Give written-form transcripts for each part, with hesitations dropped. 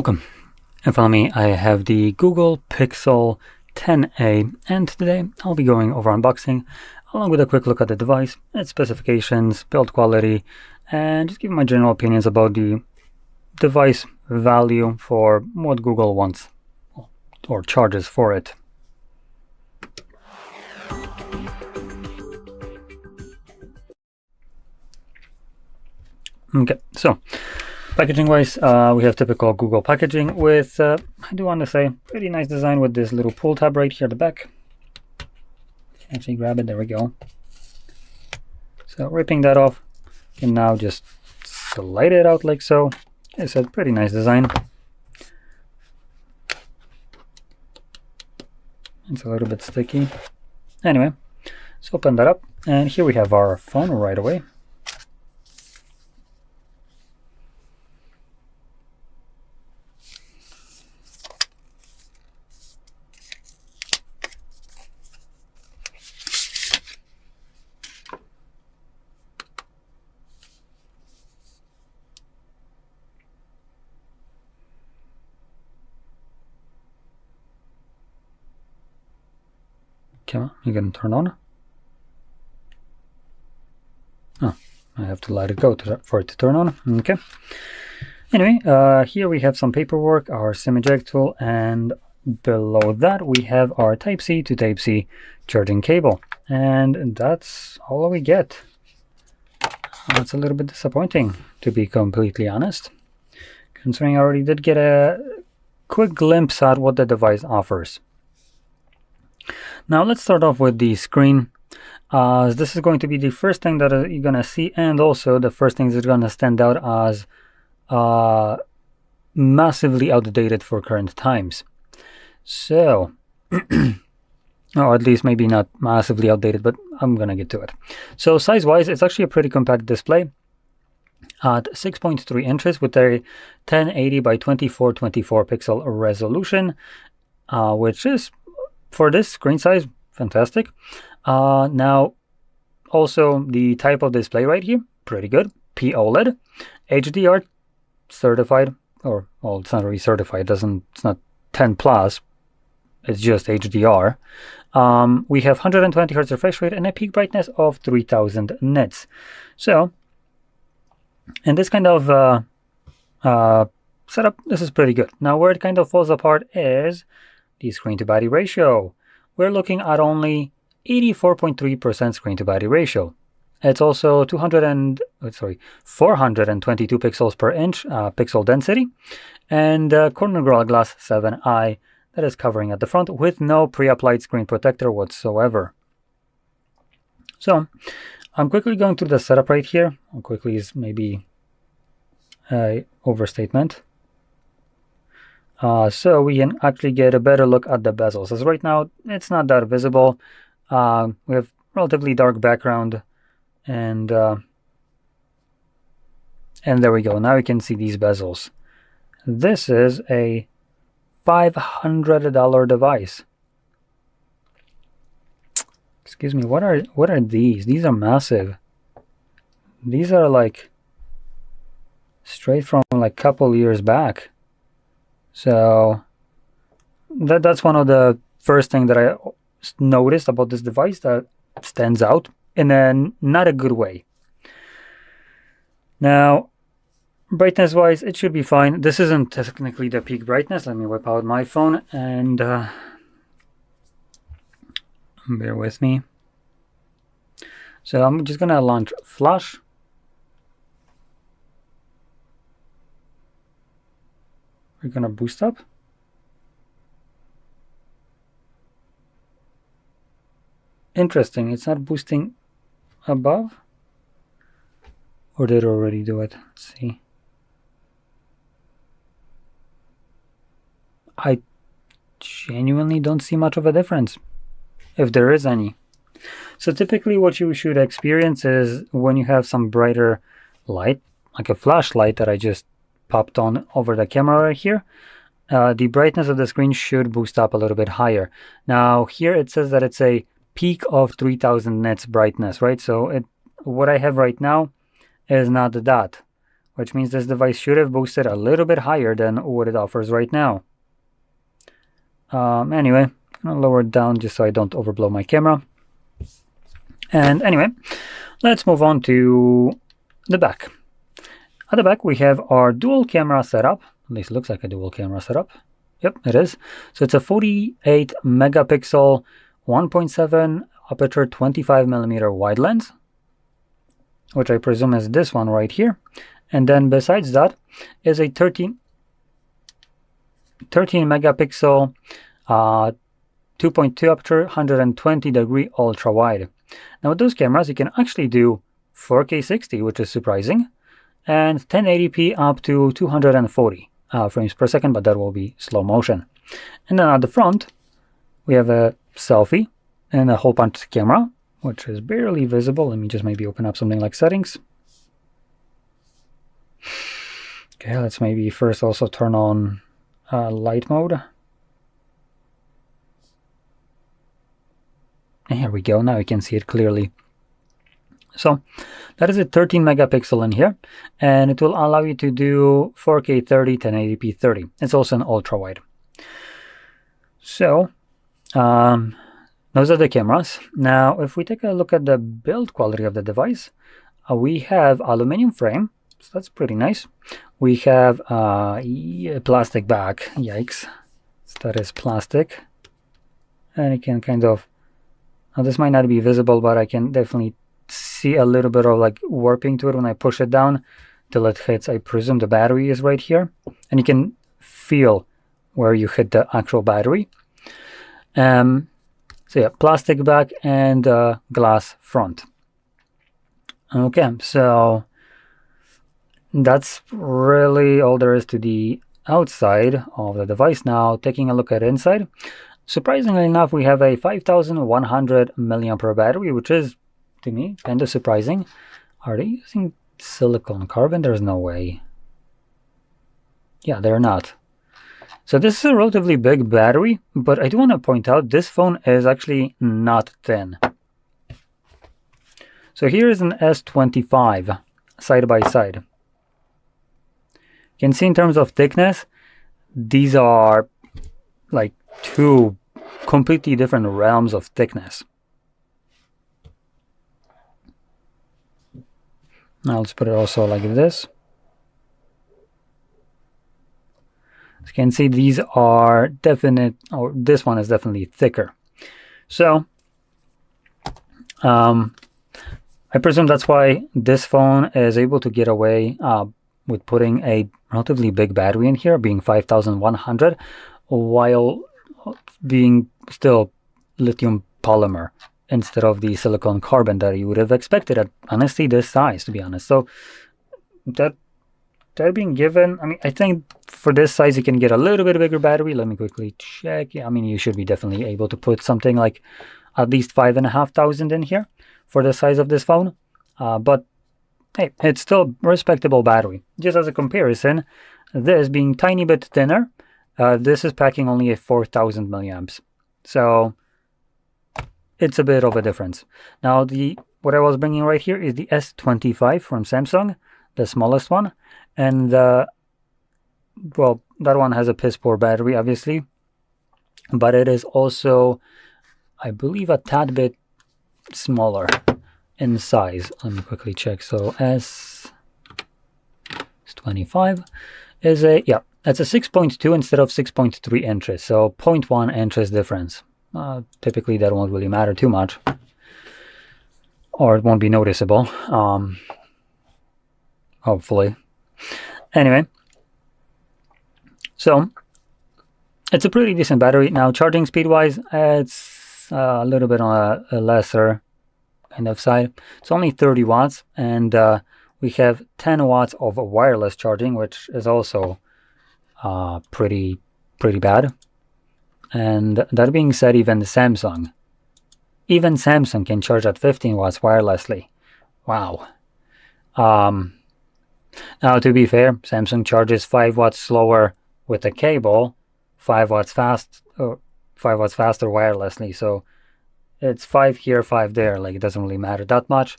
Welcome. In front of me I have the Google Pixel 10a, and today I'll be going over unboxing along with a quick look at the device, its specifications, build quality, and just give my general opinions about the device value for what Google wants or charges for it. Okay, so packaging wise, we have typical Google packaging with, I do want to say, pretty nice design with this little pull tab right here at the back. Actually grab it, there we go. So ripping that off, you can now just slide it out like so. It's a pretty nice design. It's a little bit sticky. Anyway, let's open that up, and here we have our phone right away. Come on, you're gonna turn on. Oh, I have to let it go for it to turn on. Okay. Anyway, here we have some paperwork, our SIM eject tool, and below that we have our Type-C to Type-C charging cable, and that's all we get. That's a little bit disappointing, to be completely honest, considering I already did get a quick glimpse at what the device offers. Now let's start off with the screen. This is going to be the first thing that you're going to see, and also the first things that are going to stand out as massively outdated for current times. So, or at least maybe not massively outdated, but I'm going to get to it. So size-wise, it's actually a pretty compact display at 6.3 inches with a 1080 by 2424 pixel resolution, which is, for this screen size, fantastic. Now, also the type of display right here, pretty good. POLED, HDR certified, or well, it's not really certified. It's not 10 plus. It's just HDR. We have 120 Hz refresh rate and a peak brightness of 3000 nits. So, in this kind of setup, this is pretty good. Now, where it kind of falls apart is the screen to body ratio. We're looking at only 84.3% screen to body ratio. It's also 422 pixels per inch pixel density, and corner glass 7i that is covering at the front with no pre-applied screen protector whatsoever. So I'm quickly going through the setup right here. Quickly is maybe an overstatement. So we can actually get a better look at the bezels, as right now it's not that visible. We have relatively dark background, and there we go. Now you can see these bezels. This is a $500 device. Excuse me, what are these? These are massive. These are like straight from like a couple years back. So that's one of the first thing that I noticed about this device that stands out in a not a good way. Now, brightness wise, it should be fine. This isn't technically the peak brightness. Let me whip out my phone and bear with me. So I'm just gonna launch Flash. We're gonna boost up. Interesting, it's not boosting above. Or did it already do it? Let's see. I genuinely don't see much of a difference, if there is any. So typically what you should experience is when you have some brighter light, like a flashlight that I just popped on over the camera right here, the brightness of the screen should boost up a little bit higher. Now here it says that it's a peak of 3000 nits brightness, right? So what I have right now is not that. which means this device should have boosted a little bit higher than what it offers right now. Anyway, I'll lower it down just so I don't overblow my camera. And anyway, let's move on to the back. At the back, we have our dual camera setup. At least it looks like a dual camera setup. Yep, it is. So it's a 48 megapixel, 1.7 aperture, 25mm wide lens, which I presume is this one right here. And then besides that is a 13 megapixel, 2.2 aperture, 120-degree ultra wide. Now with those cameras, you can actually do 4K 60, which is surprising, and 1080p up to 240 frames per second, but that will be slow motion. And then at the front, we have a selfie and a hole punch camera, which is barely visible. Let me just maybe open up something like settings. Okay, let's maybe first also turn on light mode. And here we go. Now you can see it clearly. So that is a 13 megapixel in here, and it will allow you to do 4K 30, 1080p 30. It's also an ultra wide. So those are the cameras. Now if we take a look at the build quality of the device, we have aluminum frame, so that's pretty nice. We have a plastic back. Yikes, so that is plastic, and you can kind of, now this might not be visible, but I can definitely see a little bit of like warping to it when I push it down till it hits, I presume the battery is right here, and you can feel where you hit the actual battery. So yeah, plastic back and glass front. Okay, so that's really all there is to the outside of the device. Now taking a look at inside, surprisingly enough, we have a 5100 milliampere battery, which is, to me, kind of surprising. Are they using silicon carbon? There's no way. Yeah, they're not. So this is a relatively big battery, but I do want to point out this phone is actually not thin. So here is an S25 side by side. You can see in terms of thickness, these are like two completely different realms of thickness. Now let's put it also like this. As you can see, these are definite, or this one is definitely thicker. So I presume that's why this phone is able to get away with putting a relatively big battery in here, being 5100, while being still lithium polymer instead of the silicon carbon that you would have expected at, honestly, this size, to be honest. So that being given, I mean, I think for this size you can get a little bit bigger battery. Let me quickly check. Yeah, I mean, you should be definitely able to put something like at least 5,500 in here for the size of this phone. But hey, it's still a respectable battery. Just as a comparison, this being tiny bit thinner, this is packing only a 4,000 milliamps. So it's a bit of a difference. Now, what I was bringing right here is the S25 from Samsung, the smallest one. And well, that one has a piss poor battery, obviously, but it is also, I believe, a tad bit smaller in size. Let me quickly check. So S25 is a, yeah, that's a 6.2 instead of 6.3 inches, so 0.1 inches difference. Typically that won't really matter too much, or it won't be noticeable, hopefully. Anyway, so it's a pretty decent battery. Now, charging speed wise, it's a little bit on a lesser kind of side. It's only 30 watts, and we have 10 watts of wireless charging, which is also pretty bad. And that being said, even Samsung can charge at 15 watts wirelessly. Wow. Now, to be fair, Samsung charges 5 watts slower with a cable, 5 watts faster wirelessly. So it's 5 here, 5 there. Like, it doesn't really matter that much.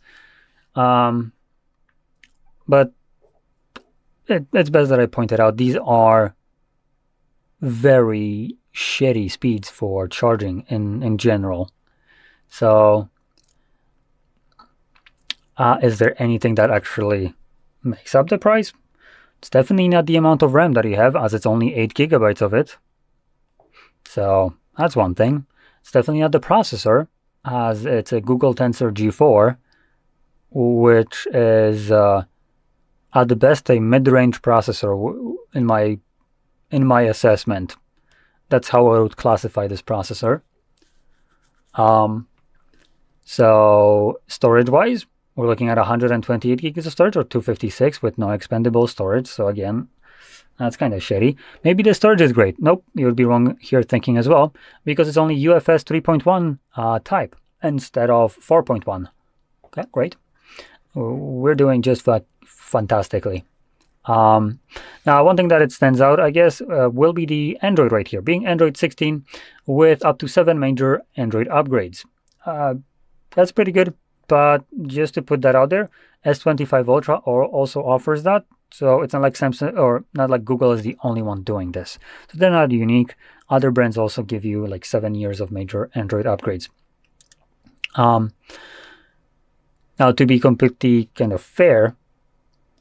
But it's best that I pointed out these are very shitty speeds for charging in general. So is there anything that actually makes up the price? It's definitely not the amount of RAM that you have, as it's only 8 gigabytes of it. So that's one thing. It's definitely not the processor, as it's a Google Tensor G4, which is at the best a mid-range processor in my assessment. That's how I would classify this processor. So storage-wise, we're looking at 128 gigs of storage or 256 with no expandable storage. So again, that's kind of shitty. Maybe the storage is great. Nope, you would be wrong here thinking as well, because it's only UFS 3.1 type instead of 4.1. Okay, great. We're doing just fantastically. Now, one thing that it stands out, I guess, will be the Android right here, being Android 16 with up to 7 major Android upgrades. That's pretty good, but just to put that out there, S25 Ultra also offers that. So it's not like Samsung or not like Google is the only one doing this. So they're not unique. Other brands also give you like 7 years of major Android upgrades. Now, to be completely kind of fair,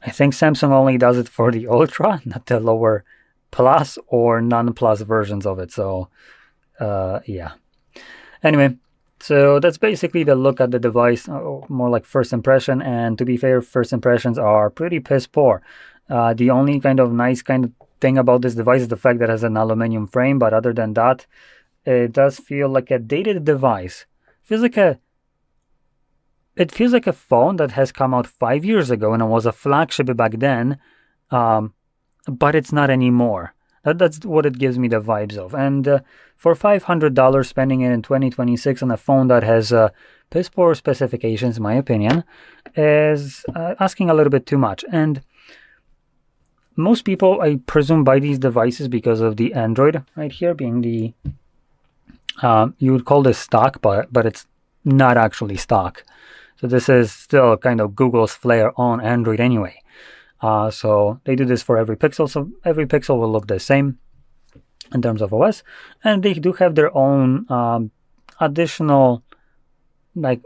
I think Samsung only does it for the Ultra, not the lower Plus or non-Plus versions of it. So, yeah. Anyway, so that's basically the look at the device, more like first impression. And to be fair, first impressions are pretty piss poor. The only kind of nice kind of thing about this device is the fact that it has an aluminum frame. But other than that, it does feel like a dated device. It feels like a phone that has come out 5 years ago and it was a flagship back then, but it's not anymore. That's what it gives me the vibes of. And for $500, spending it in 2026 on a phone that has piss poor specifications, in my opinion, is asking a little bit too much. And most people, I presume, buy these devices because of the Android right here being the, you would call this stock, but it's not actually stock. So this is still kind of Google's flair on Android anyway. So they do this for every Pixel, so every Pixel will look the same in terms of OS. And they do have their own additional, like,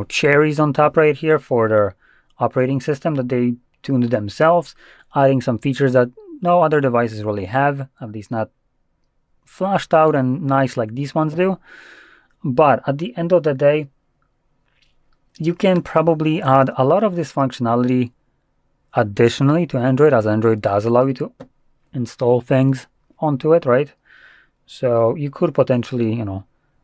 cherries on top right here for their operating system that they tuned themselves, adding some features that no other devices really have, at least not flashed out and nice like these ones do. But at the end of the day, you can probably add a lot of this functionality additionally to Android, as Android does allow you to install things onto it, right? So you could potentially,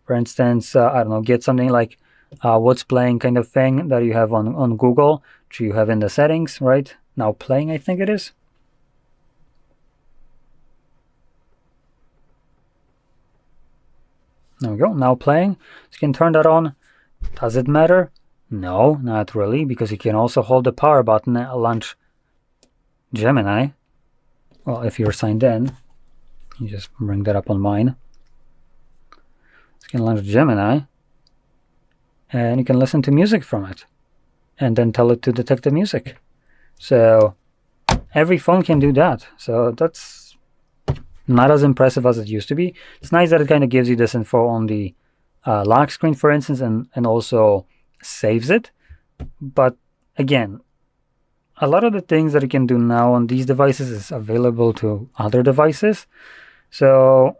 for instance, I don't know, get something like what's playing kind of thing that you have on Google, which you have in the settings, right? Now playing, I think it is. There we go, now playing. So you can turn that on. Does it matter? No, not really, because you can also hold the power button and launch Gemini. Well, if you're signed in, you just bring that up on mine. So you can launch Gemini, and you can listen to music from it, and then tell it to detect the music. So every phone can do that. So that's not as impressive as it used to be. It's nice that it kind of gives you this info on the lock screen, for instance, and also saves it. But again, a lot of the things that you can do now on these devices is available to other devices. So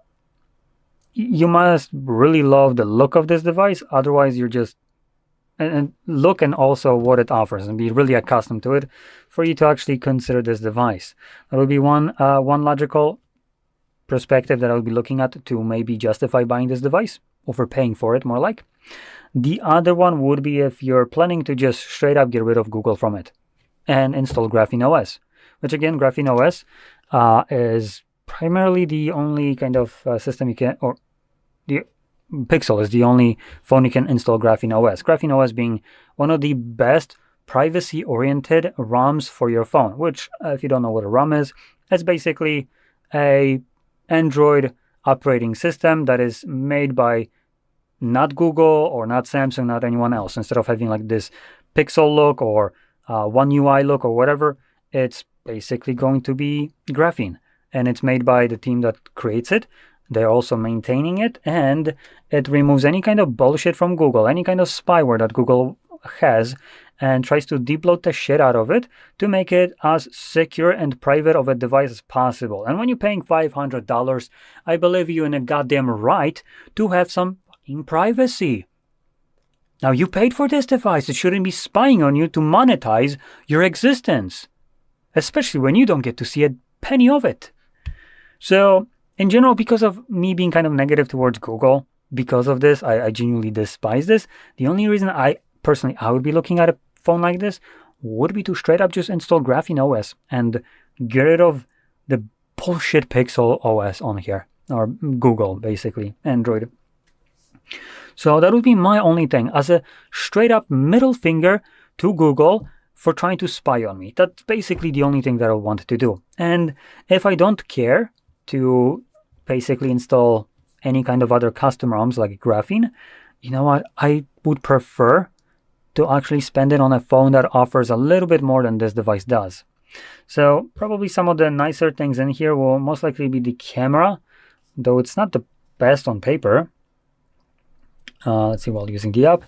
you must really love the look of this device, otherwise you're just and look, and also what it offers, and be really accustomed to it for you to actually consider this device. That would be one logical perspective that I would be looking at to maybe justify buying this device, overpaying for it more like. The other one would be if you're planning to just straight up get rid of Google from it and install Graphene OS, which again, Graphene OS is primarily the only kind of system you can, or the Pixel is the only phone you can install Graphene OS. Graphene OS being one of the best privacy-oriented ROMs for your phone, which, if you don't know what a ROM is, it's basically a Android operating system that is made by not Google or not Samsung, not anyone else. Instead of having like this Pixel look or One UI look or whatever, it's basically going to be graphene, and it's made by the team that creates it. They're also maintaining it, and it removes any kind of bullshit from Google, any kind of spyware that Google has, and tries to debloat the shit out of it to make it as secure and private of a device as possible. And when you're paying $500, I believe you're in a goddamn right to have some fucking privacy. Now, you paid for this device. It shouldn't be spying on you to monetize your existence, especially when you don't get to see a penny of it. So, in general, because of me being kind of negative towards Google, because of this, I genuinely despise this. The only reason I would be looking at a phone like this would be to straight up just install Graphene OS and get rid of the bullshit Pixel OS on here, or Google, basically, Android. So that would be my only thing, as a straight up middle finger to Google for trying to spy on me. That's basically the only thing that I want to do. And if I don't care to basically install any kind of other custom ROMs like Graphene, you know what, I would prefer to actually spend it on a phone that offers a little bit more than this device does. So probably some of the nicer things in here will most likely be the camera, though it's not the best on paper. Let's see, while using the app,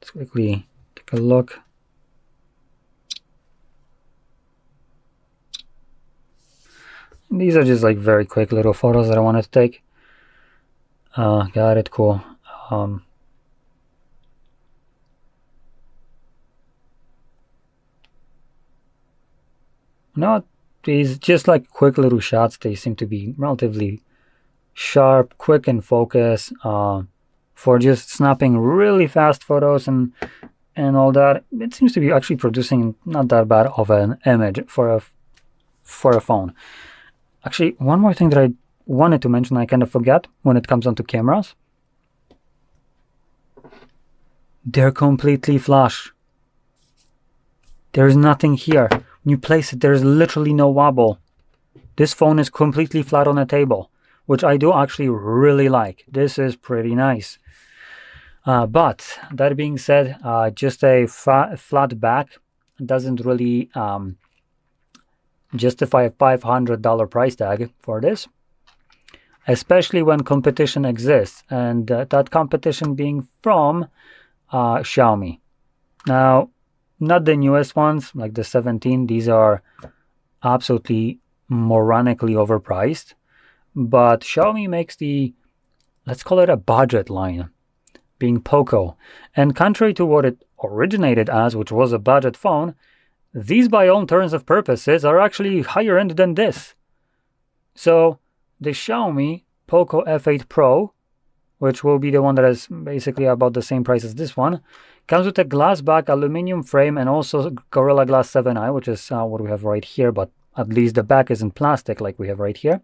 let's quickly take a look. These are just like very quick little photos that I wanted to take. Got it, cool. No, these just like quick little shots. They seem to be relatively sharp, quick in focus, for just snapping really fast photos and all that. It seems to be actually producing not that bad of an image for a phone. Actually, one more thing that I wanted to mention, I kind of forgot when it comes onto cameras. They're completely flush. There's nothing here. When you place it, there's literally no wobble. This phone is completely flat on a table, which I do actually really like. This is pretty nice. But that being said, just a flat back doesn't really justify a $500 price tag for this, especially when competition exists, and that competition being from Xiaomi. Now, not the newest ones like the 17, these are absolutely moronically overpriced, but Xiaomi makes the, let's call it a budget line, being Poco, and contrary to what it originated as, which was a budget phone, these by all terms of purposes are actually higher end than this. So the Xiaomi Poco F8 Pro, which will be the one that is basically about the same price as this one, comes with a glass back, aluminum frame, and also Gorilla Glass 7i, which is what we have right here, but at least the back isn't plastic like we have right here.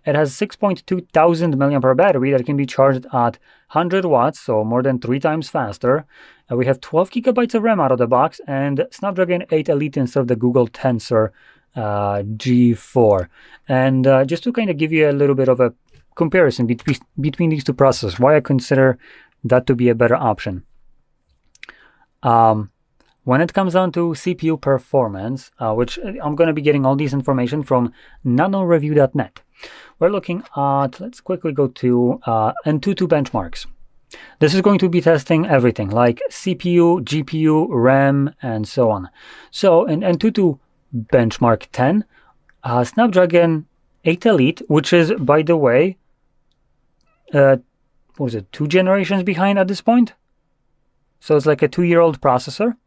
It has 6.2 thousand mAh battery that can be charged at 100 watts, so more than 3 times faster. We have 12 gigabytes of RAM out of the box, and Snapdragon 8 Elite instead of the Google Tensor G4. And just to kind of give you a little bit of a comparison between these two processors, why I consider that to be a better option. When it comes down to CPU performance, which I'm going to be getting all these information from nanoreview.net, we're looking at, let's quickly go to Antutu benchmarks. This is going to be testing everything like CPU, GPU, RAM, and so on. So in Antutu benchmark 10, Snapdragon 8 Elite, which is, by the way, what was it, 2 generations behind at this point? So it's like a 2-year-old processor.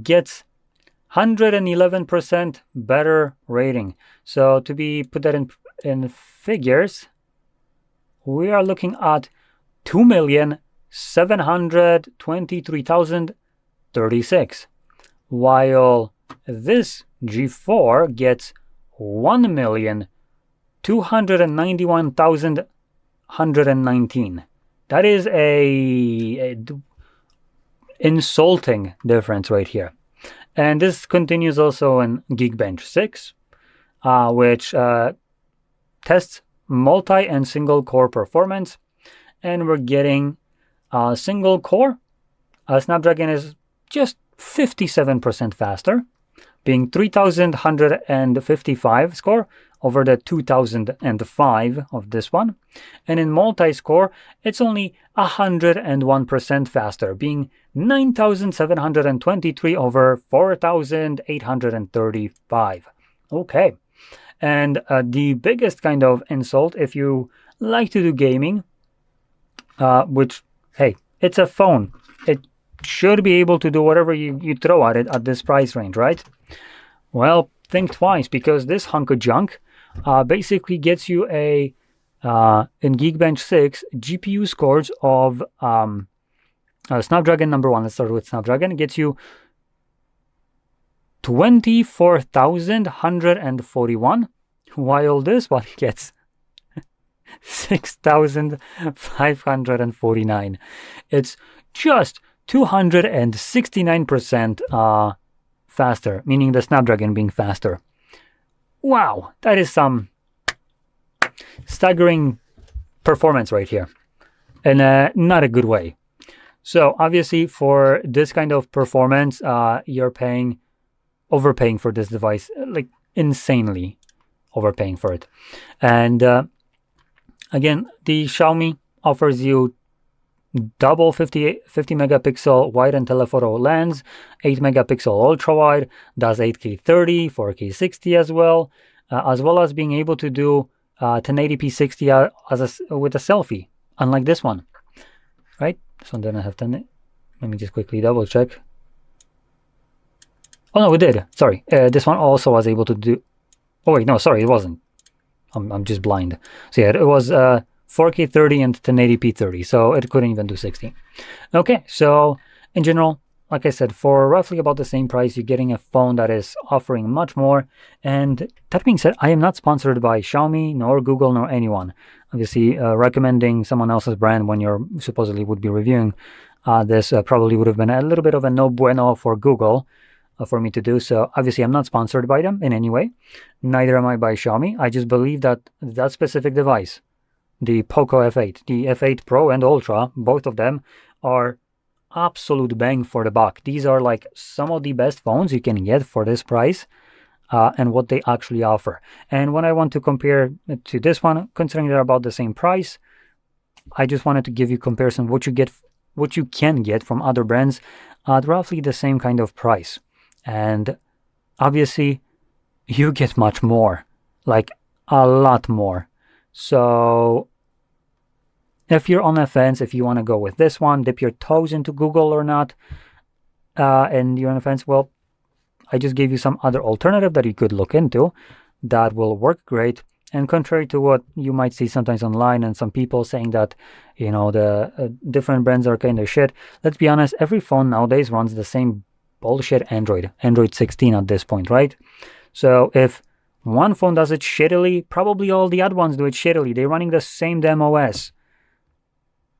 Gets 111% better rating. So to put that in figures, we are looking at 2,723,036, while this G4 gets 1,291,119. That is a insulting difference right here. And this continues also in Geekbench 6, which tests multi and single core performance, and we're getting single core. Snapdragon is just 57% faster, being 3,155 score over the 2005 of this one. And in multi-score, it's only 101% faster, being 9,723 over 4,835. Okay. And the biggest kind of insult, if you like to do gaming, which, hey, it's a phone. It should be able to do whatever you throw at it at this price range, right? Well, think twice, because this hunk of junk basically gets you a, in Geekbench 6, GPU scores of Snapdragon number 1. Let's start with Snapdragon. It gets you 24,141, while this one gets 6,549. It's just 269% faster, meaning the Snapdragon being faster. Wow, that is some staggering performance right here, in not a good way. So obviously for this kind of performance, you're overpaying for this device, like insanely overpaying for it. And again, the Xiaomi offers you double 50 megapixel wide and telephoto lens, 8 megapixel ultra wide, does 8K 30, 4K 60 as well as being able to do 1080p 60 with a selfie, unlike this one, right? This one didn't have 10. Let me just quickly double check. Oh no, it did. Sorry, this one also was able to do. Oh wait, no, sorry, it wasn't. I'm just blind. So yeah, it was 4K 30 and 1080p 30, so it couldn't even do 60. Okay, so in general, like I said, for roughly about the same price, you're getting a phone that is offering much more. And that being said, I am not sponsored by Xiaomi, nor Google, nor anyone. Obviously, recommending someone else's brand when you're supposedly would be reviewing this probably would have been a little bit of a no bueno for Google for me to do. So obviously, I'm not sponsored by them in any way. Neither am I by Xiaomi. I just believe that that specific device, the Poco F8, the F8 Pro and Ultra, both of them are absolute bang for the buck. These are like some of the best phones you can get for this price and what they actually offer. And when I want to compare it to this one, considering they're about the same price, I just wanted to give you comparison what you can get from other brands at roughly the same kind of price. And obviously you get much more, like a lot more. So if you're on the fence, if you want to go with this one, dip your toes into Google or not, and you're on the fence, well, I just gave you some other alternative that you could look into that will work great. And contrary to what you might see sometimes online and some people saying that, you know, the different brands are kind of shit, let's be honest, every phone nowadays runs the same bullshit Android 16 at this point, right? So if one phone does it shittily, probably all the other ones do it shittily. They're running the same damn OS.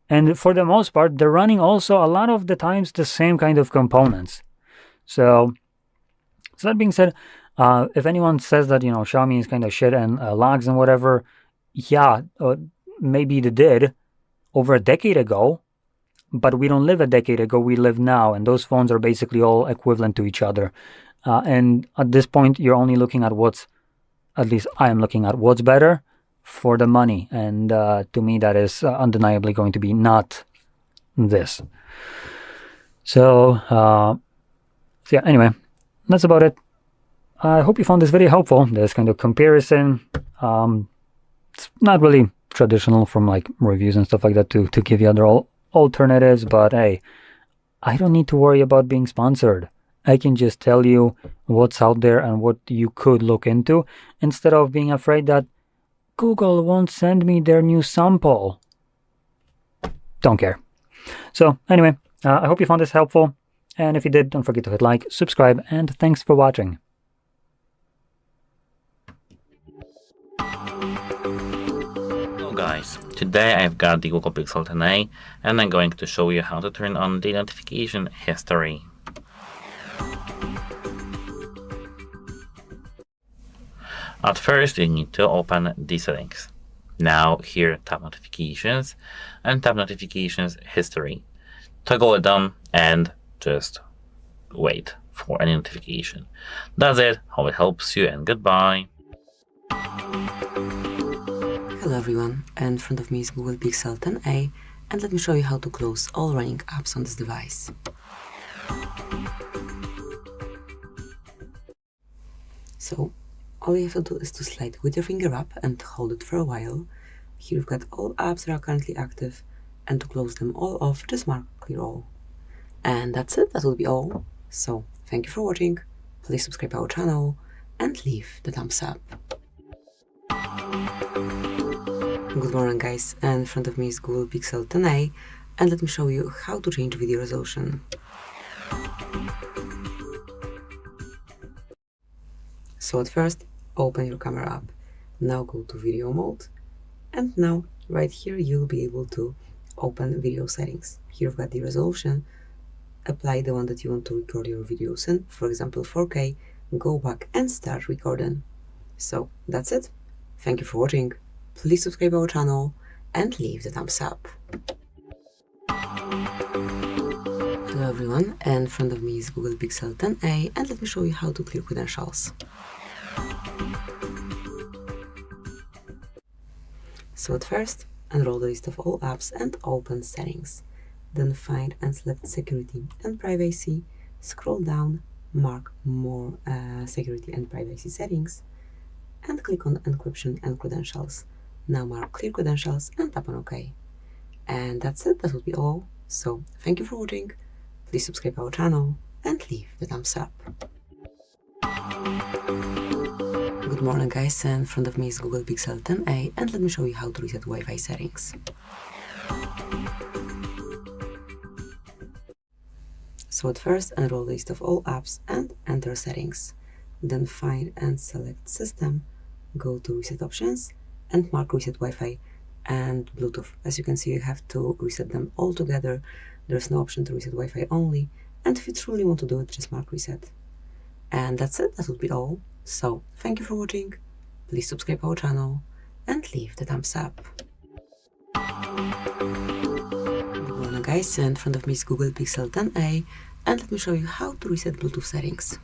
And for the most part, they're running also a lot of the times the same kind of components. So that being said, if anyone says that, you know, Xiaomi is kind of shit and lags and whatever, yeah, maybe they did over a decade ago, but we don't live a decade ago, we live now, and those phones are basically all equivalent to each other. And at this point, you're only looking at at least I am looking at what's better for the money. And to me, that is undeniably going to be not this. So yeah, anyway, that's about it. I hope you found this video helpful. This kind of comparison. It's not really traditional from like reviews and stuff like that to give you other alternatives, but hey, I don't need to worry about being sponsored. I can just tell you what's out there and what you could look into instead of being afraid that Google won't send me their new sample. Don't care. So anyway, I hope you found this helpful. And if you did, don't forget to hit like, subscribe, and thanks for watching. Hello guys, today I've got the Google Pixel 10a and I'm going to show you how to turn on the notification history. At first, you need to open the settings. Now here, tap notifications and tap notifications history. Toggle it on and just wait for any notification. That's it. Hope it helps you, and goodbye. Hello everyone, in front of me is Google Pixel 10a, and let me show you how to close all running apps on this device. So, all you have to do is to slide with your finger up and hold it for a while. Here you've got all apps that are currently active, and to close them all off, just mark clear all. And that's it, that will be all. So, thank you for watching, please subscribe our channel, and leave the thumbs up. Good morning guys, and in front of me is Google Pixel 10a, and let me show you how to change video resolution. So at first, open your camera app. Now go to video mode, and now right here you'll be able to open video settings. Here you've got the resolution, apply the one that you want to record your videos in, for example 4K, go back and start recording. So that's it, thank you for watching, please subscribe our channel and leave the thumbs up. Hello everyone, and in front of me is Google Pixel 10a, and let me show you how to clear credentials. So at first, enroll the list of all apps and open settings. Then find and select security and privacy, scroll down, mark more security and privacy settings, and click on encryption and credentials. Now mark clear credentials and tap on OK. And that's it, that will be all. So thank you for watching, please subscribe our channel and leave the thumbs up. Good morning guys, and in front of me is Google Pixel 10a, and let me show you how to reset Wi-Fi settings. So at first, enroll the list of all apps and enter settings. Then find and select system, go to reset options and mark reset Wi-Fi and Bluetooth. As you can see, you have to reset them all together. There's no option to reset Wi-Fi only, and if you truly want to do it, just mark reset. And that's it, that will be all. So, thank you for watching, please subscribe our channel and leave the thumbs up. Good morning guys, in front of me is Google Pixel 10a, and let me show you how to reset Bluetooth settings.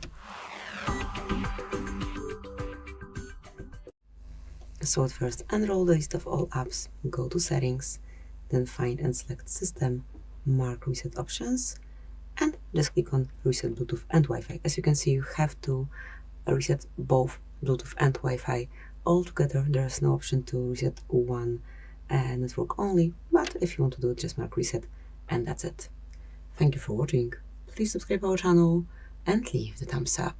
So at first, enroll the list of all apps, go to settings, then find and select system, mark reset options, and just click on reset Bluetooth and Wi-Fi. As you can see, you have to reset both Bluetooth and Wi-Fi all together. There is no option to reset one network only, but if you want to do it, just mark reset, and that's it. Thank you for watching, please subscribe our channel and leave the thumbs up.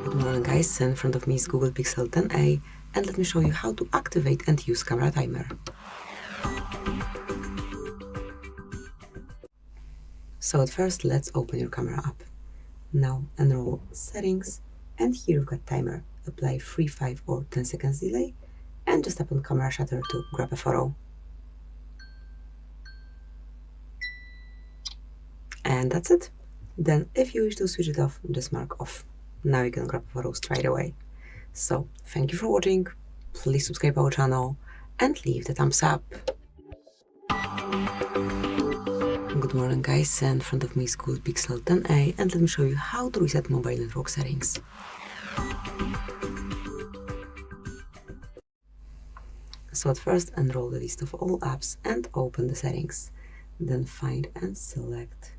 Good morning guys, in front of me is Google Pixel 10a, and let me show you how to activate and use camera timer. So at first, let's open your camera app. Now enroll settings, and here you've got timer. Apply 3, 5 or 10 seconds delay, and just tap on camera shutter to grab a photo. And that's it. Then if you wish to switch it off, just mark off. Now you can grab a photo straight away. So thank you for watching, please subscribe our channel and leave the thumbs up. Good morning guys, and in front of me is Google Pixel 10a, and let me show you how to reset mobile network settings. So at first, enroll the list of all apps and open the settings. Then find and select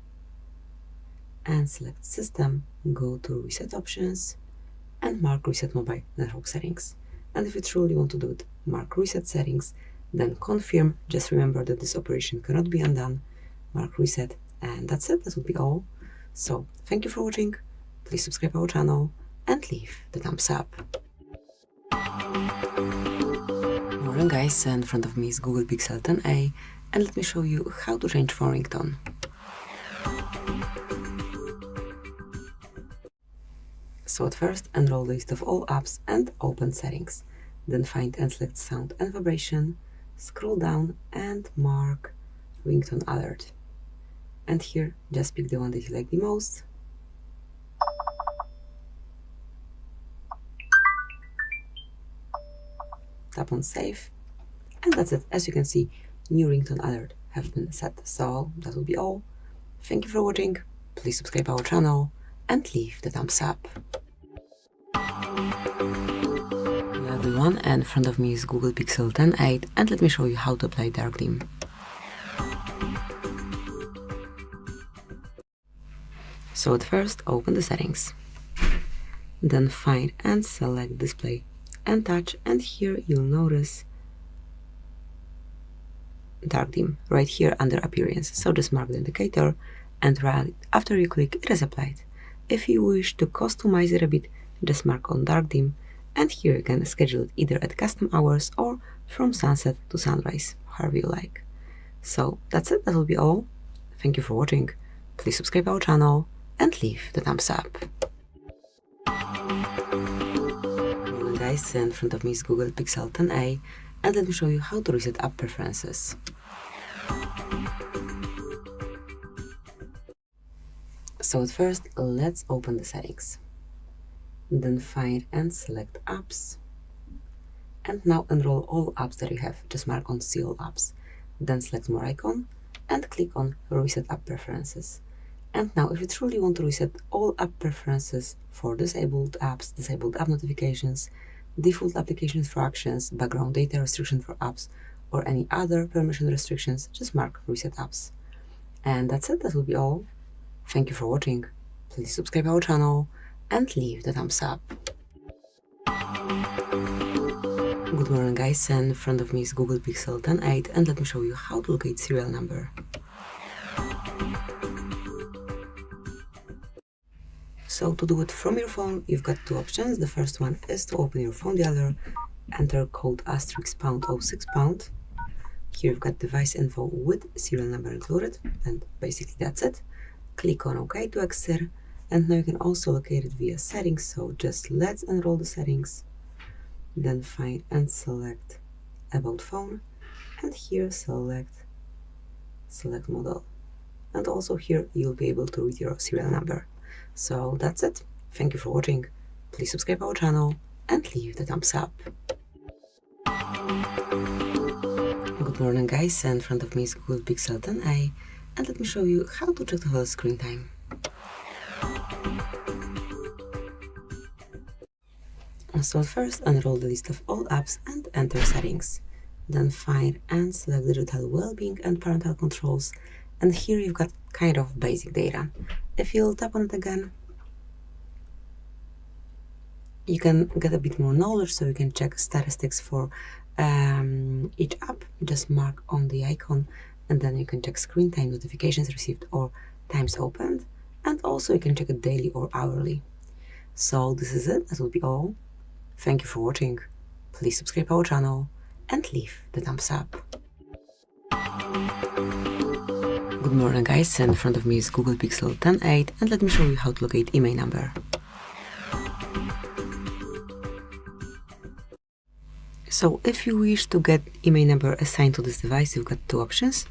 system, go to reset options and mark reset mobile network settings. And if you truly want to do it, mark reset settings, then confirm. Just remember that this operation cannot be undone. Mark reset, and that's it, that will be all. So thank you for watching, please subscribe our channel and leave the thumbs up. Morning guys, and in front of me is Google Pixel 10a, and let me show you how to change phone ringtone. So at first, enroll the list of all apps and open settings. Then find and select sound and vibration, scroll down and mark ringtone alert. And here, just pick the one that you like the most. Tap on save. And that's it. As you can see, new ringtone alert have been set. So that will be all. Thank you for watching. Please subscribe our channel and leave the thumbs up. Hello everyone, and in front of me is Google Pixel 10.8, and let me show you how to apply dark theme. So at first, open the settings. Then find and select display and touch, and here you'll notice dark theme right here under appearance. So just mark the indicator, and right after you click, it is applied. If you wish to customize it a bit, just mark on dark theme, and here you can schedule it either at custom hours or from sunset to sunrise, however you like. So that's it, that will be all. Thank you for watching. Please subscribe our channel and leave the thumbs up. Well, guys, in front of me is Google Pixel 10a, and let me show you how to reset app preferences. So at first, let's open the settings. Then find and select apps. And now enroll all apps that you have. Just mark on see all apps. Then select more icon and click on reset app preferences. And now if you truly want to reset all app preferences for disabled apps, disabled app notifications, default application instructions, background data restriction for apps, or any other permission restrictions, just mark reset apps. And that's it, that will be all. Thank you for watching. Please subscribe our channel and leave the thumbs up. Good morning guys, and in front of me is Google Pixel 10.8, and let me show you how to locate serial number. So to do it from your phone, you've got two options. The first one is to open your phone dialer, enter code *#06#. Here you've got device info with serial number included, and basically that's it. Click on OK to exit, and now you can also locate it via settings. So just let's enroll the settings, then find and select about phone, and here select model, and also here you'll be able to read your serial number. So that's it. Thank you for watching. Please subscribe our channel and leave the thumbs up. Good morning guys, and in front of me is Google Pixel 10a, and let me show you how to check the whole screen time. So first, enroll the list of all apps and enter settings. Then find and select digital well-being and parental controls, and here you've got kind of basic data. If you'll tap on it again, you can get a bit more knowledge, so you can check statistics for each app. Just mark on the icon, and then you can check screen time, notifications received, or times opened, and also you can check it daily or hourly. So this is it, that will be all. Thank you for watching. Please subscribe our channel and leave the thumbs up. Good morning guys, and in front of me is Google Pixel 10.8, and let me show you how to locate IMEI number. So if you wish to get IMEI number assigned to this device, you've got two options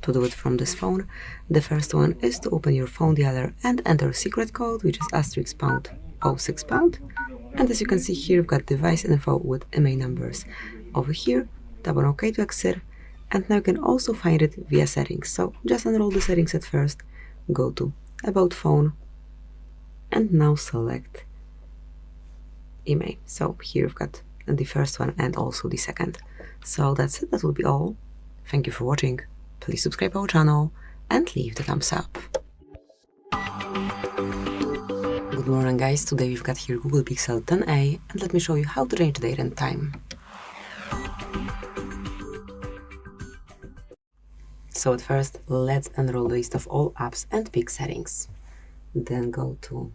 to do it from this phone. The first one is to open your phone dialer and enter secret code, which is *#06#. And as you can see here, you've got device info with IMEI numbers. Over here, tap on OK to exit, and now you can also find it via settings. So just enroll the settings at first, go to About Phone, and now select IMEI. So here you've got the first one and also the second. So that's it, that will be all. Thank you for watching. Please subscribe our channel and leave the thumbs up. Good morning guys, today we've got here Google Pixel 10a, and let me show you how to change date and time. So at first, let's enroll the list of all apps and pick settings. Then go to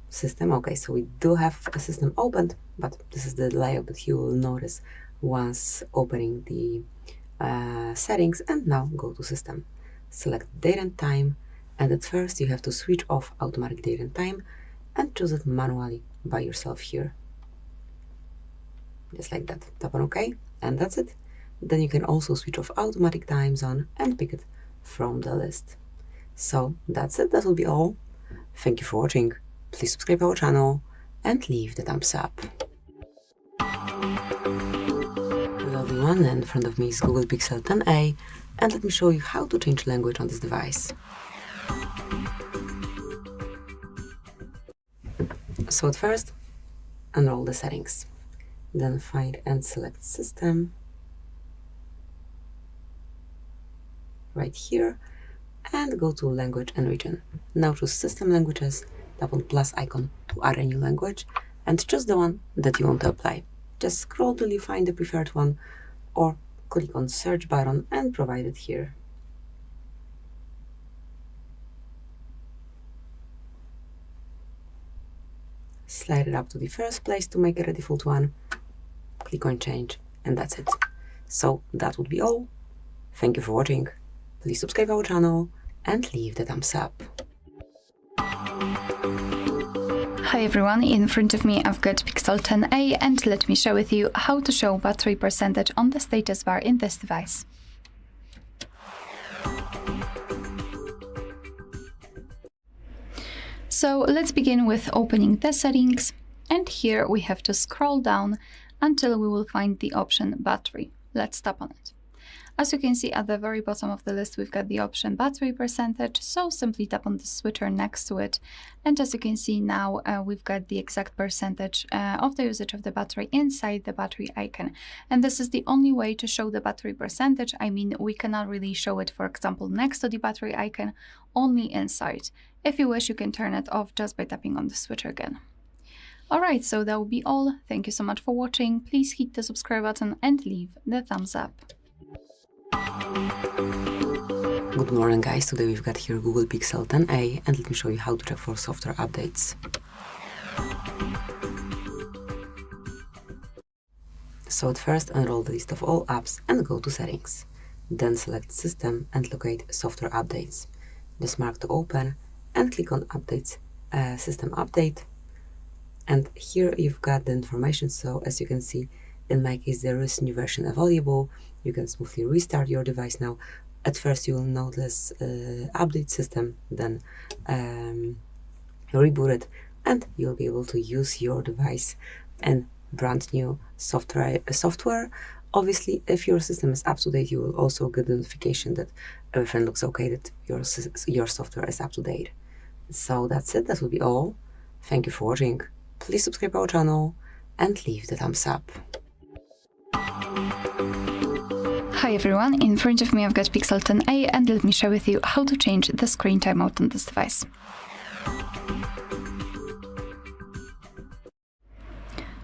system. Okay, so we do have a system opened, but this is the layout that you will notice once opening the settings. And now go to system, select date and time, and at first you have to switch off automatic date and time and choose it manually by yourself here, just like that. Tap on OK, and that's it. Then you can also switch off automatic time zone and pick it from the list. So that's it, that will be all. Thank you for watching. Please subscribe our channel and leave the thumbs up. Hello everyone, everyone, in front of me is Google Pixel 10a, and let me show you how to change language on this device. So at first, enroll the settings, then find and select System right here, and go to Language and Region. Now choose System Languages, tap on plus icon to add a new language, and choose the one that you want to apply. Just scroll till you find the preferred one, or click on Search button and provide it here. Slide it up to the first place to make it a default one, click on Change, and that's it. So that would be all. Thank you for watching. Please subscribe our channel and leave the thumbs up. Hi everyone, in front of me I've got Pixel 10a, and let me share with you how to show battery percentage on the status bar in this device. So let's begin with opening the settings, and here we have to scroll down until we will find the option battery. Let's tap on it. As you can see at the very bottom of the list, we've got the option battery percentage, so simply tap on the switcher next to it. And as you can see now, we've got the exact percentage of the usage of the battery inside the battery icon. And this is the only way to show the battery percentage. I mean, we cannot really show it, for example, next to the battery icon, only inside. If you wish, you can turn it off just by tapping on the switcher again. Alright, so that will be all. Thank you so much for watching. Please hit the subscribe button and leave the thumbs up. Good morning guys, today we've got here Google Pixel 10a, and let me show you how to check for software updates. So at first, enroll the list of all apps and go to Settings. Then select System and locate Software Updates. Just mark to open and click on Updates, System Update. And here you've got the information, so as you can see, in my case there is new version available. You can smoothly restart your device now. At first you will notice update system, then reboot it, and you'll be able to use your device and brand new software. Obviously, if your system is up to date, you will also get the notification that everything looks okay, that your software is up to date. So that's it, that will be all. Thank you for watching. Please subscribe our channel and leave the thumbs up. Hi everyone, in front of me I've got Pixel 10a, and let me share with you how to change the screen timeout on this device.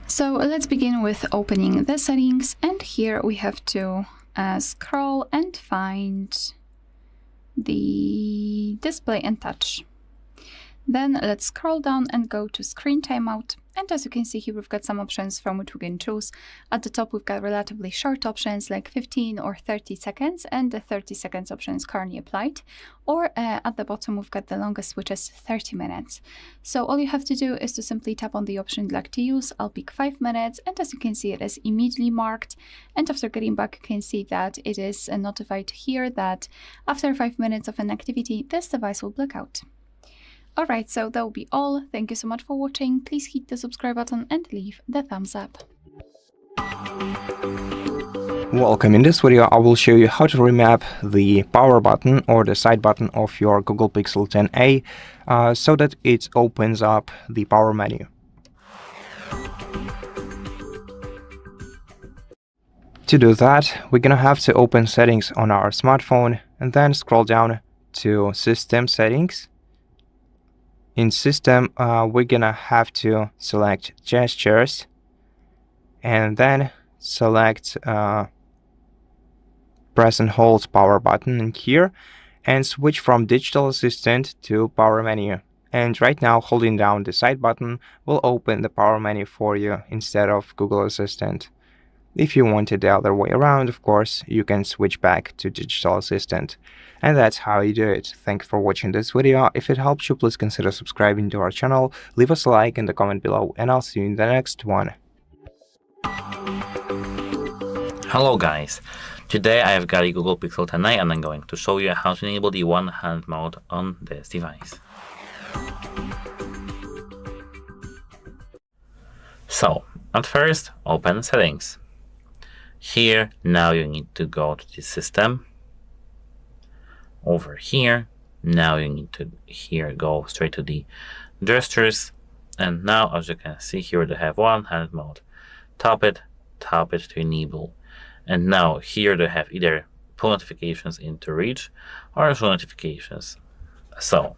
So let's begin with opening the settings, and here we have to scroll and find the display and touch. Then let's scroll down and go to screen timeout. And as you can see here, we've got some options from which we can choose. At the top, we've got relatively short options like 15 or 30 seconds, and the 30 seconds option is currently applied. Or at the bottom, we've got the longest, which is 30 minutes. So all you have to do is to simply tap on the option you'd like to use. I'll pick 5 minutes, and as you can see, it is immediately marked. And after getting back, you can see that it is notified here that after 5 minutes of an activity, this device will black out. Alright, so that will be all. Thank you so much for watching. Please hit the subscribe button and leave the thumbs up. Welcome. In this video I will show you how to remap the power button or the side button of your Google Pixel 10a so that it opens up the power menu. To do that, we're gonna have to open settings on our smartphone and then scroll down to System Settings. In System, we're gonna have to select Gestures and then select press and hold power button in here and switch from Digital Assistant to Power Menu. And right now, holding down the side button will open the power menu for you instead of Google Assistant. If you want it the other way around, of course, you can switch back to Digital Assistant. And that's how you do it. Thank you for watching this video. If it helps you, please consider subscribing to our channel, leave us a like in the comment below, and I'll see you in the next one. Hello guys, today I have got a Google Pixel 10a and I'm going to show you how to enable the one-hand mode on this device. So, at first, open Settings. Here, now you need to go to the system. Over here, now you need to go straight to the gestures. And now, as you can see here, they have one-handed mode. Tap it to enable. And now here they have either pull notifications into reach or show notifications. So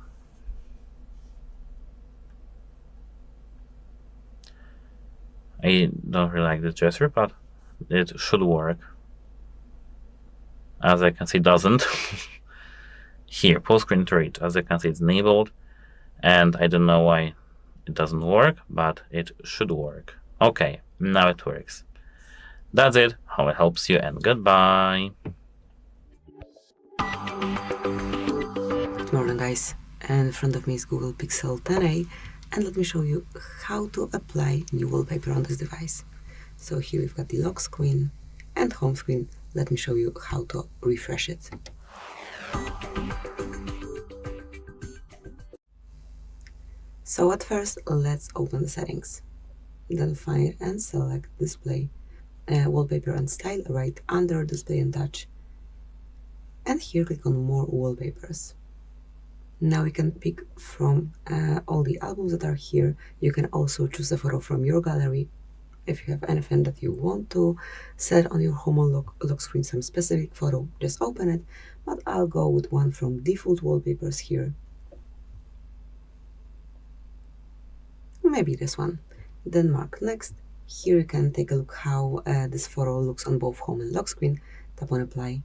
I don't really like this gesture, but it should work. As I can see, it doesn't. Here, pull screen to reach. As I can see, it's enabled, and I don't know why it doesn't work, but it should work. Okay, now it works. That's it. Hope it helps you, and goodbye. Good morning, guys. And in front of me is Google Pixel 10a, and let me show you how to apply new wallpaper on this device. So here we've got the lock screen and home screen. Let me show you how to refresh it. So at first, let's open the settings. Then find and select display, wallpaper and style right under display and touch. And here click on more wallpapers. Now you can pick from all the albums that are here. You can also choose a photo from your gallery. If you have anything that you want to set on your home or lock screen, some specific photo, just open it. But I'll go with one from default wallpapers here. Maybe this one. Then mark next. Here you can take a look how this photo looks on both home and lock screen. Tap on apply.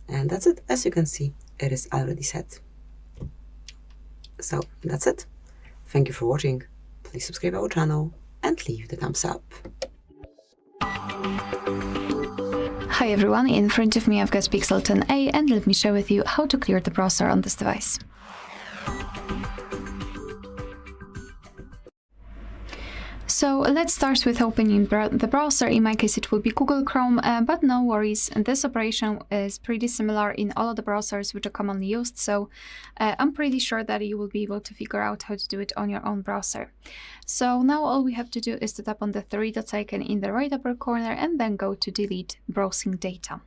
And that's it. As you can see, it is already set. So that's it. Thank you for watching. Please subscribe our channel and leave the thumbs up. Hi everyone, in front of me I've got Pixel 10a, and let me share with you how to clear the browser on this device. So let's start with opening the browser. In my case it will be Google Chrome, but no worries, this operation is pretty similar in all of the browsers which are commonly used, so I'm pretty sure that you will be able to figure out how to do it on your own browser. So now all we have to do is to tap on the three dots icon in the right upper corner and then go to delete browsing data.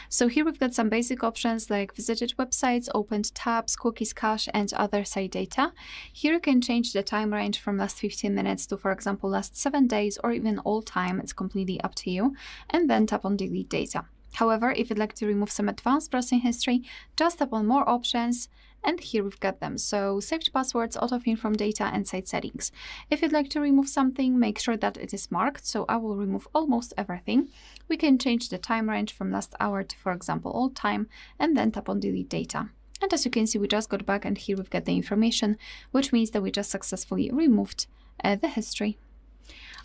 So here we've got some basic options like visited websites, opened tabs, cookies, cache, and other site data. Here you can change the time range from last 15 minutes to, for example, last 7 days or even all time. It's completely up to you. And then tap on delete data. However, if you'd like to remove some advanced browsing history, just tap on more options. And here we've got them. So saved passwords, autofill from data, and site settings. If you'd like to remove something, make sure that it is marked. So I will remove almost everything. We can change the time range from last hour to, for example, all time, and then tap on delete data. And as you can see, we just got back and here we've got the information, which means that we just successfully removed the history.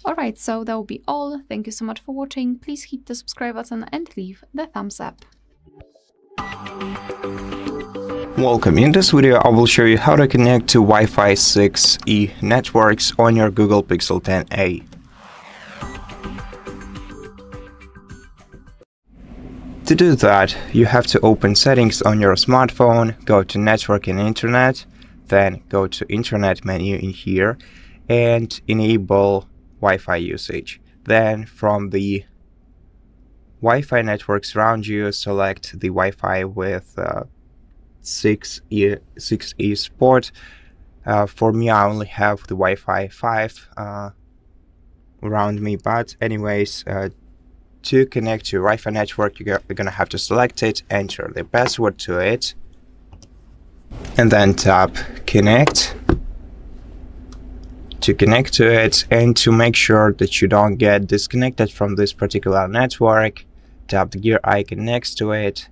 Alright, so that will be all. Thank you so much for watching. Please hit the subscribe button and leave the thumbs up. Welcome. In this video, I will show you how to connect to Wi-Fi 6E networks on your Google Pixel 10a. To do that, you have to open settings on your smartphone, go to network and internet, then go to internet menu in here and enable Wi-Fi usage. Then from the Wi-Fi networks around you, select the Wi-Fi with 6E support. For me, I only have the Wi-Fi 5 around me, but anyways, to connect to Wi-Fi network, you're gonna have to select it, enter the password to it, and then tap connect to connect to it. And to make sure that you don't get disconnected from this particular network, tap the gear icon next to it,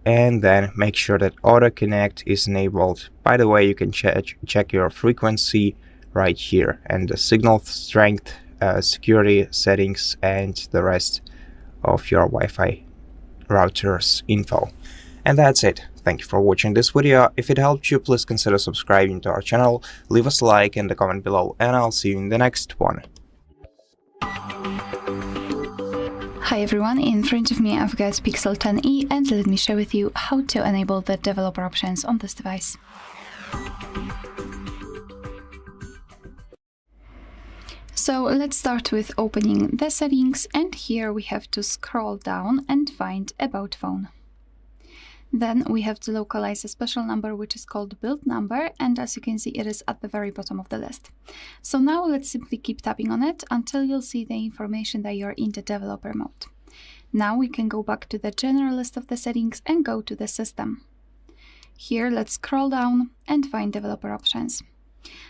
and then make sure that auto connect is enabled. By the way, you can check your frequency right here, and the signal strength, security settings, and the rest of your Wi-Fi router's info. And that's it. Thank you for watching this video. If it helped you, please consider subscribing to our channel, leave us a like and a comment below, and I'll see you in the next one. Hi everyone, in front of me I've got Pixel 10e, and let me share with you how to enable the developer options on this device. So let's start with opening the settings, and here we have to scroll down and find About Phone. Then we have to localize a special number which is called build number, and as you can see it is at the very bottom of the list. So now let's simply keep tapping on it until you'll see the information that you're in the developer mode. Now we can go back to the general list of the settings and go to the system. Here let's scroll down and find developer options.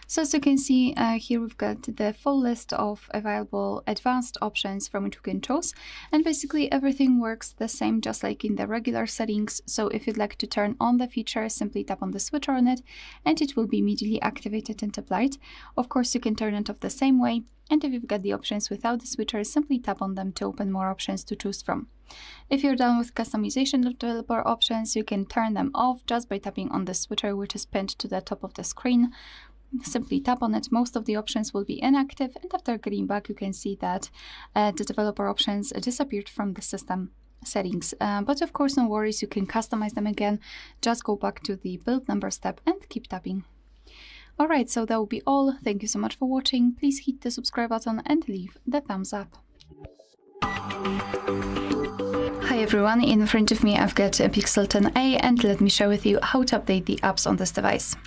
So as you can see, here we've got the full list of available advanced options from which we can choose, and basically everything works the same just like in the regular settings. So if you'd like to turn on the feature, simply tap on the switcher on it and it will be immediately activated and applied. Of course you can turn it off the same way, and if you've got the options without the switcher, simply tap on them to open more options to choose from. If you're done with customization of developer options, you can turn them off just by tapping on the switcher which is pinned to the top of the screen. Simply tap on it, most of the options will be inactive, and after getting back you can see that the developer options disappeared from the system settings. But of course no worries, you can customize them again. Just go back to the build number step and keep tapping. Alright, so that will be all. Thank you so much for watching. Please hit the subscribe button and leave the thumbs up. Hi everyone, in front of me I've got a Pixel 10a, and let me share with you how to update the apps on this device.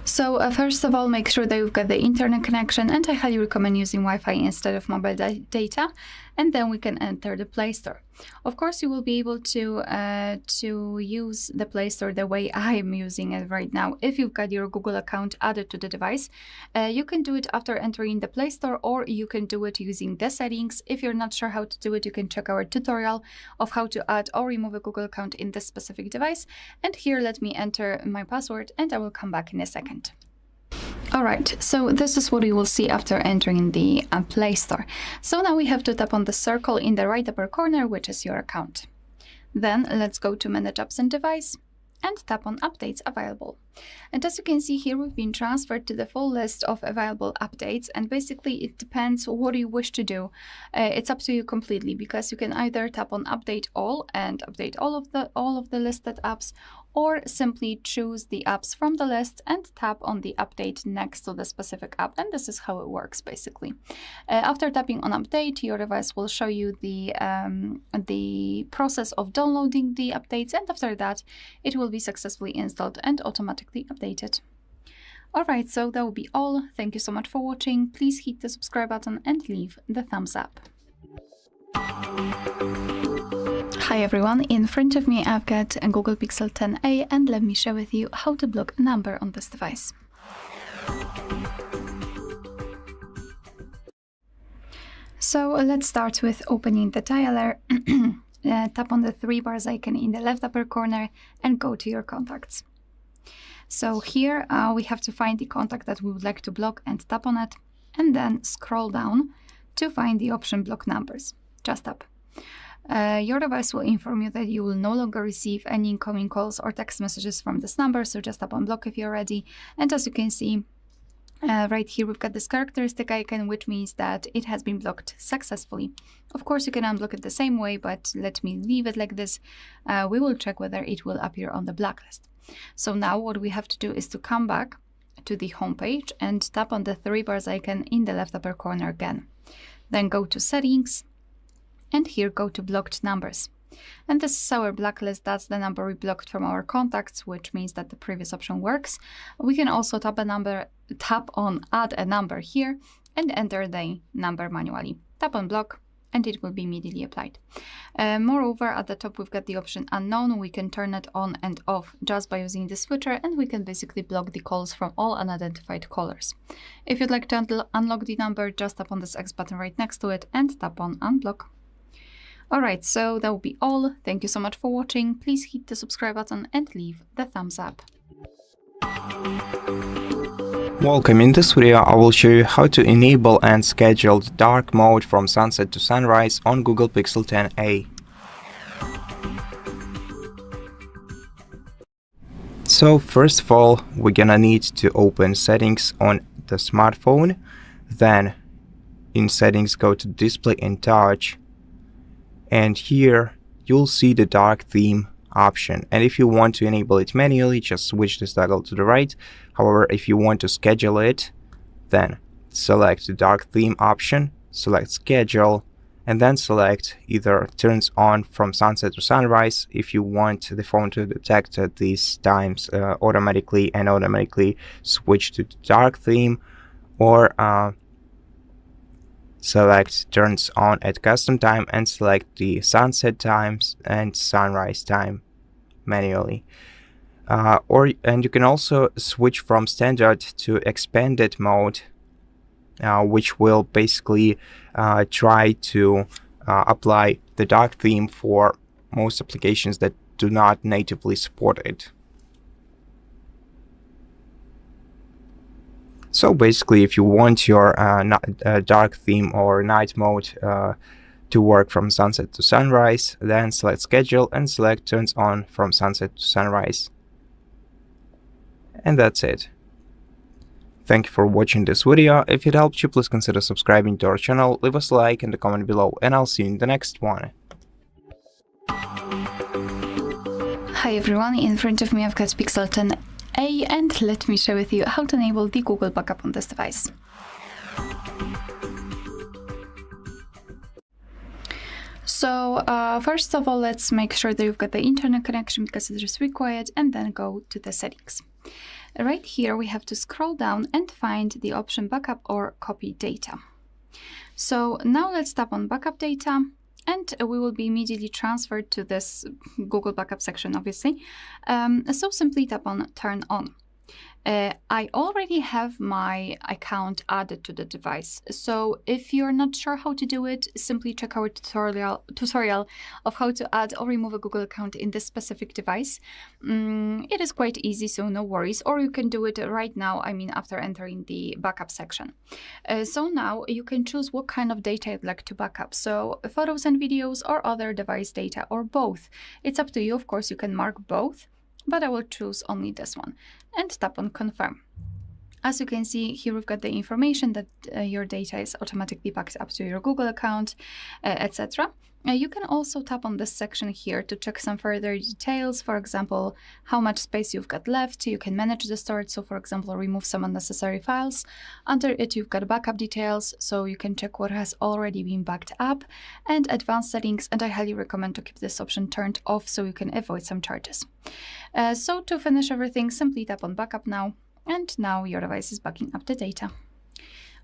So first of all, make sure that you've got the internet connection, and I highly recommend using Wi-Fi instead of mobile data, and then we can enter the Play Store. Of course, you will be able to use the Play Store the way I'm using it right now. If you've got your Google account added to the device, you can do it after entering the Play Store, or you can do it using the settings. If you're not sure how to do it, you can check our tutorial of how to add or remove a Google account in this specific device. And here, let me enter my password, and I will come back in a second. Alright, so this is what you will see after entering the Play Store. So now we have to tap on the circle in the right upper corner, which is your account. Then let's go to Manage Apps and Device and tap on Updates Available. And as you can see here, we've been transferred to the full list of available updates, and basically it depends what you wish to do. It's up to you completely, because you can either tap on Update All and update all of the listed apps, or simply choose the apps from the list and tap on the update next to the specific app, and this is how it works basically. After tapping on Update, your device will show you the process of downloading the updates, and after that it will be successfully installed and automatically updated. Alright, so that will be all. Thank you so much for watching. Please hit the subscribe button and leave the thumbs up. Hi everyone, in front of me I've got a Google Pixel 10a, and let me share with you how to block a number on this device. So let's start with opening the dialer. Tap on the three bars icon in the left upper corner and go to your contacts. So here we have to find the contact that we would like to block and tap on it, and then scroll down to find the option Block Numbers. Just tap. Your device will inform you that you will no longer receive any incoming calls or text messages from this number, so just tap on Block if you're ready. And as you can see, right here we've got this characteristic icon, which means that it has been blocked successfully. Of course, you can unblock it the same way, but let me leave it like this. We will check whether it will appear on the blacklist. So now what we have to do is to come back to the home page and tap on the three bars icon in the left upper corner again. Then go to Settings, and here go to Blocked Numbers. And this is our blacklist. That's the number we blocked from our contacts, which means that the previous option works. We can also tap on Add a Number here and enter the number manually. Tap on Block, and it will be immediately applied. Moreover, at the top we've got the option Unknown. We can turn it on and off just by using the switcher, and we can basically block the calls from all unidentified callers. If you'd like to unlock the number, just tap on this X button right next to it and tap on Unblock. Alright, so that will be all. Thank you so much for watching. Please hit the subscribe button and leave the thumbs up. Welcome, in this video I will show you how to enable and schedule the dark mode from sunset to sunrise on Google Pixel 10a. So first of all, we're gonna need to open settings on the smartphone. Then in settings go to display and touch, and here you'll see the dark theme option. And if you want to enable it manually, just switch this toggle to the right. However, if you want to schedule it, then select the dark theme option, select schedule, and then select either turns on from sunset to sunrise if you want the phone to detect these times automatically and automatically switch to the dark theme, or select turns on at custom time and select the sunset times and sunrise time manually. And you can also switch from standard to expanded mode, which will basically try to apply the dark theme for most applications that do not natively support it. So basically, if you want your dark theme or night mode to work from sunset to sunrise, then select schedule and select turns on from sunset to sunrise. And that's it. Thank you for watching this video. If it helped you, please consider subscribing to our channel, leave us a like and a comment below, and I'll see you in the next one. Hi everyone, in front of me I've got Pixel 10a, and let me share with you how to enable the Google backup on this device. So first of all, let's make sure that you've got the internet connection because it is required, and then go to the settings. Right here we have to scroll down and find the option backup or copy data. So now let's tap on backup data, and we will be immediately transferred to this Google backup section, obviously. So simply tap on turn on. I already have my account added to the device, so if you're not sure how to do it, simply check our tutorial of how to add or remove a Google account in this specific device. It is quite easy, so no worries, or you can do it right now, after entering the backup section. So now you can choose what kind of data you'd like to backup, so photos and videos or other device data, or both. It's up to you, of course, you can mark both, but I will choose only this one and tap on confirm. As you can see here, we've got the information that your data is automatically backed up to your Google account, etc. You can also tap on this section here to check some further details. For example, how much space you've got left. You can manage the storage, so for example, remove some unnecessary files. Under it, you've got backup details, so you can check what has already been backed up, and advanced settings, and I highly recommend to keep this option turned off so you can avoid some charges. So to finish everything, simply tap on backup now, and now your device is backing up the data.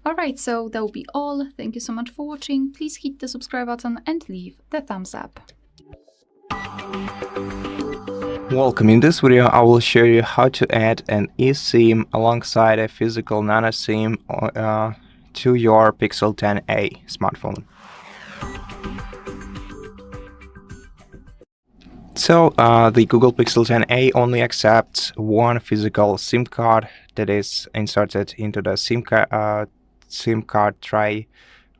Alright, so that will be all. Thank you so much for watching. Please hit the subscribe button and leave the thumbs up. Welcome. In this video, I will show you how to add an eSIM alongside a physical nano SIM to your Pixel 10a smartphone. So the Google Pixel 10a only accepts one physical SIM card that is inserted into the SIM card tray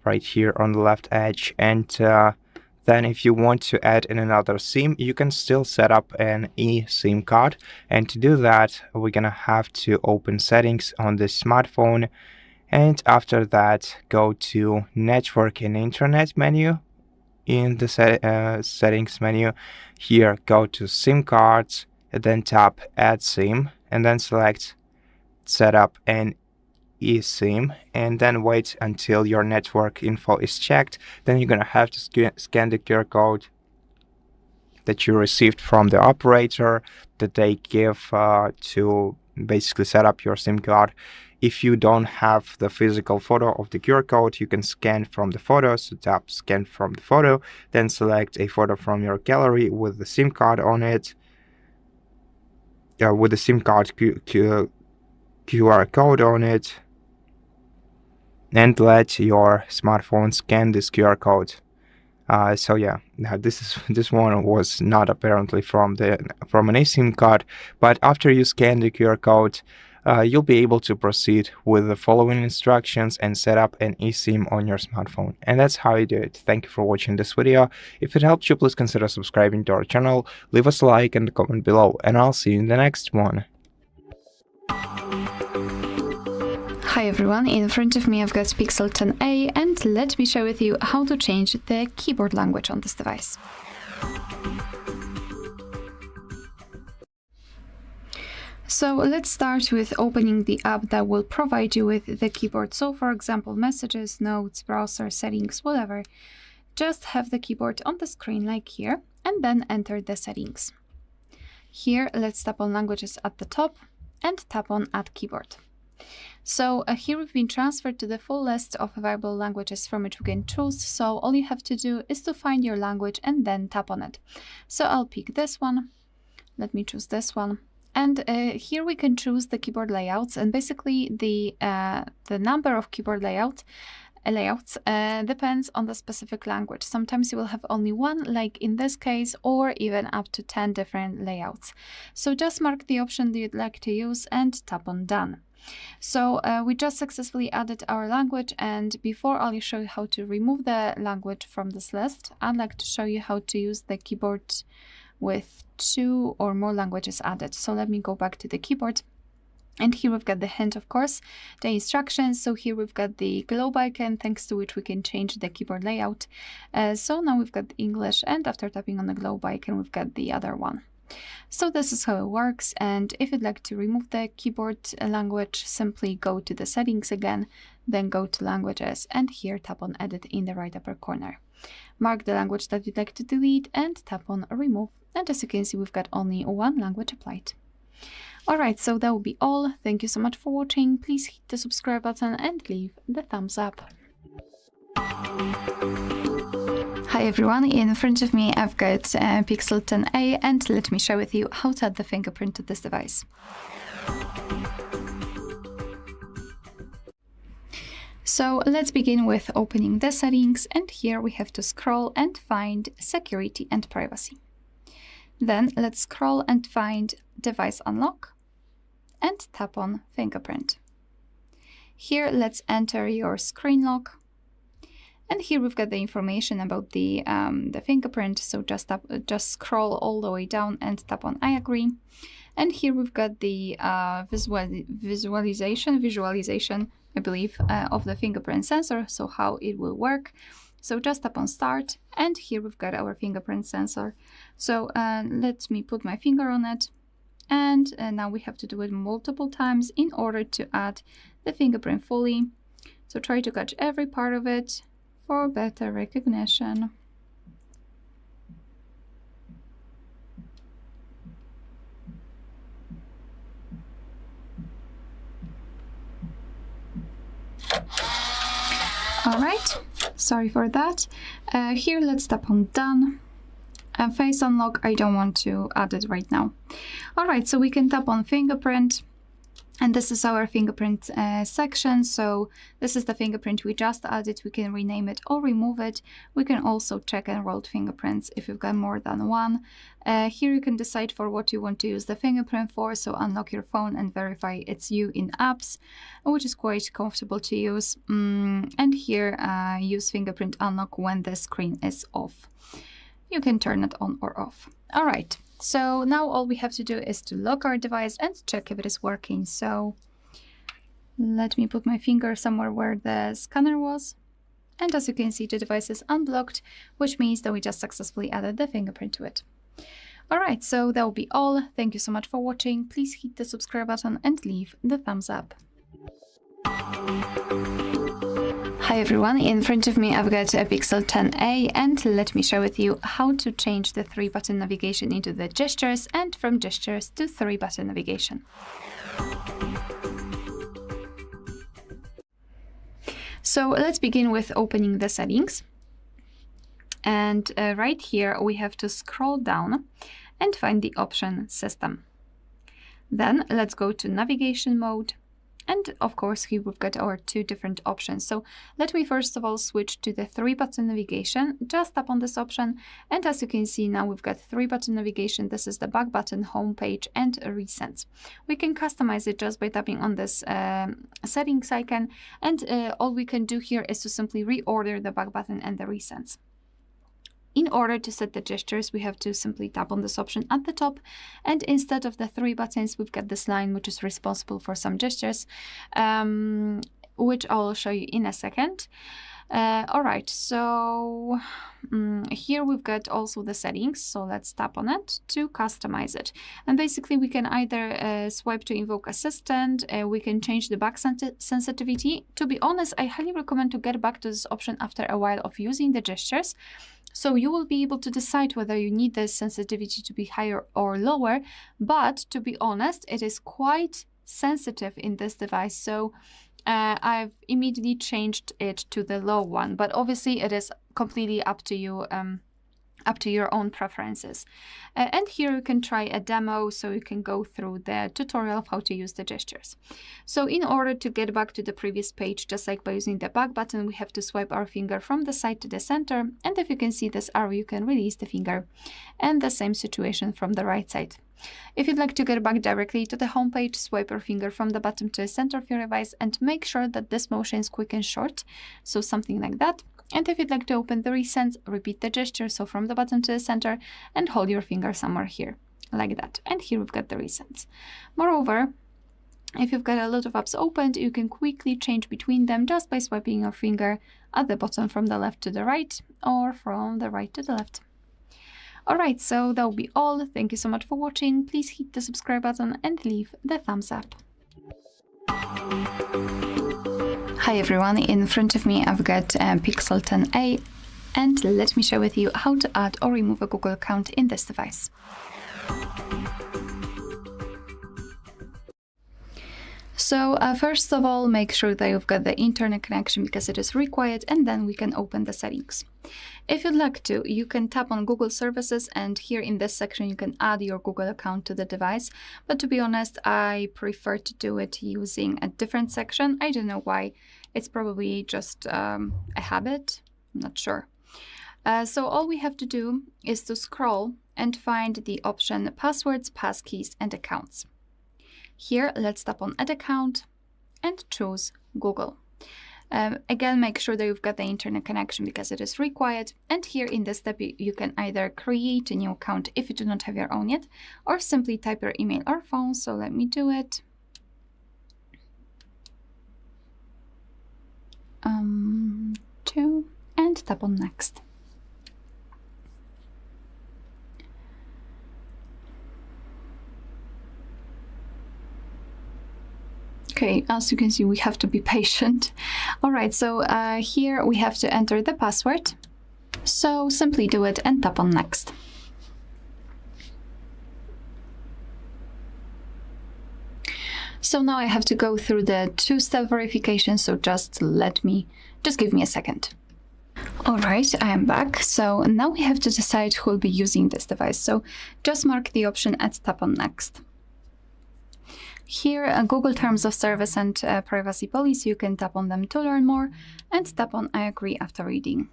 right here on the left edge, and then if you want to add in another SIM, you can still set up an eSIM card. And to do that, we're gonna have to open settings on the smartphone, and after that go to network and internet menu. In the settings menu here, go to SIM cards, and then tap add SIM, and then select set up an eSIM, and then wait until your network info is checked. Then you're gonna have to scan the QR code that you received from the operator that they give to basically set up your SIM card. If you don't have the physical photo of the QR code, you can scan from the photo. So tap scan from the photo, then select a photo from your gallery with the SIM card on it, with the SIM card QR code on it, and let your smartphone scan this QR code. So yeah, this one was not apparently from an eSIM card, but after you scan the QR code, you'll be able to proceed with the following instructions and set up an eSIM on your smartphone. And that's how you do it. Thank you for watching this video. If it helped you, please consider subscribing to our channel, leave us a like and a comment below, and I'll see you in the next one. Hi everyone, in front of me I've got Pixel 10a, and let me share with you how to change the keyboard language on this device. So let's start with opening the app that will provide you with the keyboard. So for example, messages, notes, browser, settings, whatever. Just have the keyboard on the screen like here, and then enter the settings. Here, let's tap on languages at the top and tap on add keyboard. So here we've been transferred to the full list of available languages from which we can choose. So all you have to do is to find your language and then tap on it. So I'll pick this one. Let me choose this one. And here we can choose the keyboard layouts, and basically the number of keyboard layouts depends on the specific language. Sometimes you will have only one, like in this case, or even up to 10 different layouts. So just mark the option that you'd like to use and tap on done. So we just successfully added our language, and before I'll show you how to remove the language from this list, I'd like to show you how to use the keyboard with 2 or more languages added. So let me go back to the keyboard. And here we've got the hint, of course, the instructions. So here we've got the globe icon, thanks to which we can change the keyboard layout. So now we've got English, and after tapping on the globe icon, we've got the other one. So this is how it works, and if you'd like to remove the keyboard language, simply go to the settings again, then go to languages, and here tap on edit in the right upper corner. Mark the language that you'd like to delete and tap on remove, and as you can see, we've got only one language applied. Alright, so that will be all. Thank you so much for watching. Please hit the subscribe button and leave the thumbs up. Hi everyone, in front of me I've got Pixel 10a, and let me share with you how to add the fingerprint to this device. So let's begin with opening the settings, and here we have to scroll and find security and privacy. Then let's scroll and find device unlock and tap on fingerprint. Here let's enter your screen lock. And here we've got the information about the fingerprint, so just scroll all the way down and tap on I agree. And here we've got the visualization, I believe, of the fingerprint sensor, so how it will work. So just tap on start, and here we've got our fingerprint sensor. So let me put my finger on it, and now we have to do it multiple times in order to add the fingerprint fully. So try to catch every part of it for better recognition. Alright, sorry for that. Here let's tap on done. Face unlock, I don't want to add it right now. Alright, so we can tap on fingerprint. And this is our fingerprint section. So this is the fingerprint we just added. We can rename it or remove it. We can also check enrolled fingerprints if you've got more than one. Here you can decide for what you want to use the fingerprint for. So unlock your phone and verify it's you in apps, which is quite comfortable to use. And here use fingerprint unlock when the screen is off. You can turn it on or off. All right. So now all we have to do is to lock our device and check if it is working. So let me put my finger somewhere where the scanner was. And as you can see, the device is unblocked, which means that we just successfully added the fingerprint to it. Alright, so that will be all. Thank you so much for watching. Please hit the subscribe button and leave the thumbs up. Hi everyone, in front of me I've got a Pixel 10a, and let me share with you how to change the 3-button navigation into the gestures, and from gestures to 3-button navigation. So let's begin with opening the settings. And right here we have to scroll down and find the option system. Then let's go to navigation mode. And of course, here we've got our 2 different options. So let me first of all switch to the 3-button navigation. Just tap on this option. And as you can see, now we've got 3-button navigation. This is the back button, home page, and recent. We can customize it just by tapping on this settings icon. And all we can do here is to simply reorder the back button and the recents. In order to set the gestures, we have to simply tap on this option at the top, and instead of the 3 buttons, we've got this line which is responsible for some gestures, which I'll show you in a second. All right, so here we've got also the settings. So let's tap on it to customize it. And basically we can either swipe to invoke assistant, we can change the back sensitivity. To be honest, I highly recommend to get back to this option after a while of using the gestures. So you will be able to decide whether you need the sensitivity to be higher or lower, but to be honest, it is quite sensitive in this device. So I've immediately changed it to the low one, but obviously it is completely up to you, up to your own preferences. And here you can try a demo, so you can go through the tutorial of how to use the gestures. So in order to get back to the previous page, just like by using the back button, we have to swipe our finger from the side to the center. And if you can see this arrow, you can release the finger. And the same situation from the right side. If you'd like to get back directly to the home page, swipe your finger from the bottom to the center of your device and make sure that this motion is quick and short, so something like that. And if you'd like to open the recents, repeat the gesture, so from the bottom to the center, and hold your finger somewhere here, like that. And here we've got the recents. Moreover, if you've got a lot of apps opened, you can quickly change between them just by swiping your finger at the bottom from the left to the right, or from the right to the left. Alright, so that will be all. Thank you so much for watching. Please hit the subscribe button and leave the thumbs up. Hi everyone, in front of me I've got Pixel 10a, and let me share with you how to add or remove a Google account in this device. So first of all, make sure that you've got the internet connection because it is required, and then we can open the settings. If you'd like to, you can tap on Google Services, and here in this section you can add your Google account to the device. But to be honest, I prefer to do it using a different section. I don't know why. It's probably just a habit. I'm not sure. So all we have to do is to scroll and find the option Passwords, Passkeys, and Accounts. Here, let's tap on Add Account and choose Google. Again, make sure that you've got the internet connection because it is required. And here in this step, you can either create a new account if you do not have your own yet, or simply type your email or phone. So let me do it. And tap on Next. Okay, as you can see, we have to be patient. All right, so here we have to enter the password. So simply do it and tap on Next. So now I have to go through the two-step verification, so just give me a second. All right, I am back. So now we have to decide who will be using this device. So just mark the option and tap on Next. Here, Google Terms of Service and Privacy Policy, you can tap on them to learn more, and tap on I agree after reading.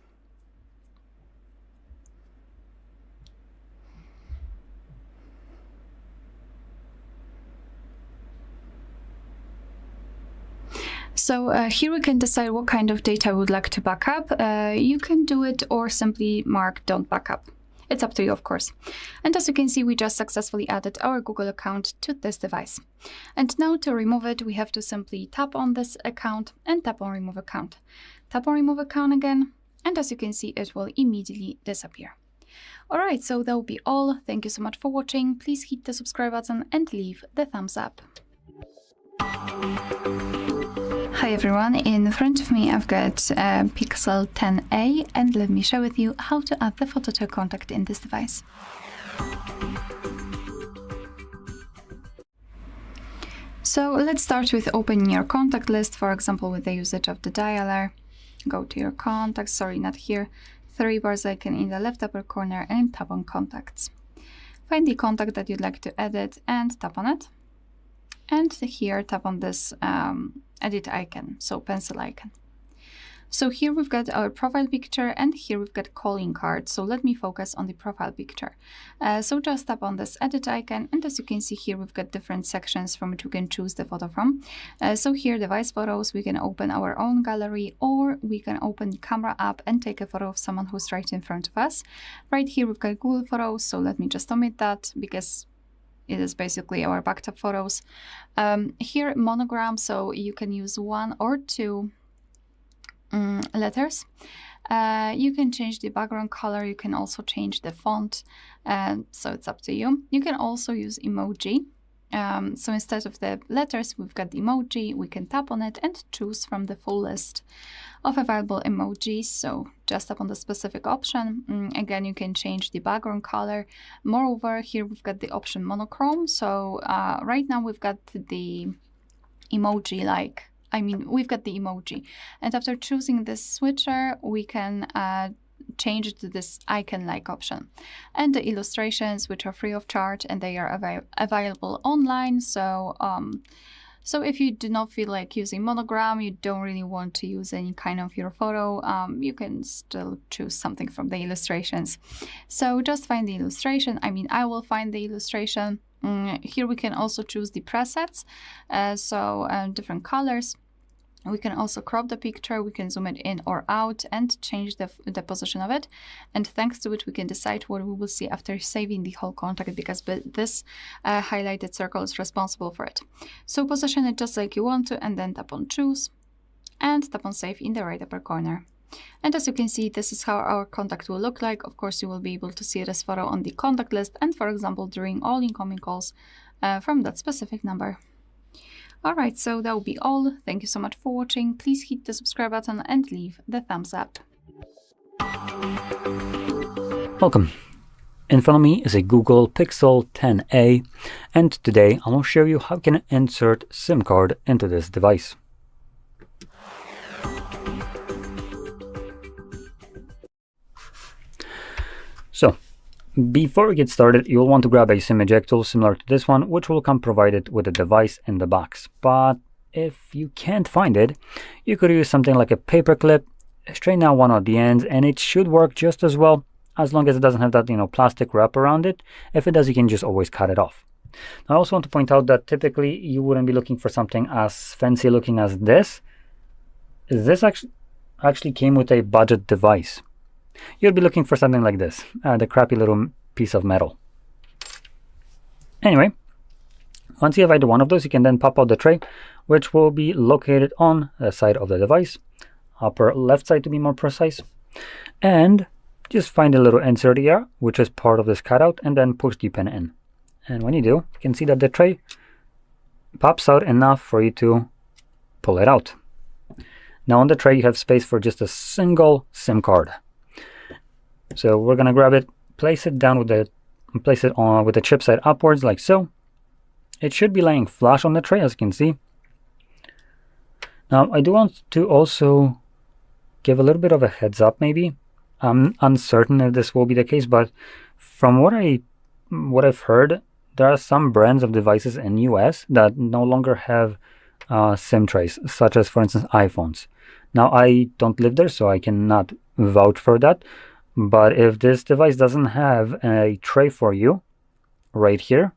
So here we can decide what kind of data we would like to back up. You can do it or simply mark don't backup. It's up to you, of course. And as you can see, we just successfully added our Google account to this device. And now to remove it, we have to simply tap on this account and tap on Remove Account. Tap on Remove Account again, and as you can see, it will immediately disappear. All right, so that will be all. Thank you so much for watching. Please hit the subscribe button and leave the thumbs up. Hi everyone, in front of me I've got Pixel 10a, and let me share with you how to add the photo to a contact in this device. So let's start with opening your contact list, for example with the usage of the dialer. Go to your contacts, sorry, not here, 3 bars icon in the left upper corner and tap on Contacts. Find the contact that you'd like to edit and tap on it. And here tap on this edit icon, so pencil icon. So here we've got our profile picture, and here we've got calling card. So let me focus on the profile picture. So just tap on this edit icon, and as you can see here, we've got different sections from which we can choose the photo from. So here, device photos, we can open our own gallery, or we can open the camera app and take a photo of someone who's right in front of us. Right here, we've got Google Photos, so let me just omit that because it is basically our backed up photos. Here, monogram, so you can use 1 or 2 letters. You can change the background color. You can also change the font. So it's up to you. You can also use emoji. So instead of the letters, we've got the emoji. We can tap on it and choose from the full list of available emojis. So just tap on the specific option. Again, you can change the background color. Moreover, here we've got the option monochrome. So right now we've got the emoji we've got the emoji. And after choosing this switcher, we can change it to this icon-like option. And the illustrations, which are free of charge, and they are available online. So so if you do not feel like using monogram, you don't really want to use any kind of your photo, you can still choose something from the illustrations. So just find the illustration. I will find the illustration. Here we can also choose the presets, different colors. We can also crop the picture, we can zoom it in or out and change the position of it. And thanks to it, we can decide what we will see after saving the whole contact, because this highlighted circle is responsible for it. So position it just like you want to, and then tap on choose and tap on save in the right upper corner. And as you can see, this is how our contact will look like. Of course, you will be able to see this photo on the contact list and, for example, during all incoming calls from that specific number. Alright, so that will be all. Thank you so much for watching. Please hit the subscribe button and leave the thumbs up. Welcome. In front of me is a Google Pixel 10a, and today I will show you how you can insert SIM card into this device. So, before we get started, you'll want to grab a SIM eject tool similar to this one, which will come provided with the device in the box. But if you can't find it, you could use something like a paper clip, straighten out one of the ends, and it should work just as well, as long as it doesn't have that, plastic wrap around it. If it does, you can just always cut it off. Now, I also want to point out that typically you wouldn't be looking for something as fancy looking as this. This actually came with a budget device. You'd be looking for something like this, the crappy little piece of metal. Anyway, once you have either one of those, you can then pop out the tray, which will be located on the side of the device, upper left side to be more precise, and just find a little insert here, which is part of this cutout, and then push the pin in. And when you do, you can see that the tray pops out enough for you to pull it out. Now on the tray, you have space for just a single SIM card. So we're gonna grab it, place it down with the chip side upwards like so. It should be laying flush on the tray, as you can see. Now I do want to also give a little bit of a heads up maybe. I'm uncertain if this will be the case, but from what I've heard, there are some brands of devices in US that no longer have SIM trays, such as for instance iPhones. Now I don't live there, so I cannot vouch for that. But if this device doesn't have a tray for you right here,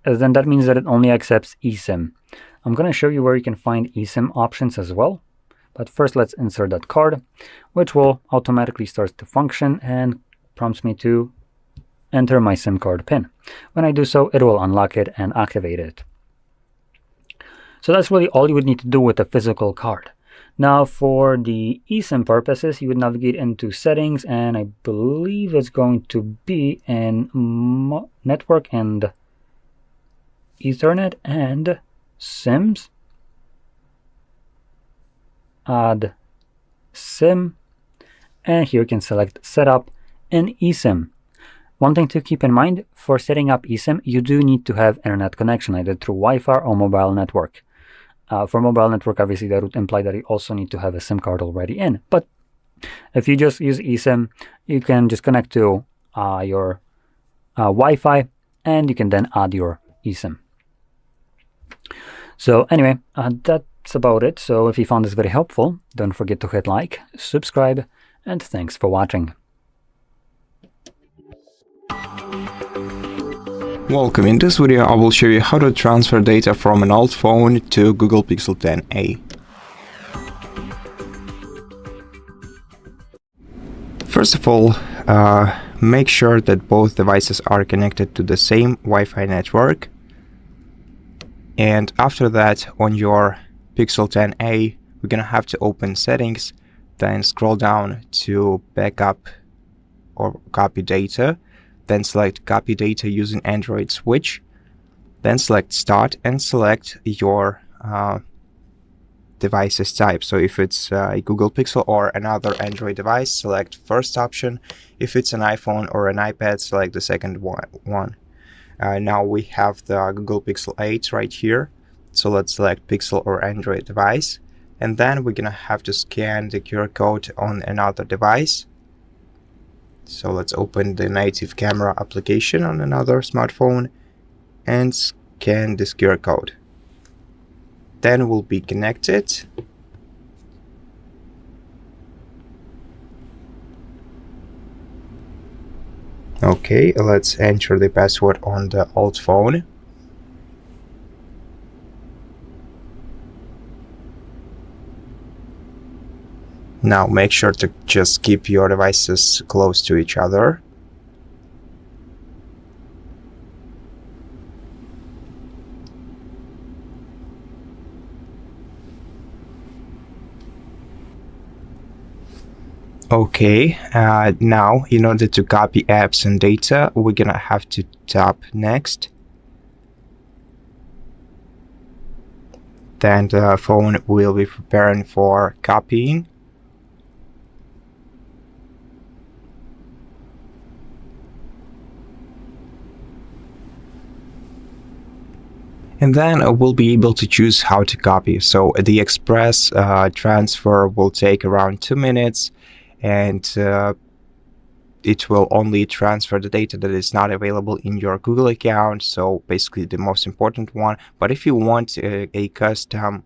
then that means that it only accepts eSIM. I'm going to show you where you can find eSIM options as well. But first, let's insert that card, which will automatically start to function and prompts me to enter my SIM card pin. When I do so, it will unlock it and activate it. So that's really all you would need to do with a physical card. Now for the eSIM purposes, you would navigate into settings, and I believe it's going to be in network and Ethernet and SIMs. Add SIM, and here you can select setup in eSIM. One thing to keep in mind, for setting up eSIM, you do need to have internet connection, either through Wi-Fi or mobile network. For mobile network, obviously, that would imply that you also need to have a SIM card already in. But if you just use eSIM, you can just connect to your Wi-Fi, and you can then add your eSIM. So anyway, that's about it. So if you found this very helpful, don't forget to hit like, subscribe, and thanks for watching. Welcome. In this video, I will show you how to transfer data from an old phone to Google Pixel 10a. First of all, make sure that both devices are connected to the same Wi-Fi network. And after that, on your Pixel 10a, we're gonna have to open settings, then scroll down to backup or copy data, then select copy data using Android switch, then select start and select your device's type. So if it's a Google Pixel or another Android device, select first option. If it's an iPhone or an iPad, select the second one. Now we have the Google Pixel 8 right here. So let's select Pixel or Android device. And then we're gonna have to scan the QR code on another device. So let's open the native camera application on another smartphone and scan this QR code. Then we'll be connected. Okay, let's enter the password on the old phone. Now make sure to just keep your devices close to each other. Okay, now in order to copy apps and data, we're gonna have to tap next. Then the phone will be preparing for copying. And then we'll be able to choose how to copy. So the express transfer will take around 2 minutes, and it will only transfer the data that is not available in your Google account. So basically the most important one. But if you want a custom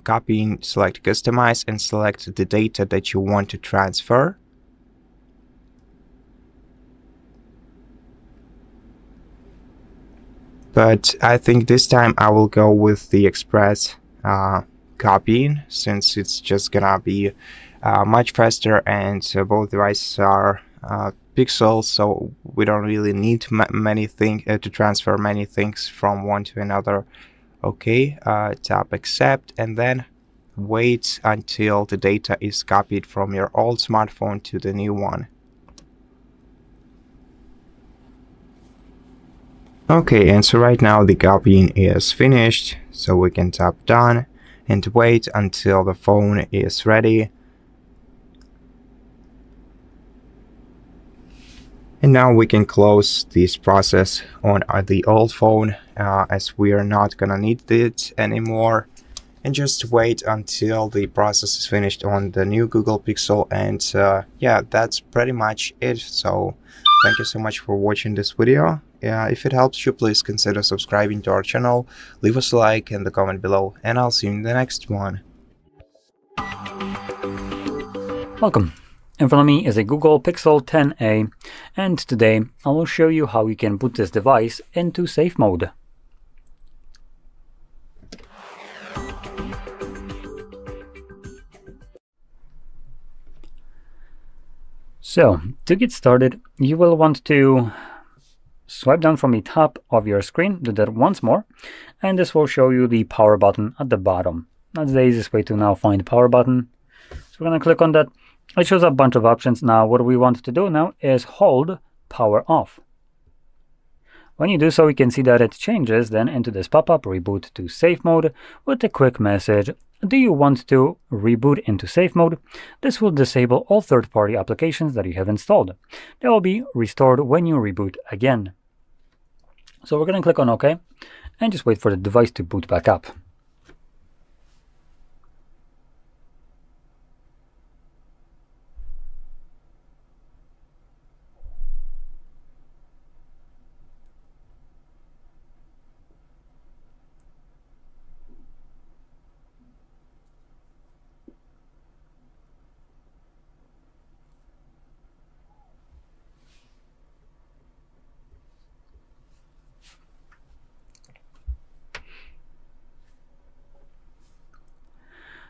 copying, select customize and select the data that you want to transfer. But I think this time I will go with the express copying, since it's just gonna be much faster, and both devices are Pixel, so we don't really need many things to transfer many things from one to another. Okay, tap accept and then wait until the data is copied from your old smartphone to the new one. Okay, and so right now the copying is finished, so we can tap done and wait until the phone is ready. And now we can close this process on the old phone, as we are not gonna need it anymore, and just wait until the process is finished on the new Google Pixel. And yeah, that's pretty much it. So thank you so much for watching this video. If it helps you, please consider subscribing to our channel, leave us a like and a comment below, and I'll see you in the next one. Welcome. In front of me is a Google Pixel 10a, and today I will show you how you can boot this device into safe mode. So, to get started, you will want to swipe down from the top of your screen, do that once more, and this will show you the power button at the bottom. That's the easiest way to now find the power button. So we're going to click on that. It shows a bunch of options. Now what we want to do now is hold power off. When you do so, you can see that it changes then into this pop-up, reboot to safe mode, with a quick message. Do you want to reboot into safe mode? This will disable all third-party applications that you have installed. They will be restored when you reboot again. So we're going to click on OK and just wait for the device to boot back up.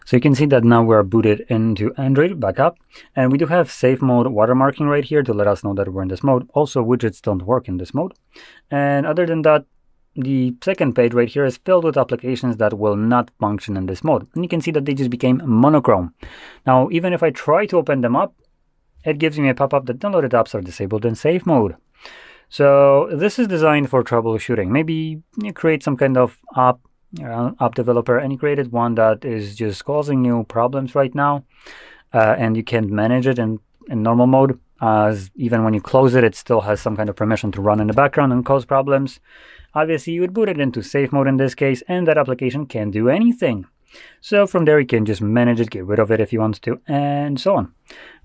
So you can see that now we're booted into Android backup, and we do have safe mode watermarking right here to let us know that we're in this mode. Also, widgets don't work in this mode. And other than that, the second page right here is filled with applications that will not function in this mode. And you can see that they just became monochrome. Now, even if I try to open them up, it gives me a pop-up that downloaded apps are disabled in safe mode. So this is designed for troubleshooting. Maybe you create some kind of app developer and you created one that is just causing you problems right now, and you can't manage it in normal mode, as even when you close it, it still has some kind of permission to run in the background and cause problems. Obviously, you would boot it into safe mode in this case, and that application can't do anything. So from there, you can just manage it, get rid of it if you want to, and so on.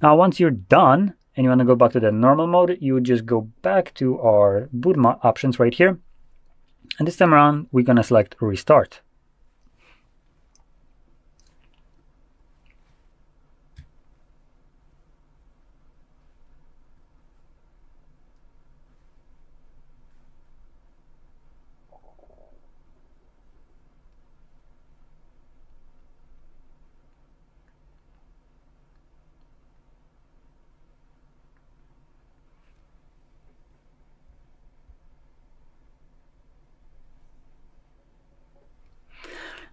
Now, once you're done and you want to go back to the normal mode, you would just go back to our boot options right here. And this time around, we're going to select Restart.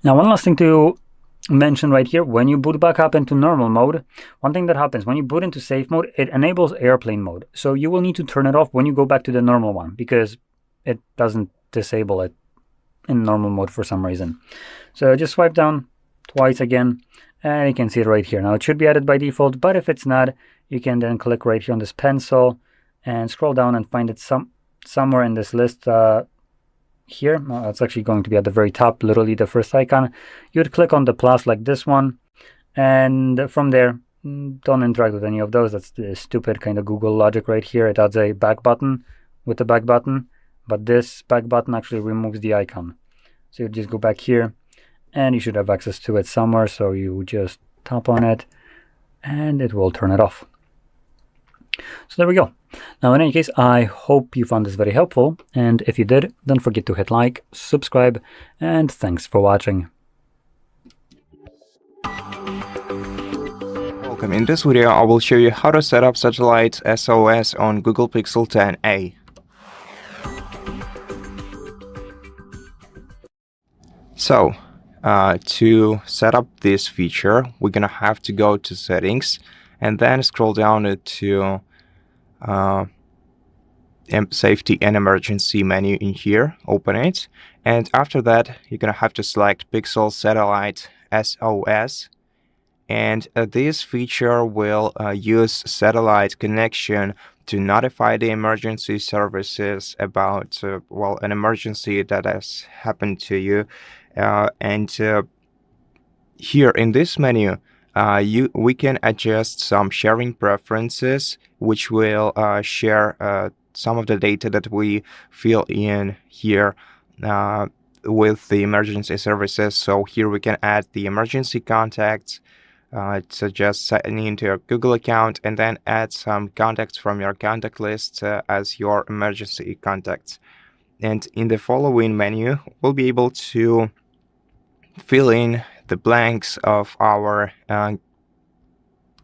Now, one last thing to mention right here, when you boot back up into normal mode, one thing that happens when you boot into safe mode, it enables airplane mode. So you will need to turn it off when you go back to the normal one, because it doesn't disable it in normal mode for some reason. So just swipe down twice again, and you can see it right here. Now, it should be added by default, but if it's not, you can then click right here on this pencil and scroll down and find it somewhere in this list. Here, it's actually going to be at the very top, literally the first icon. You would click on the plus like this one, and from there, don't interact with any of those. That's the stupid kind of Google logic right here. It adds a back button with the back button, but this back button actually removes the icon. So you just go back here, and you should have access to it somewhere. So you just tap on it, and it will turn it off. So there we go. Now, in any case, I hope you found this very helpful, and if you did, don't forget to hit like, subscribe, and thanks for watching. Welcome. In this video, I will show you how to set up Satellite SOS on Google Pixel 10a. So, to set up this feature, we're gonna have to go to Settings, and then scroll down to Safety and Emergency menu in here, open it, and after that you're gonna have to select Pixel Satellite SOS, and this feature will use satellite connection to notify the emergency services about an emergency that has happened to you, and here in this menu we can adjust some sharing preferences, which will share some of the data that we fill in here with the emergency services. So here we can add the emergency contacts, suggest signing into your Google account, and then add some contacts from your contact list as your emergency contacts. And in the following menu, we'll be able to fill in the blanks of our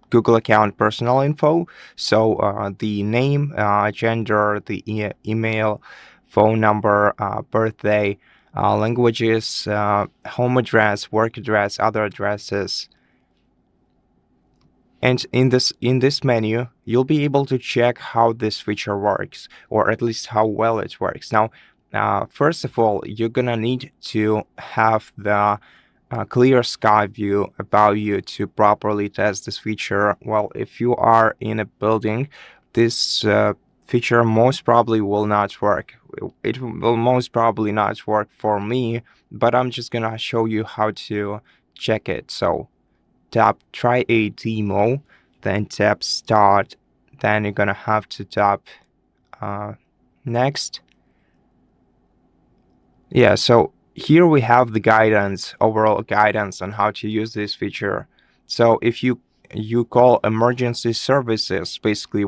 Google account personal info. So the name, gender, the email, phone number, birthday, languages, home address, work address, other addresses. And in this menu, you'll be able to check how this feature works, or at least how well it works. Now, first of all, you're gonna need to have the clear sky view above you to properly test this feature. Well, if you are in a building, this feature most probably will not work. It will most probably not work for me, but I'm just gonna show you how to check it. So tap Try a Demo, then tap Start, then you're gonna have to tap Next. Yeah, so here we have the guidance, overall guidance on how to use this feature. So if you call emergency services, basically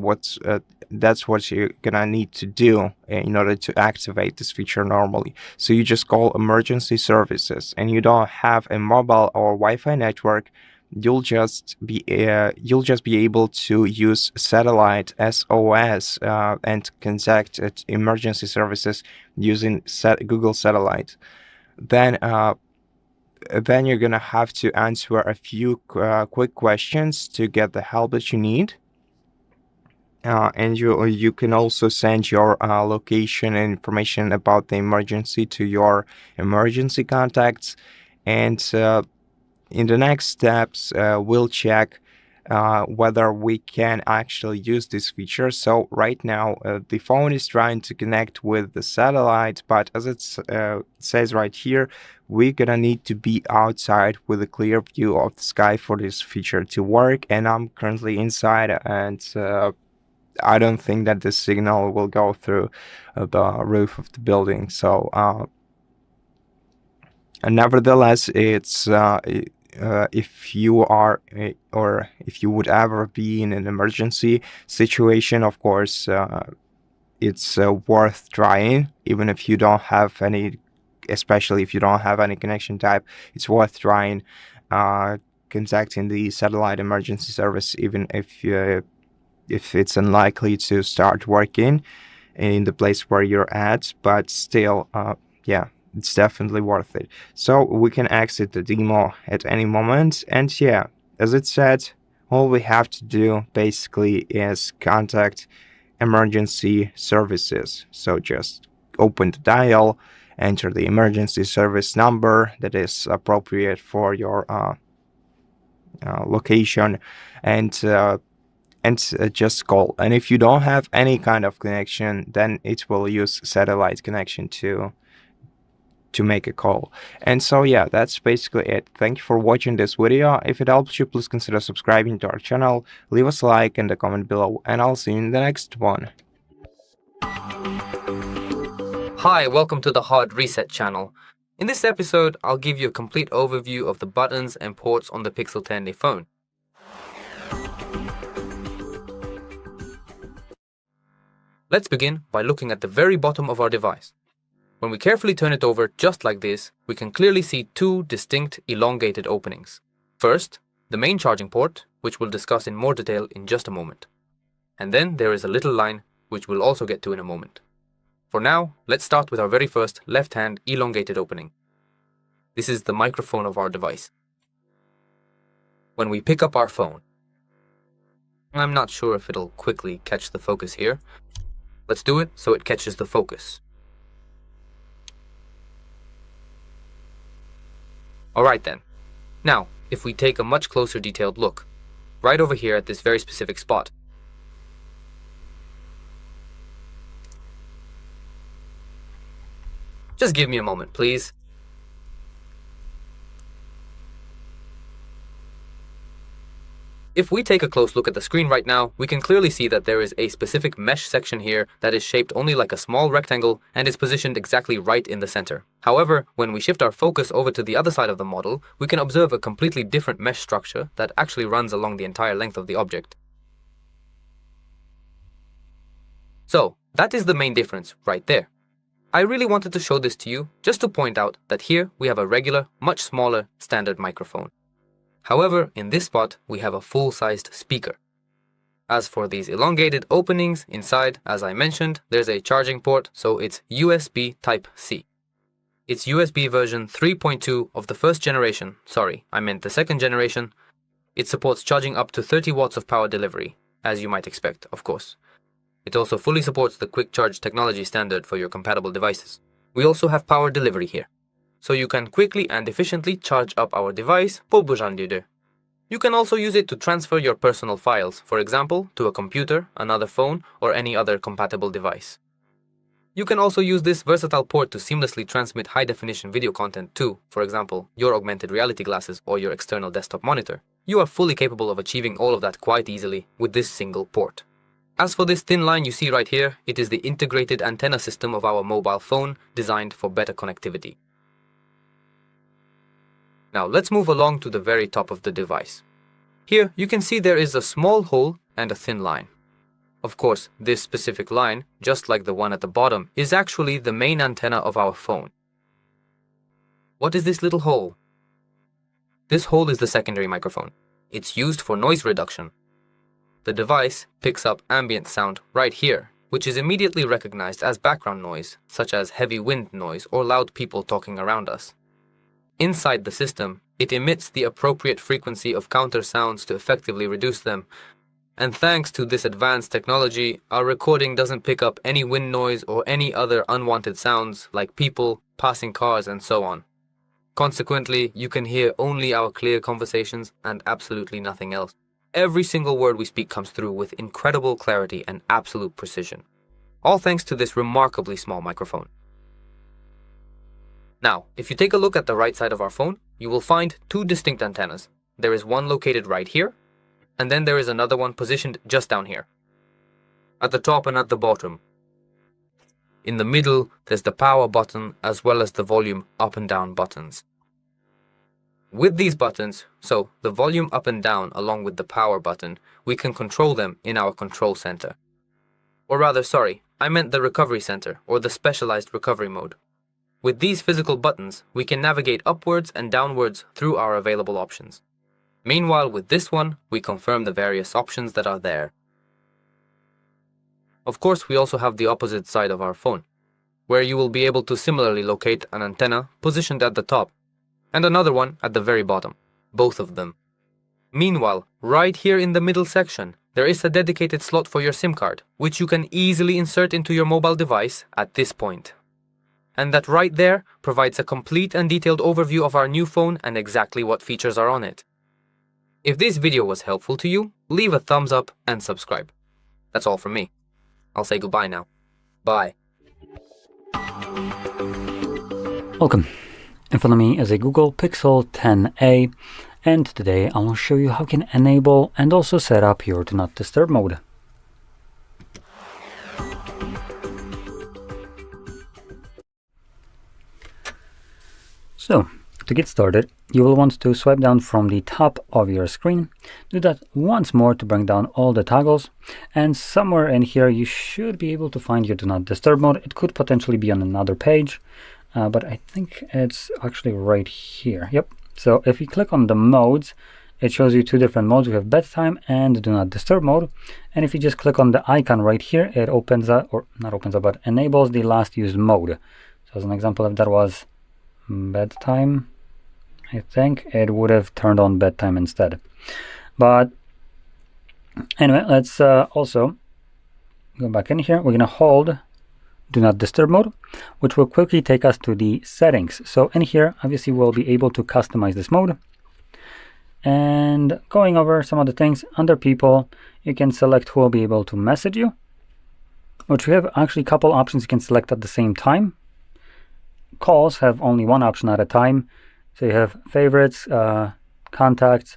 that's what you're gonna need to do in order to activate this feature normally. So you just call emergency services, and you don't have a mobile or Wi-Fi network, you'll just be able to use Satellite SOS and contact emergency services using Google Satellite. Then you're gonna have to answer a few quick questions to get the help that you need. And you can also send your location and information about the emergency to your emergency contacts. And in the next steps, we'll check whether we can actually use this feature. So right now, the phone is trying to connect with the satellite, but as it says right here, we're gonna need to be outside with a clear view of the sky for this feature to work. And I'm currently inside, and I don't think that the signal will go through the roof of the building. So and nevertheless, it's if you are or if you would ever be in an emergency situation, of course, it's worth trying, even if you don't have any, especially if you don't have any connection type. It's worth trying contacting the satellite emergency service, even if it's unlikely to start working in the place where you're at, but still, yeah, it's definitely worth it. So we can exit the demo at any moment, and yeah, as it said, all we have to do basically is contact emergency services. So just open the dial, enter the emergency service number that is appropriate for your location, and just call. And if you don't have any kind of connection, then it will use satellite connection to make a call. And so yeah, that's basically it. Thank you for watching this video. If it helps you, please consider subscribing to our channel, leave us a like and a comment below, and I'll see you in the next one. Hi, welcome to the Hard Reset channel. In this episode, I'll give you a complete overview of the buttons and ports on the Pixel 10a phone. Let's begin by looking at the very bottom of our device. When we carefully turn it over just like this, we can clearly see two distinct elongated openings. First, the main charging port, which we'll discuss in more detail in just a moment. And then there is a little line, which we'll also get to in a moment. For now, let's start with our very first left-hand elongated opening. This is the microphone of our device. When we pick up our phone, I'm not sure if it'll quickly catch the focus here. Let's do it so it catches the focus. Alright then. Now, if we take a much closer detailed look, right over here at this very specific spot. Just give me a moment, please. If we take a close look at the screen right now, we can clearly see that there is a specific mesh section here that is shaped only like a small rectangle and is positioned exactly right in the center. However, when we shift our focus over to the other side of the model, we can observe a completely different mesh structure that actually runs along the entire length of the object. So, that is the main difference right there. I really wanted to show this to you just to point out that here we have a regular, much smaller standard microphone. However, in this spot, we have a full-sized speaker. As for these elongated openings inside, as I mentioned, there's a charging port, so it's USB Type-C. It's USB version 3.2 of the first generation. Sorry, I meant the second generation. It supports charging up to 30 watts of power delivery, as you might expect, of course. It also fully supports the quick charge technology standard for your compatible devices. We also have power delivery here, so you can quickly and efficiently charge up our device по бажанию. You can also use it to transfer your personal files, for example, to a computer, another phone, or any other compatible device. You can also use this versatile port to seamlessly transmit high-definition video content to, for example, your augmented reality glasses or your external desktop monitor. You are fully capable of achieving all of that quite easily with this single port. As for this thin line you see right here, it is the integrated antenna system of our mobile phone designed for better connectivity. Now let's move along to the very top of the device. Here you can see there is a small hole and a thin line. Of course, this specific line, just like the one at the bottom, is actually the main antenna of our phone. What is this little hole? This hole is the secondary microphone. It's used for noise reduction. The device picks up ambient sound right here, which is immediately recognized as background noise, such as heavy wind noise or loud people talking around us. Inside the system, it emits the appropriate frequency of counter sounds to effectively reduce them. And thanks to this advanced technology, our recording doesn't pick up any wind noise or any other unwanted sounds like people, passing cars, and so on. Consequently, you can hear only our clear conversations and absolutely nothing else. Every single word we speak comes through with incredible clarity and absolute precision. All thanks to this remarkably small microphone. Now, if you take a look at the right side of our phone, you will find two distinct antennas. There is one located right here, and then there is another one positioned just down here, at the top and at the bottom. In the middle, there's the power button as well as the volume up and down buttons. With these buttons, so the volume up and down along with the power button, we can control them in our control center. Or rather, sorry, I meant the recovery center or the specialized recovery mode. With these physical buttons, we can navigate upwards and downwards through our available options. Meanwhile, with this one, we confirm the various options that are there. Of course, we also have the opposite side of our phone, where you will be able to similarly locate an antenna positioned at the top, and another one at the very bottom, both of them. Meanwhile, right here in the middle section, there is a dedicated slot for your SIM card, which you can easily insert into your mobile device at this point. And that right there provides a complete and detailed overview of our new phone and exactly what features are on it. If this video was helpful to you, leave a thumbs up and subscribe. That's all from me. I'll say goodbye now. Bye. Welcome. In front of me is a Google Pixel 10a, and today I will show you how you can enable and also set up your Do Not Disturb mode. So, to get started, you will want to swipe down from the top of your screen. Do that once more to bring down all the toggles, and somewhere in here you should be able to find your Do Not Disturb mode. It could potentially be on another page, but I think it's actually right here. Yep. So if you click on the modes, it shows you two different modes. We have bedtime and Do Not Disturb mode. And if you just click on the icon right here, it opens up, or not opens up, but enables the last used mode. So as an example, if that was bedtime, I think it would have turned on bedtime instead. But anyway, let's also go back in here. We're going to hold Do Not Disturb mode, which will quickly take us to the settings. So in here, obviously, we'll be able to customize this mode. And going over some of the things, under people, you can select who will be able to message you, which we have actually a couple options you can select at the same time. Calls have only one option at a time. So you have favorites, contacts,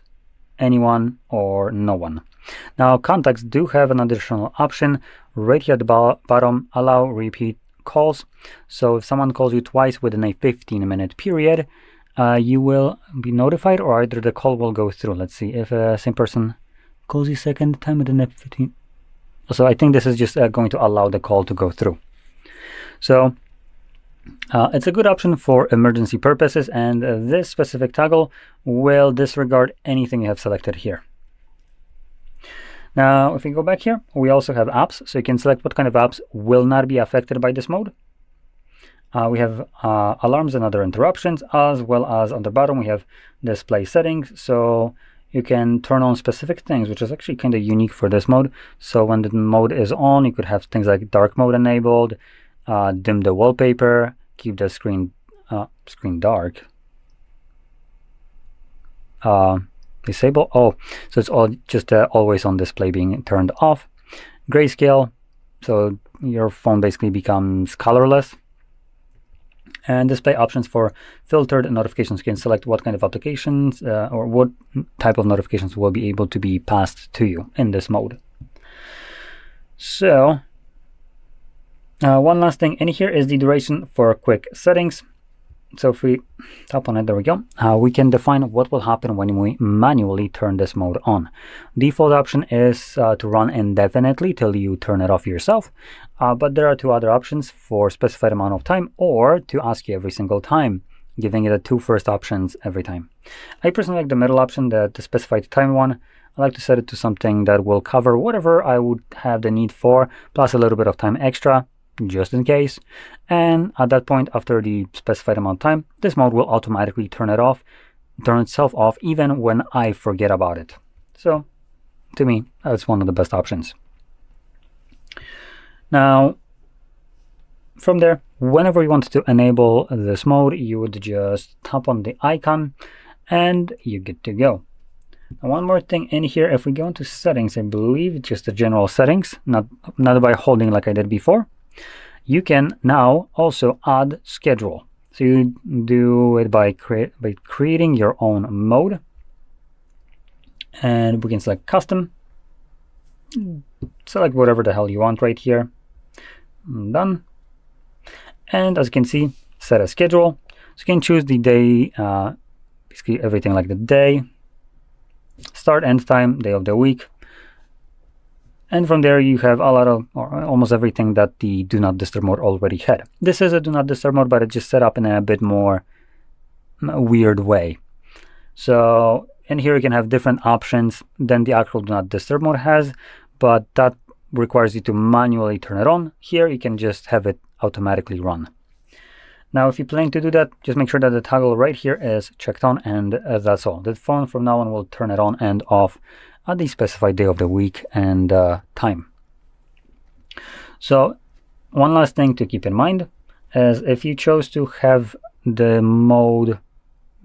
anyone, or no one. Now, contacts do have an additional option right here at the bottom, allow repeat calls. So if someone calls you twice within a 15-minute period, you will be notified, or either the call will go through. Let's see if the same person calls you second time within a 15. So I think this is just going to allow the call to go through. So it's a good option for emergency purposes, and this specific toggle will disregard anything you have selected here. Now, if we go back here, we also have apps, so you can select what kind of apps will not be affected by this mode. We have alarms and other interruptions, as well as on the bottom we have display settings, so you can turn on specific things, which is actually kind of unique for this mode. So when the mode is on, you could have things like dark mode enabled, dim the wallpaper, keep the screen dark, disable. Oh, so it's all just always on display being turned off. Grayscale, so your phone basically becomes colorless. And display options for filtered notifications. You can select what kind of applications or what type of notifications will be able to be passed to you in this mode. So one last thing in here is the duration for quick settings. So if we tap on it, there we go. We can define what will happen when we manually turn this mode on. Default option is to run indefinitely till you turn it off yourself. But there are two other options for specified amount of time, or to ask you every single time giving it the two first options every time. I personally like the middle option, the specified time one. I like to set it to something that will cover whatever I would have the need for, plus a little bit of time extra, just in case. And at that point, after the specified amount of time, this mode will automatically turn itself off, even when I forget about it. So, to me, that's one of the best options. Now, from there, whenever you want to enable this mode, you would just tap on the icon and you're good to go. Now, one more thing in here, if we go into settings, I believe just the general settings, not by holding like I did before, you can now also add schedule. So you do it by creating your own mode, and we can select custom, select whatever the hell you want right here. Done. And as you can see, set a schedule. So you can choose the day, basically everything like the day, start, end time, day of the week. And from there you have a lot of, or almost everything that the Do Not Disturb mode already had. This is a Do Not Disturb mode, but it's just set up in a bit more weird way. So in here you can have different options than the actual Do Not Disturb mode has, but that requires you to manually turn it on. Here you can just have it automatically run. Now if you plan to do that, just make sure that the toggle right here is checked on, and that's all. The phone from now on will turn it on and off at the specified day of the week and time. So one last thing to keep in mind is if you chose to have the mode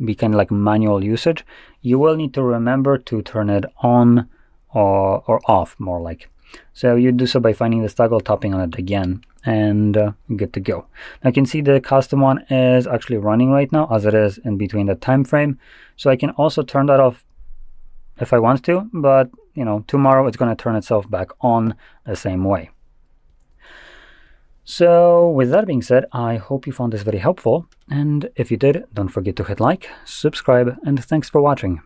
be kind of like manual usage, you will need to remember to turn it on or off, more like. So you do so by finding this toggle, tapping on it again, and good to go. Now you can see the custom one is actually running right now, as it is in between the time frame. So I can also turn that off if I want to, but you know, tomorrow it's going to turn itself back on the same way. So with that being said, I hope you found this very helpful, and if you did, don't forget to hit like, subscribe, and thanks for watching.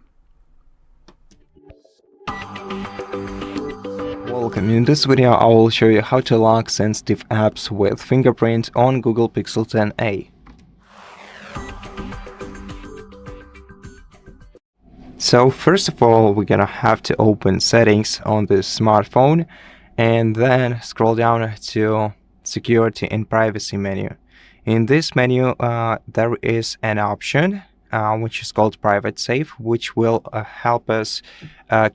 Welcome. In this video I will show you how to lock sensitive apps with Fingerprint on Google Pixel 10a. So first of all, we're gonna have to open settings on this smartphone and then scroll down to security and privacy menu. In this menu there is an option which is called private safe, which will help us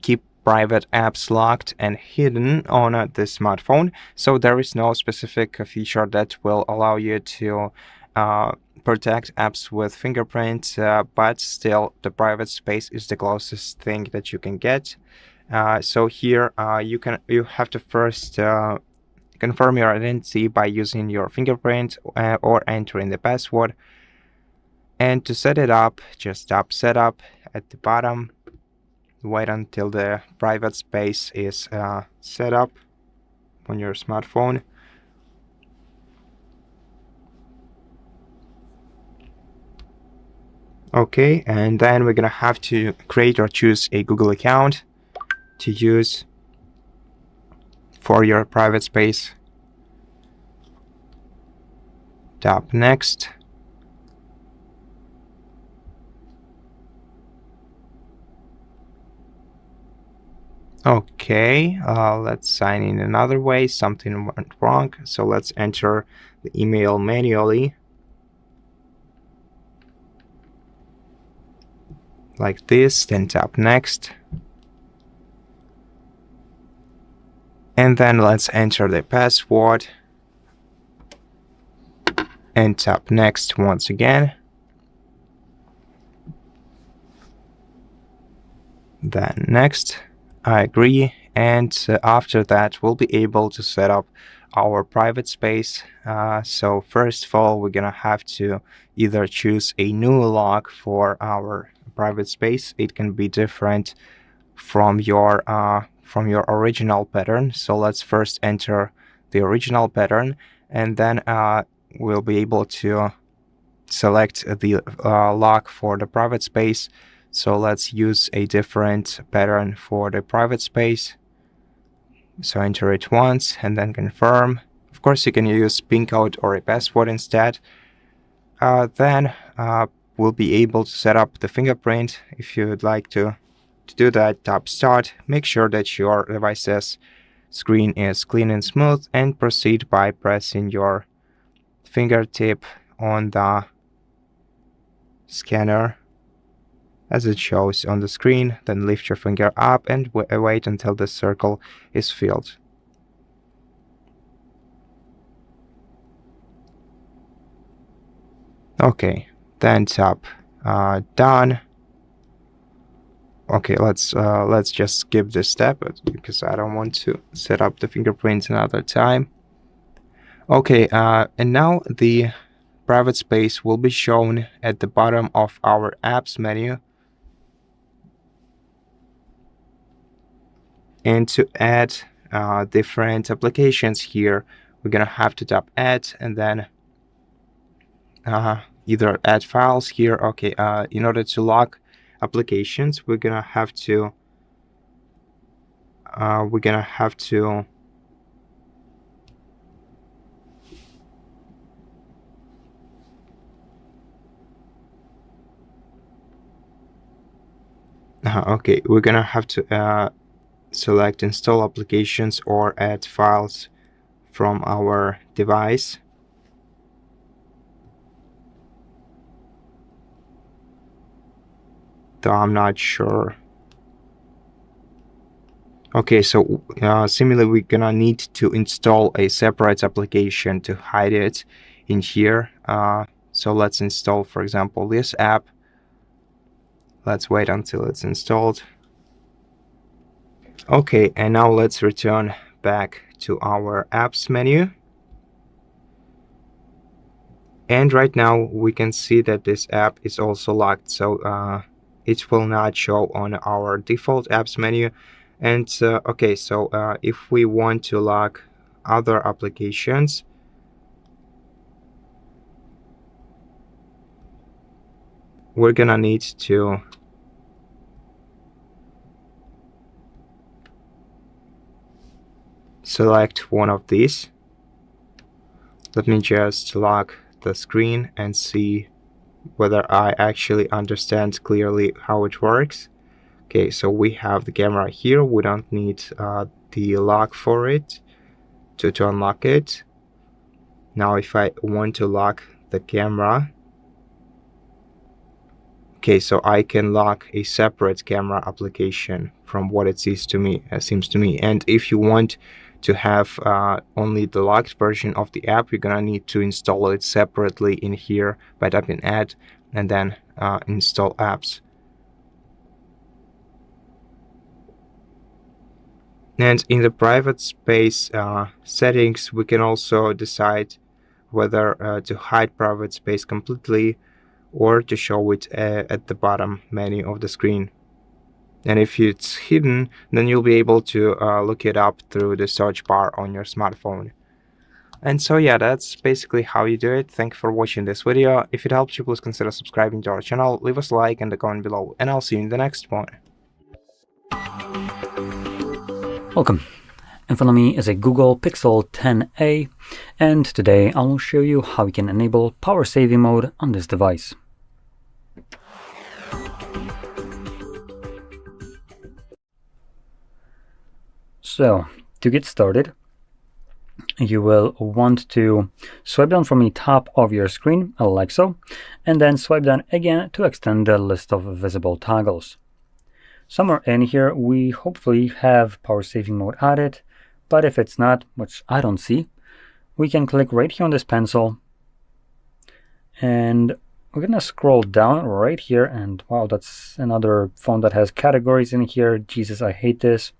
keep private apps locked and hidden on the smartphone. So there is no specific feature that will allow you to protect apps with fingerprint, but still the private space is the closest thing that you can get. So here you have to first confirm your identity by using your fingerprint or entering the password. And to set it up, just tap setup at the bottom. Wait until the private space is set up on your smartphone. Okay, and then we're gonna have to create or choose a Google account to use for your private space. Tap next. Okay, let's sign in another way. Something went wrong, so let's enter the email manually, like this, then tap next, and then let's enter the password and tap next once again, then next. I agree, and after that we'll be able to set up our private space. So first of all, we're gonna have to either choose a new lock for our private space. It can be different from your original pattern. So let's first enter the original pattern, and then we'll be able to select the lock for the private space. So let's use a different pattern for the private space. So enter it once and then confirm. Of course, you can use PIN code or a password instead. Then will be able to set up the fingerprint. If you'd like to do that, tap Start. Make sure that your device's screen is clean and smooth, and proceed by pressing your fingertip on the scanner as it shows on the screen. Then lift your finger up and wait until the circle is filled. Okay, then tap Done. Okay, let's just skip this step because I don't want to set up the fingerprints another time. Okay, and now the private space will be shown at the bottom of our apps menu. And to add different applications here, we're gonna have to tap Add and then either add files here. Okay, in order to lock applications, we're gonna have to select install applications or add files from our device. Though I'm not sure. Okay, so similarly, we're gonna need to install a separate application to hide it in here. So let's install, for example, this app. Let's wait until it's installed. Okay, and now let's return back to our apps menu. And right now we can see that this app is also locked, so it will not show on our default apps menu. And okay, so if we want to lock other applications, we're gonna need to select one of these. Let me just lock the screen and see whether I actually understand clearly how it works. Okay, so we have the camera here. We don't need the lock for it to unlock it. Now if I want to lock the camera, okay, so I can lock a separate camera application from what it seems to me. And if you want to have only the locked version of the app, you're gonna need to install it separately in here by tapping Add and then Install Apps. And in the private space settings, we can also decide whether to hide private space completely or to show it at the bottom menu of the screen. And if it's hidden, then you'll be able to look it up through the search bar on your smartphone. And so yeah, that's basically how you do it. Thank you for watching this video. If it helped you, please consider subscribing to our channel, leave us a like and a comment below, and I'll see you in the next one. Welcome. In front of me is a Google Pixel 10a, and today I will show you how you can enable power saving mode on this device. So, to get started, you will want to swipe down from the top of your screen, like so, and then swipe down again to extend the list of visible toggles. Somewhere in here, we hopefully have power saving mode added, but if it's not, which I don't see, we can click right here on this pencil, and we're gonna scroll down right here, and wow, that's another phone that has categories in here. Jesus, I hate this.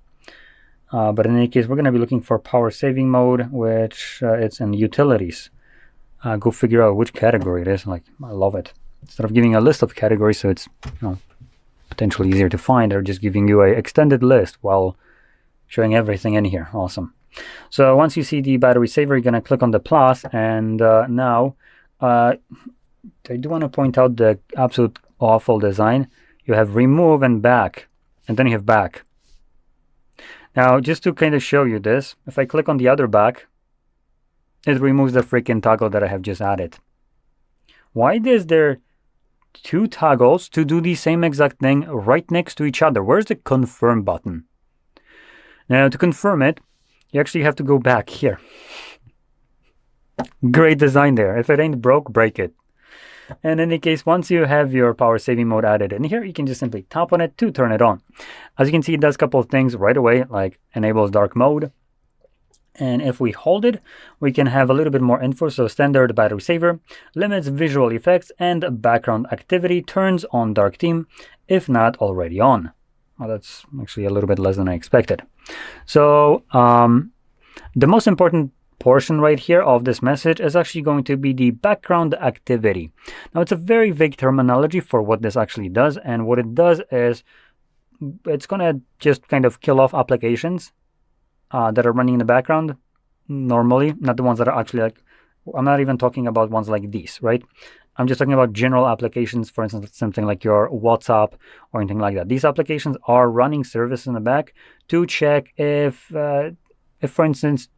But in any case, we're going to be looking for power saving mode, which it's in utilities. Go figure out which category it is. Like, I love it. Instead of giving a list of categories, so it's potentially easier to find, they're just giving you an extended list while showing everything in here. Awesome. So once you see the battery saver, you're going to click on the plus, and now I do want to point out the absolute awful design. You have remove and back, and then you have back. Now, just to kind of show you this, if I click on the other back, it removes the freaking toggle that I have just added. Why is there two toggles to do the same exact thing right next to each other. Where's the confirm button? Now, to confirm it, you actually have to go back here. Great design there. If it ain't broke, break it. And in any case, once you have your power saving mode added in here, you can just simply tap on it to turn it on. As you can see, it does a couple of things right away, like enables dark mode. And if we hold it, we can have a little bit more info. So standard battery saver, limits visual effects, and background activity, turns on dark theme, if not already on. Well, that's actually a little bit less than I expected. So the most important portion right here of this message is actually going to be the background activity. Now, it's a very vague terminology for what this actually does. And what it does is it's going to just kind of kill off applications that are running in the background normally, not the ones that are actually like, I'm not even talking about ones like these, right? I'm just talking about general applications, for instance, something like your WhatsApp or anything like that. These applications are running service in the back to check if for instance,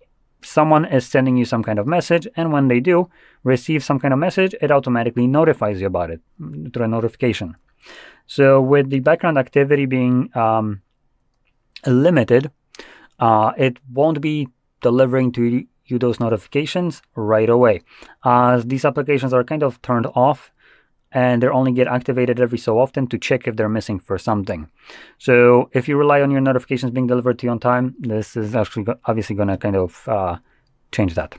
someone is sending you some kind of message, and when they do receive some kind of message, it automatically notifies you about it through a notification. So with the background activity being limited, it won't be delivering to you those notifications right away, as these applications are kind of turned off and they only get activated every so often to check if they're missing for something. So if you rely on your notifications being delivered to you on time, this is actually obviously going to kind of change that.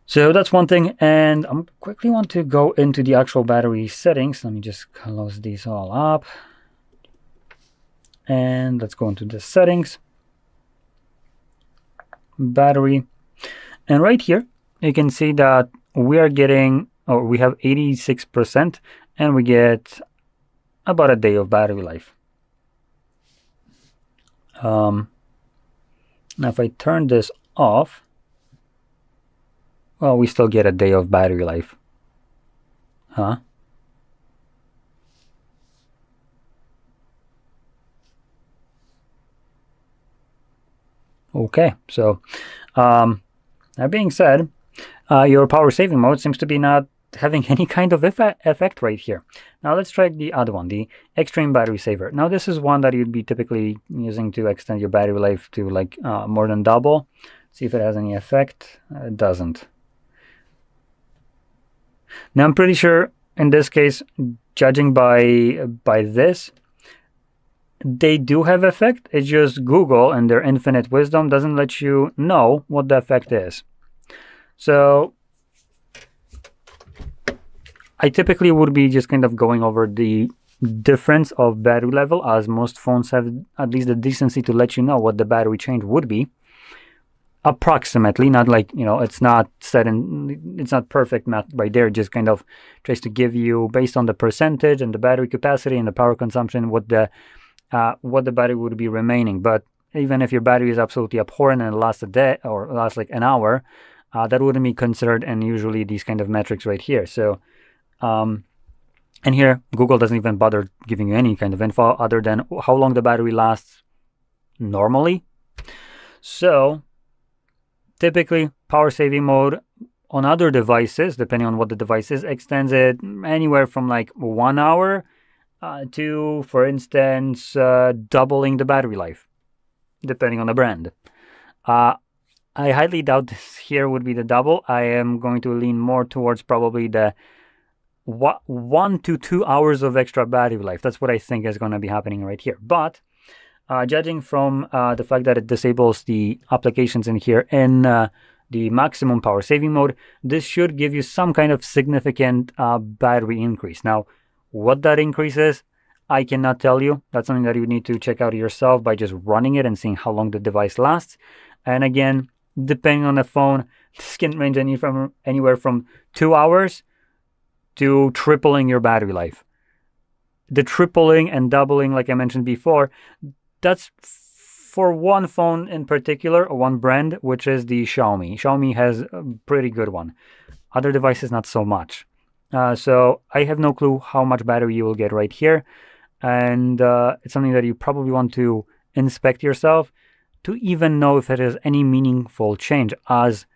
So that's one thing, and I quickly want to go into the actual battery settings. Let me just close these all up, and let's go into the settings. Battery, and right here you can see that we are getting, or we have 86%, and we get about a day of battery life. Now if I turn this off, well, we still get a day of battery life. Okay, so that being said, your power saving mode seems to be not having any kind of effect right here. Now let's try the other one, the extreme battery saver. Now this is one that you'd be typically using to extend your battery life to like more than double. See if it has any effect. It doesn't. Now I'm pretty sure in this case, judging by this, they do have effect. It's just Google and their infinite wisdom doesn't let you know what the effect is. So I typically would be just kind of going over the difference of battery level, as most phones have at least the decency to let you know what the battery change would be. Approximately, not like, you know, it's not set in, it's not perfect math right there, just kind of tries to give you, based on the percentage and the battery capacity and the power consumption, what the battery would be remaining. But even if your battery is absolutely abhorrent and lasts a day or lasts like an hour, that wouldn't be considered in usually these kind of metrics right here. So and here Google doesn't even bother giving you any kind of info other than how long the battery lasts normally. So typically power saving mode on other devices, depending on what the device is, extends it anywhere from like 1 hour to, for instance, doubling the battery life, depending on the brand. I highly doubt this here would be the double. I am going to lean more towards probably the 1 to 2 hours of extra battery life. That's what I think is going to be happening right here. But judging from the fact that it disables the applications in here in the maximum power saving mode, this should give you some kind of significant battery increase. Now, what that increase is, I cannot tell you. That's something that you need to check out yourself by just running it and seeing how long the device lasts. And again, depending on the phone, this can range anywhere from 2 hours to tripling your battery life. The tripling and doubling, like I mentioned before, that's for one phone in particular, or one brand, which is the Xiaomi. Xiaomi has a pretty good one. Other devices, not so much. So I have no clue how much battery you will get right here. And it's something that you probably want to inspect yourself to even know if it has any meaningful change, as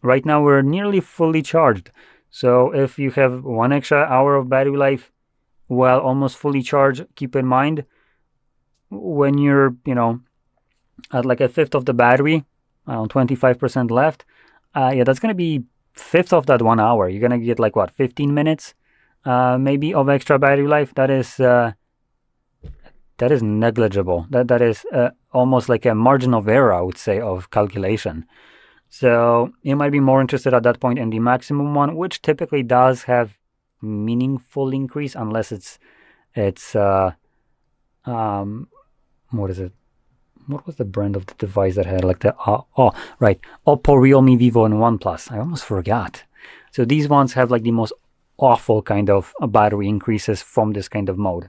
right now we're nearly fully charged. So if you have 1 extra hour of battery life while almost fully charged, keep in mind when you're, at like a fifth of the battery, around 25% left, yeah, that's going to be fifth of that 1 hour. You're going to get like what, 15 minutes maybe of extra battery life. That is negligible. That is almost like a margin of error, I would say, of calculation. So you might be more interested at that point in the maximum one, which typically does have meaningful increase unless it's what is it? What was the brand of the device that had like the right, Oppo, Realme, Vivo, and OnePlus. I almost forgot. So these ones have like the most awful kind of battery increases from this kind of mode.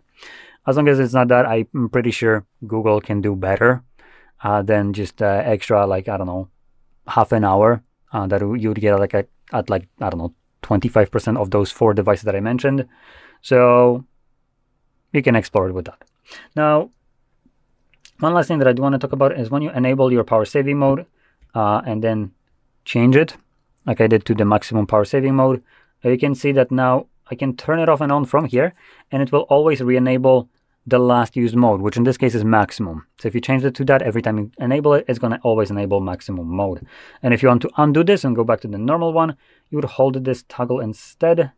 As long as it's not that, I'm pretty sure Google can do better than just extra, like, I don't know, half an hour that you'd get like at like, I don't know, 25% of those 4 devices that I mentioned. So you can explore it with that. Now, one last thing that I do want to talk about is when you enable your power saving mode and then change it, like I did to the maximum power saving mode, you can see that now I can turn it off and on from here, and it will always re-enable the last used mode, which in this case is maximum. So if you change it to that, every time you enable it, it's going to always enable maximum mode. And if you want to undo this and go back to the normal one, you would hold this toggle instead,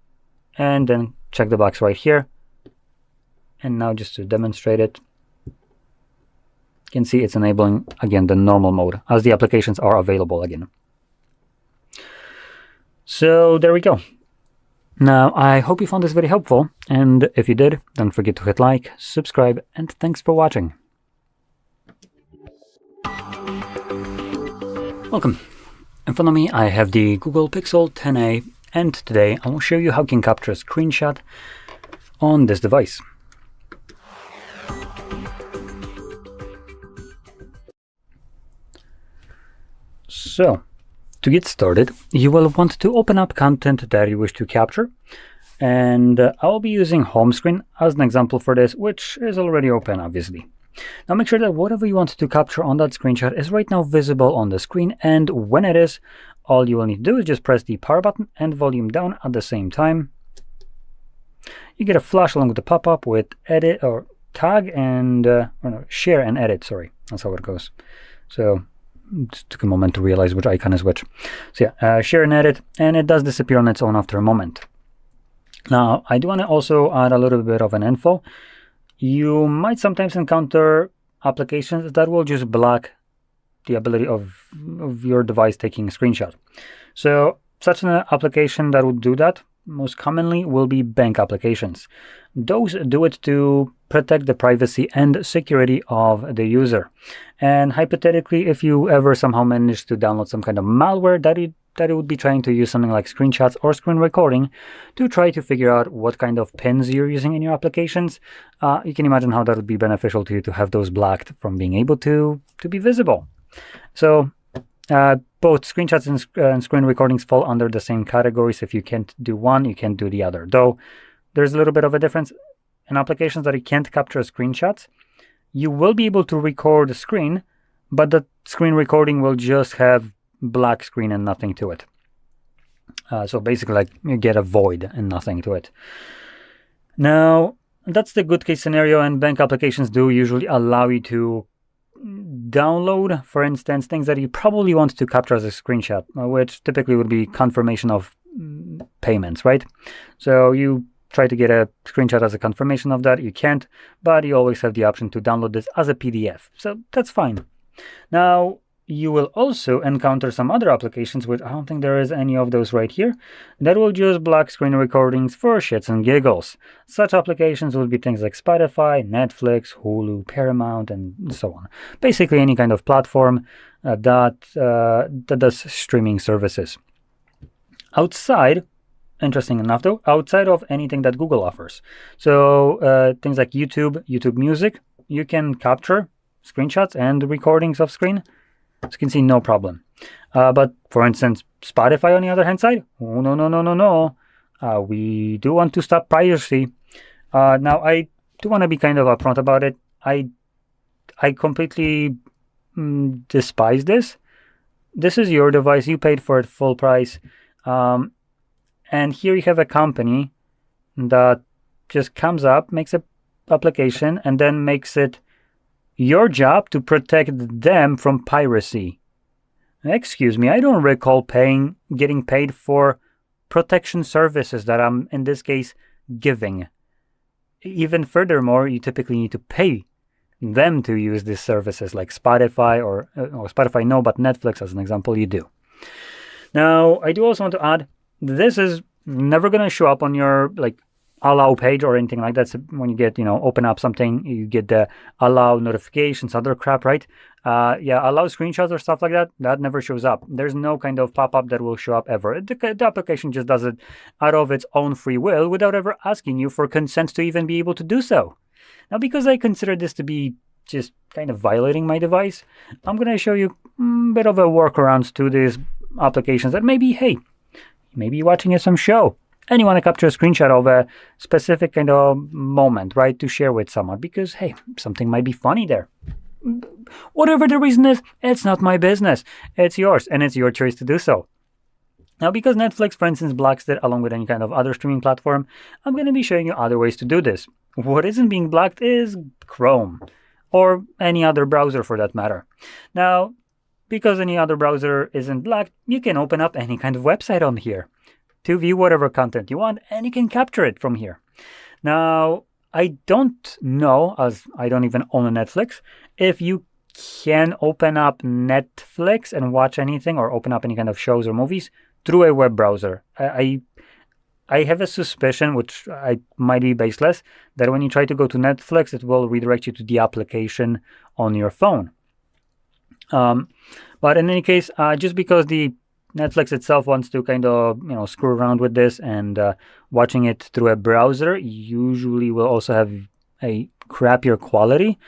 and then check the box right here. And now just to demonstrate it, you can see it's enabling again the normal mode as the applications are available again. So there we go. Now, I hope you found this very helpful, and if you did, don't forget to hit like, subscribe, and thanks for watching. Welcome. In front of me, I have the Google Pixel 10a, and today I will show you how you can capture a screenshot on this device. So, to get started, you will want to open up content that you wish to capture, and I'll be using home screen as an example for this, which is already open, obviously. Now make sure that whatever you want to capture on that screenshot is right now visible on the screen, and when it is, all you will need to do is just press the power button and volume down at the same time. You get a flash along with the pop-up with edit or tag and share and edit, sorry, that's how it goes. So just took a moment to realize which icon is which. So yeah, share and edit, and it does disappear on its own after a moment. Now, I do want to also add a little bit of an info. You might sometimes encounter applications that will just block the ability of your device taking a screenshot. So such an application that would do that most commonly will be bank applications. Those do it to protect the privacy and security of the user. And hypothetically, if you ever somehow manage to download some kind of malware that it would be trying to use something like screenshots or screen recording to try to figure out what kind of pins you're using in your applications, you can imagine how that would be beneficial to you to have those blocked from being able to be visible. So both screenshots and screen recordings fall under the same categories. If you can't do one, you can't do the other. Though there's a little bit of a difference. In applications that you can't capture screenshots, you will be able to record a screen, but the screen recording will just have black screen and nothing to it. So basically, like, you get a void and nothing to it. Now, that's the good case scenario, and bank applications do usually allow you to download, for instance, things that you probably want to capture as a screenshot, which typically would be confirmation of payments, right? So you try to get a screenshot as a confirmation of that. You can't, but you always have the option to download this as a PDF. So that's fine. Now, you will also encounter some other applications, which I don't think there is any of those right here, that will just block screen recordings for shits and giggles. Such applications would be things like Spotify, Netflix, Hulu, Paramount, and so on. Basically any kind of platform that does streaming services. Interesting enough though, outside of anything that Google offers. So things like YouTube Music, you can capture screenshots and recordings of screen. As you can see, no problem. But for instance, Spotify on the other hand side, oh, no. We do want to stop piracy. Now, I do want to be kind of upfront about it. I completely despise this. This is your device. You paid for it full price. And here you have a company that just comes up, makes an application, and then makes it your job to protect them from piracy. Excuse me, I don't recall getting paid for protection services that I'm, in this case, giving. Even furthermore, you typically need to pay them to use these services like Spotify or Spotify no, but Netflix as an example, you do. Now, I do also want to add, this is never going to show up on your allow page or anything like that. So when you get, open up something, you get the allow notifications, other crap, right? Allow screenshots or stuff like that. That never shows up. There's no kind of pop-up that will show up ever. The application just does it out of its own free will without ever asking you for consent to even be able to do so. Now, because I consider this to be just kind of violating my device, I'm going to show you a bit of a workarounds to these applications that maybe you're watching some show and you want to capture a screenshot of a specific kind of moment, right, to share with someone because, hey, something might be funny there. Whatever the reason is, it's not my business. It's yours, and it's your choice to do so. Now, because Netflix, for instance, blocks it along with any kind of other streaming platform, I'm going to be showing you other ways to do this. What isn't being blocked is Chrome, or any other browser for that matter. Now, because any other browser isn't blocked, you can open up any kind of website on here to view whatever content you want, and you can capture it from here. Now, I don't know, as I don't even own a Netflix, if you can open up Netflix and watch anything or open up any kind of shows or movies through a web browser. I have a suspicion, which I might be baseless, that when you try to go to Netflix, it will redirect you to the application on your phone. But in any case, just because the Netflix itself wants to kind of, screw around with this, and watching it through a browser usually will also have a crappier quality.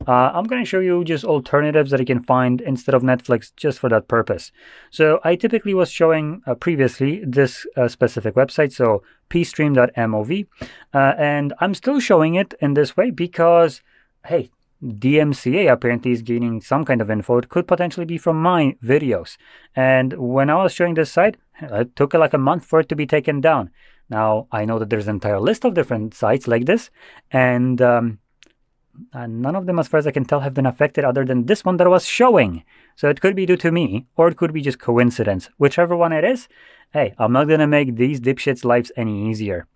I'm going to show you just alternatives that you can find instead of Netflix just for that purpose. So I typically was showing previously this specific website, so pstream.mov, and I'm still showing it in this way because, hey, DMCA apparently is gaining some kind of info. It could potentially be from my videos. And when I was showing this site, it took like a month for it to be taken down. Now, I know that there's an entire list of different sites like this, and none of them, as far as I can tell, have been affected other than this one that I was showing. So it could be due to me, or it could be just coincidence. Whichever one it is, hey, I'm not going to make these dipshits' lives any easier.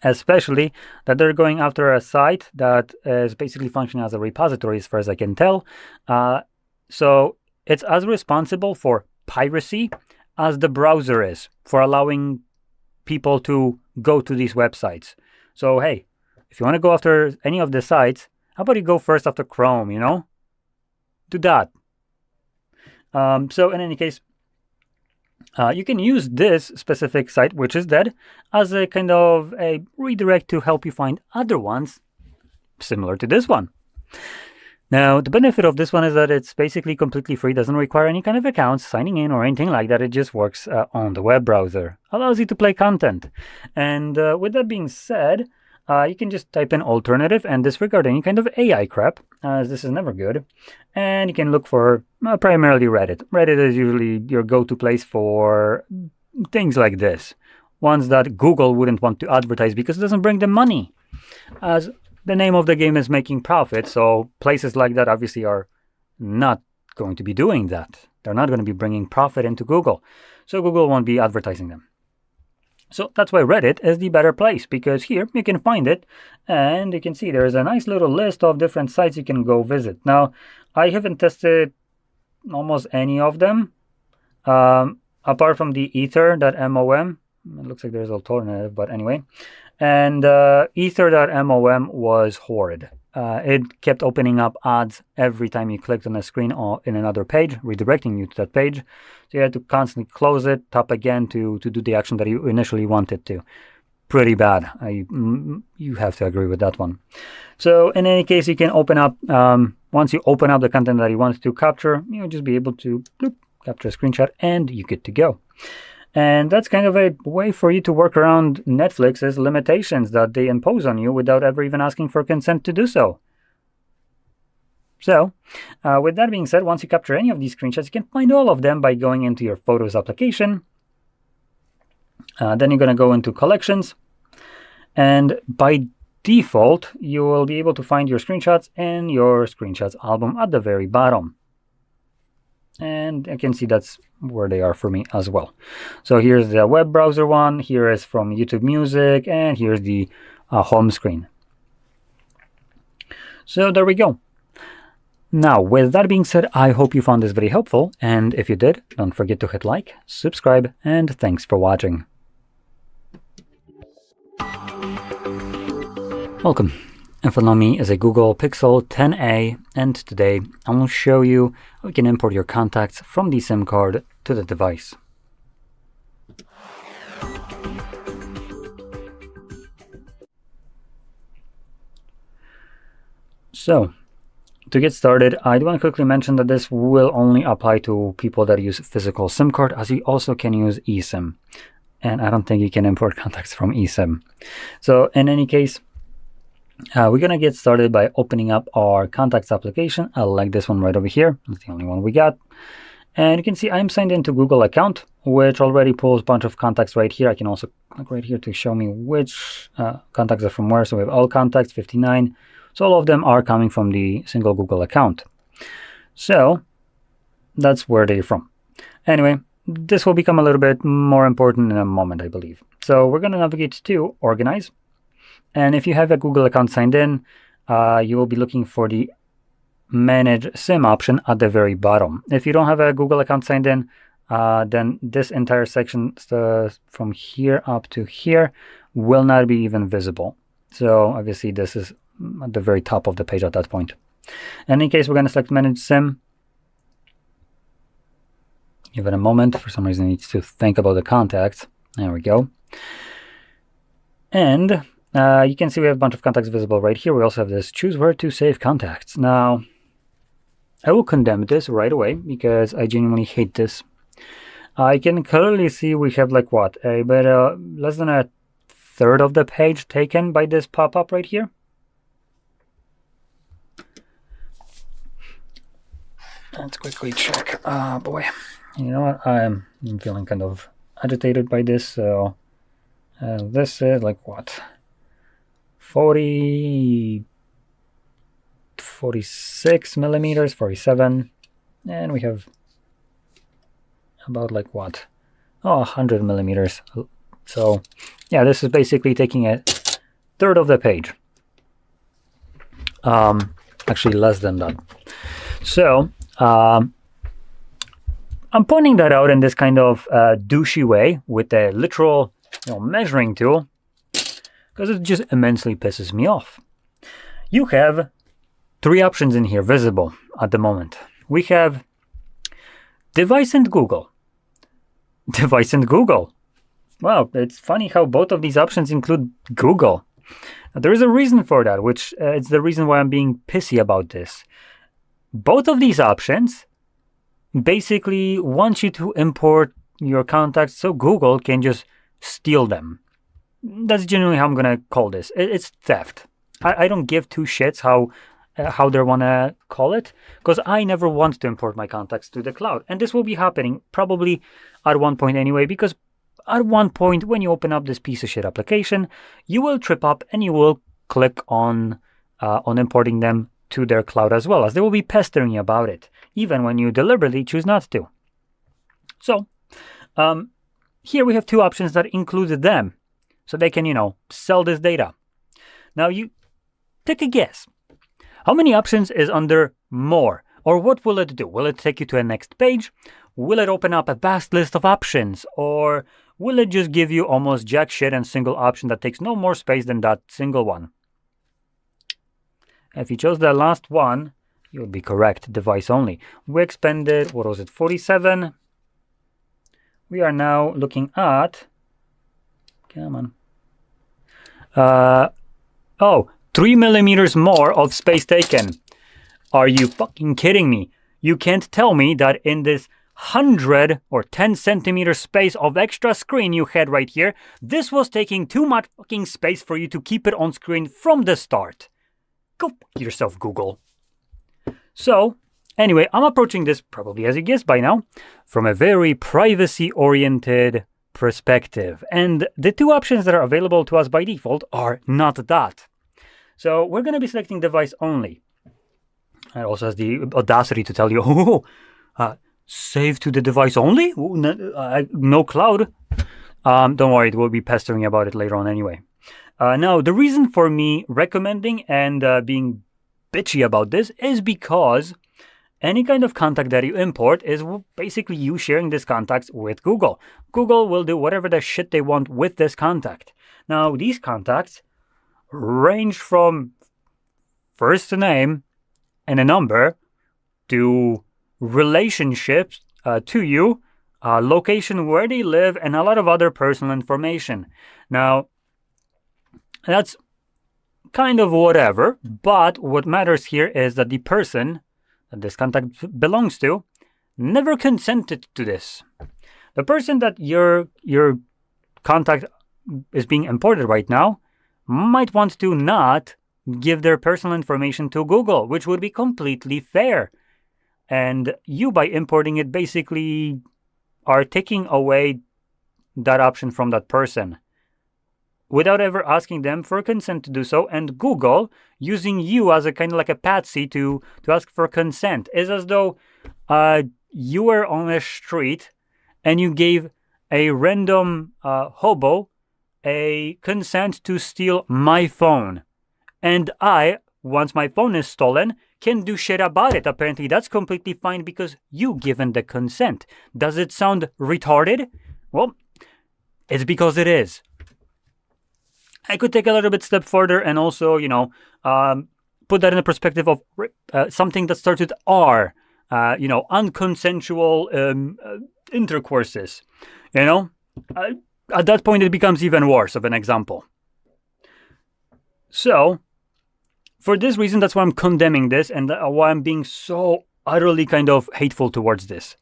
Especially that they're going after a site that is basically functioning as a repository, as far as I can tell. So it's as responsible for piracy as the browser is for allowing people to go to these websites. So, hey, if you want to go after any of the sites, how about you go first after Chrome, Do that. So in any case, you can use this specific site, which is dead, as a kind of a redirect to help you find other ones similar to this one. Now, the benefit of this one is that it's basically completely free, doesn't require any kind of accounts, signing in or anything like that. It just works on the web browser, allows you to play content. And with that being said, you can just type in alternative and disregard any kind of AI crap, as this is never good. And you can look for primarily Reddit. Reddit is usually your go-to place for things like this. Ones that Google wouldn't want to advertise because it doesn't bring them money. As the name of the game is making profit, so places like that obviously are not going to be doing that. They're not going to be bringing profit into Google. So Google won't be advertising them. So that's why Reddit is the better place, because here you can find it and you can see there's a nice little list of different sites you can go visit. Now, I haven't tested almost any of them, apart from the ether.mom. It looks like there's alternative, but anyway. And ether.mom was horrid. It kept opening up ads every time you clicked on a screen or in another page, redirecting you to that page. So you had to constantly close it, tap again to do the action that you initially wanted to. Pretty bad. You have to agree with that one. So in any case, you can open up, once you open up the content that you want to capture, you'll just be able to capture a screenshot and you're good to go. And that's kind of a way for you to work around Netflix's limitations that they impose on you without ever even asking for consent to do so. So, with that being said, once you capture any of these screenshots, you can find all of them by going into your Photos application. Then you're going to go into collections, and by default, you will be able to find your screenshots in your screenshots album at the very bottom. And I can see that's where they are for me as well. So here's the web browser one, here is from YouTube Music, and here's the home screen. So there we go. Now, with that being said, I hope you found this very helpful, and if you did, don't forget to hit like, subscribe, and thanks for watching. Welcome. In front of me is a Google Pixel 10a, and today I will show you how you can import your contacts from the SIM card to the device. So, to get started, I do want to quickly mention that this will only apply to people that use physical SIM card, as you also can use eSIM. And I don't think you can import contacts from eSIM. So in any case, we're going to get started by opening up our contacts application. I like this one right over here. That's the only one we got. And you can see I'm signed into Google account, which already pulls a bunch of contacts right here. I can also click right here to show me which contacts are from where. So we have all contacts, 59. So all of them are coming from the single Google account. So that's where they're from. Anyway, this will become a little bit more important in a moment, I believe. So we're going to navigate to Organize. And if you have a Google account signed in, you will be looking for the Manage SIM option at the very bottom. If you don't have a Google account signed in, then this entire section from here up to here will not be even visible. So obviously this is at the very top of the page at that point. In any case, we're going to select Manage SIM. Give it a moment. For some reason, it needs to think about the contacts. There we go. And you can see we have a bunch of contacts visible right here. We also have this choose where to save contacts. Now, I will condemn this right away because I genuinely hate this. I can clearly see we have like what, less than a third of the page taken by this pop-up right here. Let's quickly check. Boy, you know what? I'm feeling kind of agitated by this. So this is like what? 46 millimeters, 47, and we have about like what? Oh, 100 millimeters. So yeah, this is basically taking a third of the page. Actually less than that. So I'm pointing that out in this kind of douchey way with a literal measuring tool, because it just immensely pisses me off. You have three options in here visible at the moment. We have device and Google. Device and Google. Well, it's funny how both of these options include Google. There is a reason for that, which it's the reason why I'm being pissy about this. Both of these options basically want you to import your contacts so Google can just steal them. That's generally how I'm going to call this. It's theft. I don't give two shits how they want to call it, because I never want to import my contacts to the cloud. And this will be happening probably at one point anyway, because at one point when you open up this piece of shit application, you will trip up and you will click on importing them to their cloud as well, as they will be pestering you about it, even when you deliberately choose not to. So here we have two options that include them, so they can, sell this data. Now you take a guess. How many options is under more? Or what will it do? Will it take you to a next page? Will it open up a vast list of options? Or will it just give you almost jack shit and single option that takes no more space than that single one? If you chose the last one, you would be correct, device only. We expanded, 47? We are now looking at, come on. 3 millimeters more of space taken. Are you fucking kidding me? You can't tell me that in this 100 or 10 centimeter space of extra screen you had right here, this was taking too much fucking space for you to keep it on screen from the start. Go fuck yourself, Google. So, anyway, I'm approaching this, probably as you guessed by now, from a very privacy-oriented perspective. And the two options that are available to us by default are not that. So we're going to be selecting device only. It also has the audacity to tell you, save to the device only? No cloud. Don't worry, we'll be pestering about it later on anyway. Now, the reason for me recommending and being bitchy about this is because any kind of contact that you import is basically you sharing this contact with Google. Google will do whatever the shit they want with this contact. Now, these contacts range from first name and a number to relationships to you, location where they live, and a lot of other personal information. Now, that's kind of whatever, but what matters here is that the person that this contact belongs to never consented to this. The person that your contact is being imported right now might want to not give their personal information to Google, which would be completely fair. And you, by importing it, basically are taking away that option from that person without ever asking them for consent to do so. And Google using you as a kind of like a patsy to ask for consent is as though you were on a street and you gave a random hobo a consent to steal my phone. And I, once my phone is stolen, can do shit about it. Apparently that's completely fine because you given the consent. Does it sound retarded? Well, it's because it is. I could take a little bit step further and also, put that in the perspective of something that starts with R, unconsensual intercourses. At that point, it becomes even worse of an example. So, for this reason, that's why I'm condemning this and why I'm being so utterly kind of hateful towards this.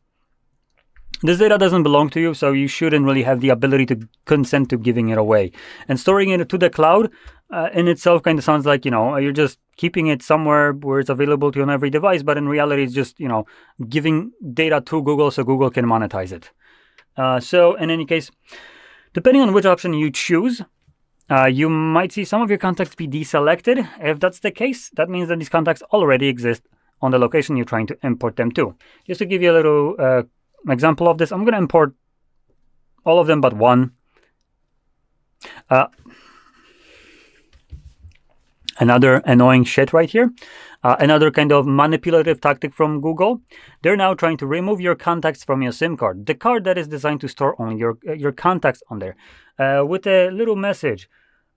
This data doesn't belong to you, so you shouldn't really have the ability to consent to giving it away. And storing it to the cloud in itself kind of sounds like, you're just keeping it somewhere where it's available to you on every device, but in reality, it's just, giving data to Google so Google can monetize it. So in any case, depending on which option you choose, you might see some of your contacts be deselected. If that's the case, that means that these contacts already exist on the location you're trying to import them to. Just to give you a little example of this, I'm going to import all of them but one. Another annoying shit right here. Another kind of manipulative tactic from Google. They're now trying to remove your contacts from your SIM card. The card that is designed to store only your contacts on there. With a little message.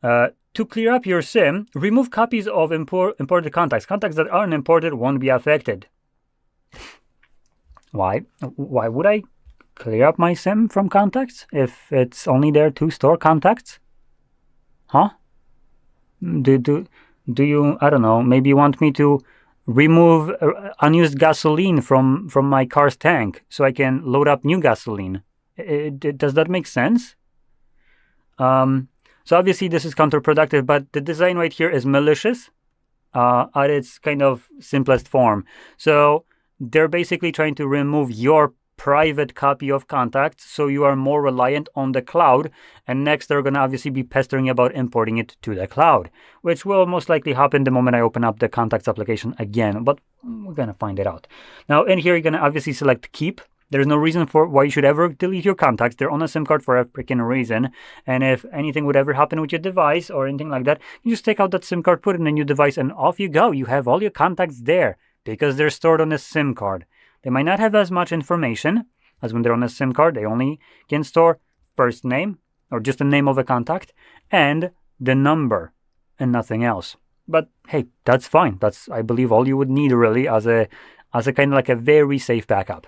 To clear up your SIM, remove copies of imported contacts. Contacts that aren't imported won't be affected. Why? Why would I clear up my SIM from contacts if it's only there to store contacts? Huh? Do you, I don't know, maybe you want me to remove unused gasoline from my car's tank so I can load up new gasoline? Does that make sense? So obviously this is counterproductive, but the design right here is malicious at its kind of simplest form. So they're basically trying to remove your private copy of contacts so you are more reliant on the cloud, and next they're going to obviously be pestering about importing it to the cloud, which will most likely happen the moment I open up the contacts application again, but we're going to find it out. Now in here you're going to obviously select keep. There's no reason for why you should ever delete your contacts. They're on a SIM card for a freaking reason, and if anything would ever happen with your device or anything like that, you just take out that SIM card, put it in a new device, and off you go. You have all your contacts there because they're stored on a SIM card. They might not have as much information as when they're on a SIM card. They only can store first name or just the name of a contact and the number and nothing else. But hey, that's fine. That's, I believe, all you would need really as a kind of like a very safe backup.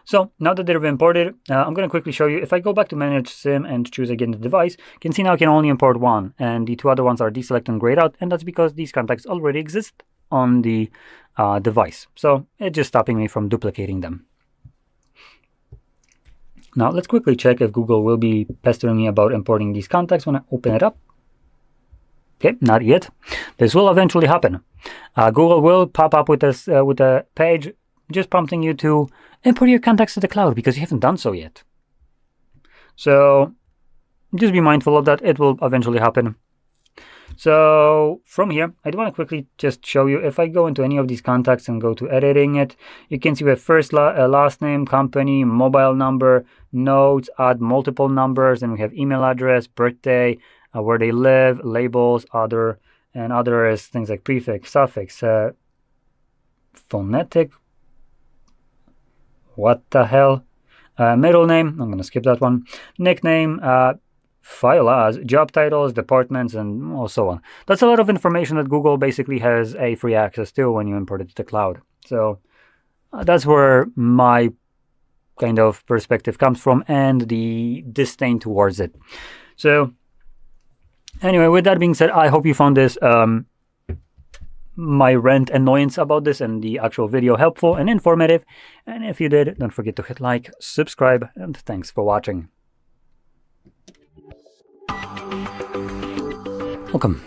So now that they've imported, I'm going to quickly show you. If I go back to manage SIM and choose again the device, you can see now I can only import one, and the two other ones are deselect and grayed out, and that's because these contacts already exist on the device. So it's just stopping me from duplicating them. Now let's quickly check if Google will be pestering me about importing these contacts when I open it up. Okay, not yet. This will eventually happen. Google will pop up with a page just prompting you to import your contacts to the cloud because you haven't done so yet. So just be mindful of that. It will eventually happen. So from here, I do want to quickly just show you, if I go into any of these contacts and go to editing it, you can see we have first, last name, company, mobile number, notes, add multiple numbers, and we have email address, birthday, where they live, labels, other, and other is things like prefix, suffix, phonetic, what the hell, middle name, I'm going to skip that one, nickname, file as, job titles, departments, and so on. That's a lot of information that Google basically has a free access to when you import it to the cloud. So that's where my kind of perspective comes from and the disdain towards it. So anyway, with that being said, I hope you found this my rant annoyance about this and the actual video helpful and informative. And if you did, don't forget to hit like, subscribe, and thanks for watching. Welcome.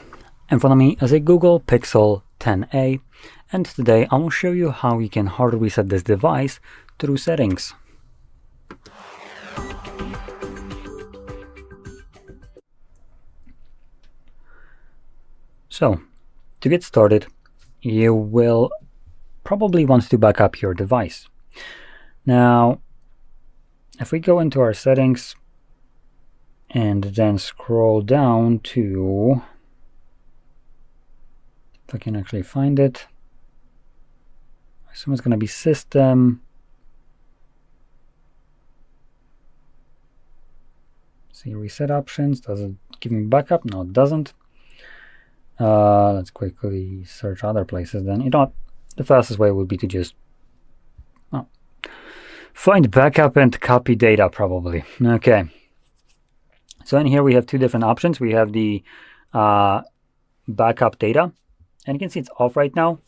In front of me is a Google Pixel 10a, and today I will show you how you can hard reset this device through settings. So, to get started, you will probably want to back up your device. Now, if we go into our settings and then scroll down to, if I can actually find it, I assume it's going to be system. See reset options. Does it give me backup? No, it doesn't. Let's quickly search other places then. You know what? The fastest way would be to just find backup and copy data probably. Okay. So in here we have two different options. We have the backup data, and you can see it's off right now,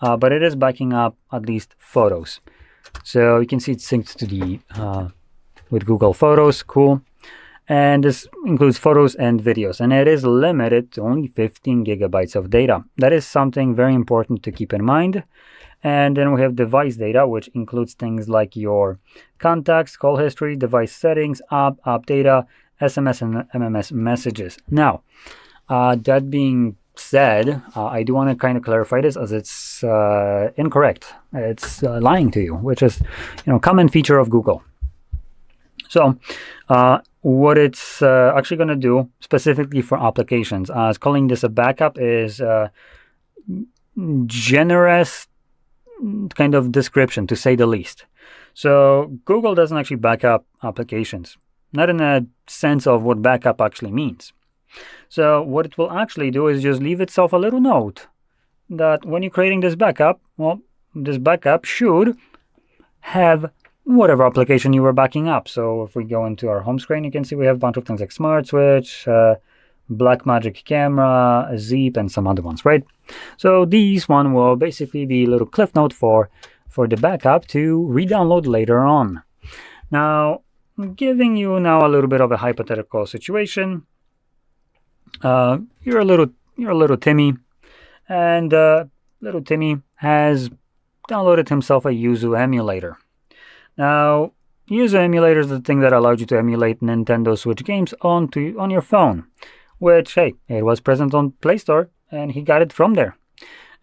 but it is backing up at least photos. So you can see it's synced to the with Google Photos. Cool. And this includes photos and videos, and it is limited to only 15 gigabytes of data. That is something very important to keep in mind. And then we have device data, which includes things like your contacts, call history, device settings, app data, SMS and MMS messages. Now, that being said, I do want to kind of clarify this, as it's incorrect. It's lying to you, which is, common feature of Google. So what it's actually going to do specifically for applications, as calling this a backup is generous kind of description, to say the least. So Google doesn't actually back up applications, not in a sense of what backup actually means. So what it will actually do is just leave itself a little note that when you're creating this backup, well, this backup should have whatever application you were backing up. So if we go into our home screen, you can see we have a bunch of things like Smart Switch, Blackmagic Camera, Zeep, and some other ones, right? So these one will basically be a little cliff note for the backup to re-download later on. Now, I'm giving you now a little bit of a hypothetical situation. You're a little Timmy, and little Timmy has downloaded himself a Yuzu emulator. Now, Yuzu emulator is the thing that allowed you to emulate Nintendo Switch games on your phone, which, hey, it was present on Play Store, and he got it from there.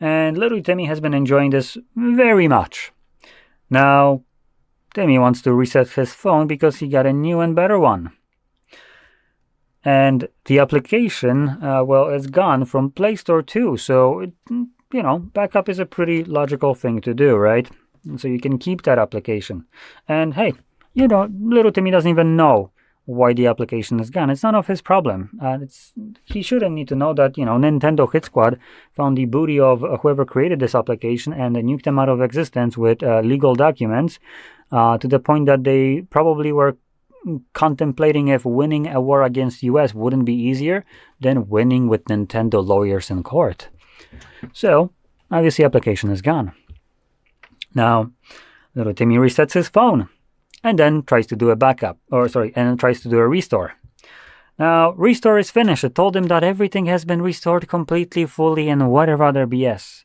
And little Timmy has been enjoying this very much. Now, Timmy wants to reset his phone because he got a new and better one. And the application, well, it's gone from Play Store too. So, backup is a pretty logical thing to do, right? And so you can keep that application. And hey, little Timmy doesn't even know why the application is gone. It's none of his problem. He shouldn't need to know that, Nintendo Hit Squad found the booty of whoever created this application and nuked them out of existence with legal documents to the point that they probably were contemplating if winning a war against US wouldn't be easier than winning with Nintendo lawyers in court. So, obviously, application is gone. Now, little Timmy resets his phone and then tries to do a backup, and then tries to do a restore. Now, restore is finished. It told him that everything has been restored completely, fully, and whatever other BS.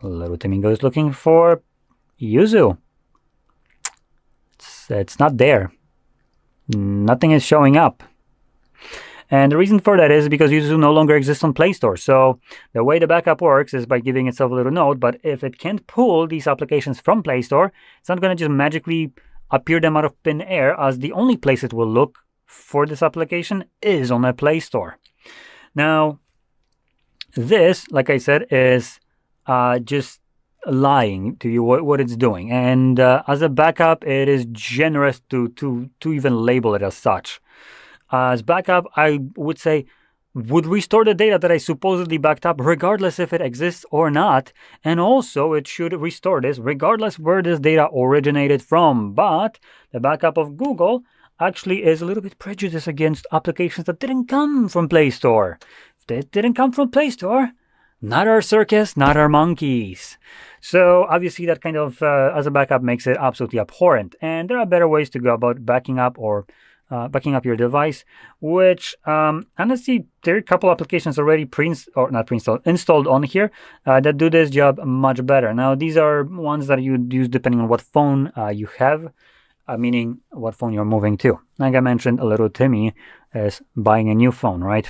Little Timmy goes looking for Yuzu. It's not there. nothing is showing up. And the reason for that is because Yuzu no longer exists on Play Store. So the way the backup works is by giving itself a little note, but if it can't pull these applications from Play Store, it's not going to just magically appear them out of thin air, as the only place it will look for this application is on a Play Store. Now, this, like I said, is just lying to you what it's doing. And as a backup, it is generous to even label it as such. As backup, I would say, would restore the data that I supposedly backed up, regardless if it exists or not. And also, it should restore this regardless where this data originated from. But the backup of Google actually is a little bit prejudiced against applications that didn't come from Play Store. If they didn't come from Play Store, not our circus, not our monkeys. So obviously that kind of, as a backup, makes it absolutely abhorrent. And there are better ways to go about backing up your device, which honestly, there are a couple applications already installed on here that do this job much better. Now, these are ones that you use depending on what phone you have, meaning what phone you're moving to. Like I mentioned, a little Timmy is buying a new phone, right?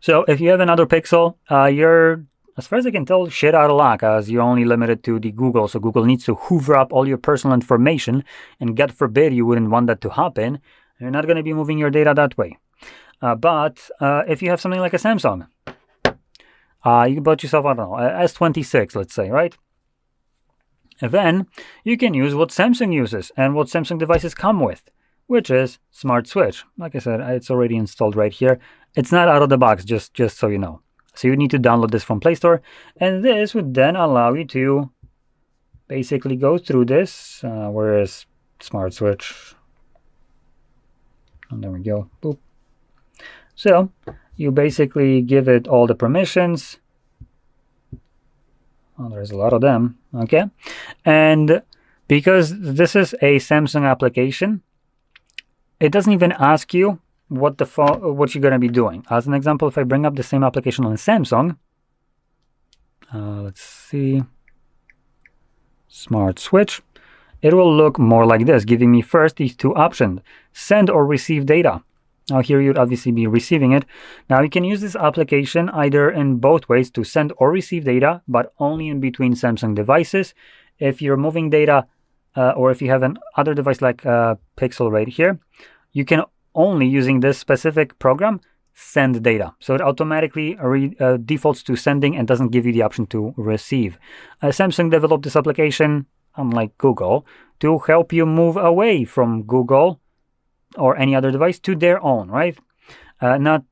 So if you have another Pixel, you're, as far as I can tell, shit out of luck, as you're only limited to the Google. So Google needs to hoover up all your personal information, and God forbid you wouldn't want that to happen. You're not going to be moving your data that way. But if you have something like a Samsung, you bought yourself, I don't know, a S26, let's say, right? And then you can use what Samsung uses and what Samsung devices come with, which is Smart Switch. Like I said, it's already installed right here. It's not out of the box, just so you know. So you need to download this from Play Store, and this would then allow you to basically go through this. Where is Smart Switch? And there we go. Boop. So you basically give it all the permissions. Oh, there's a lot of them. Okay, and because this is a Samsung application, it doesn't even ask you what you're going to be doing. As an example, if I bring up the same application on Samsung, let's see, Smart Switch, it will look more like this, giving me first these two options, send or receive data. Now here you'd obviously be receiving it. Now you can use this application either in both ways, to send or receive data, but only in between Samsung devices. If you're moving data, or if you have an other device like Pixel right here, you can only, using this specific program, send data. So it automatically defaults to sending and doesn't give you the option to receive. Samsung developed this application, unlike Google, to help you move away from Google or any other device to their own, right? Not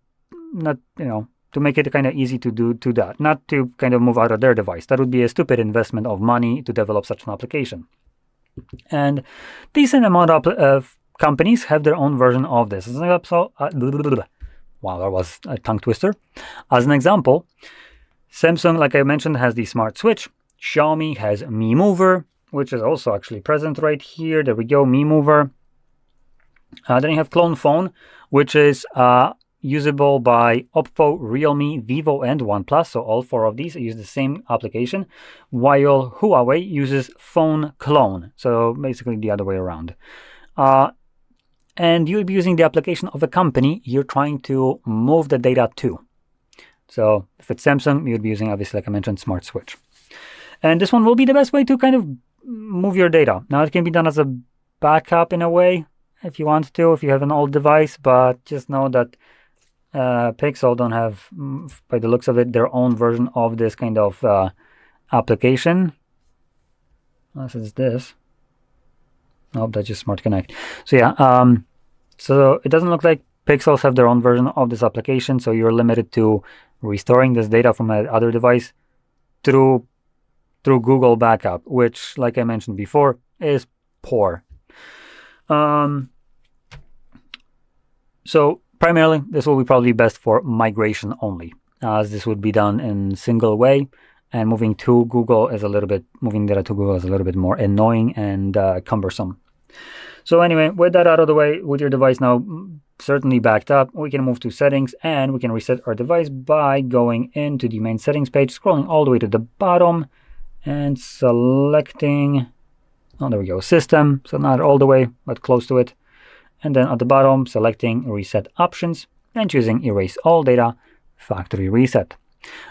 to make it kind of easy to do that, not to kind of move out of their device. That would be a stupid investment of money to develop such an application. And decent amount of companies have their own version of this. As an example, wow, that was a tongue twister. As an example, Samsung, like I mentioned, has the Smart Switch. Xiaomi has Mi Mover, which is also actually present right here. There we go, Mi Mover. Then you have Clone Phone, which is usable by Oppo, Realme, Vivo, and OnePlus. So all four of these use the same application, while Huawei uses Phone Clone. So basically the other way around. And you'll be using the application of a company you're trying to move the data to. So if it's Samsung, you'd be using, obviously, like I mentioned, Smart Switch. And this one will be the best way to kind of move your data. Now, it can be done as a backup in a way, if you want to, if you have an old device, but just know that Pixel don't have, by the looks of it, their own version of this kind of application. Unless it's this. Nope, that's just Smart Connect. So yeah, so it doesn't look like Pixels have their own version of this application, so you're limited to restoring this data from another device through Google Backup, which, like I mentioned before, is poor. So primarily, this will be probably best for migration only, as this would be done in single way, and moving data to Google is a little bit more annoying and cumbersome. So anyway, with that out of the way, with your device now certainly backed up, we can move to settings, and we can reset our device by going into the main settings page, scrolling all the way to the bottom and selecting Oh, there we go, system, so not all the way, but close to it. And then at the bottom, selecting reset options and choosing erase all data, factory reset.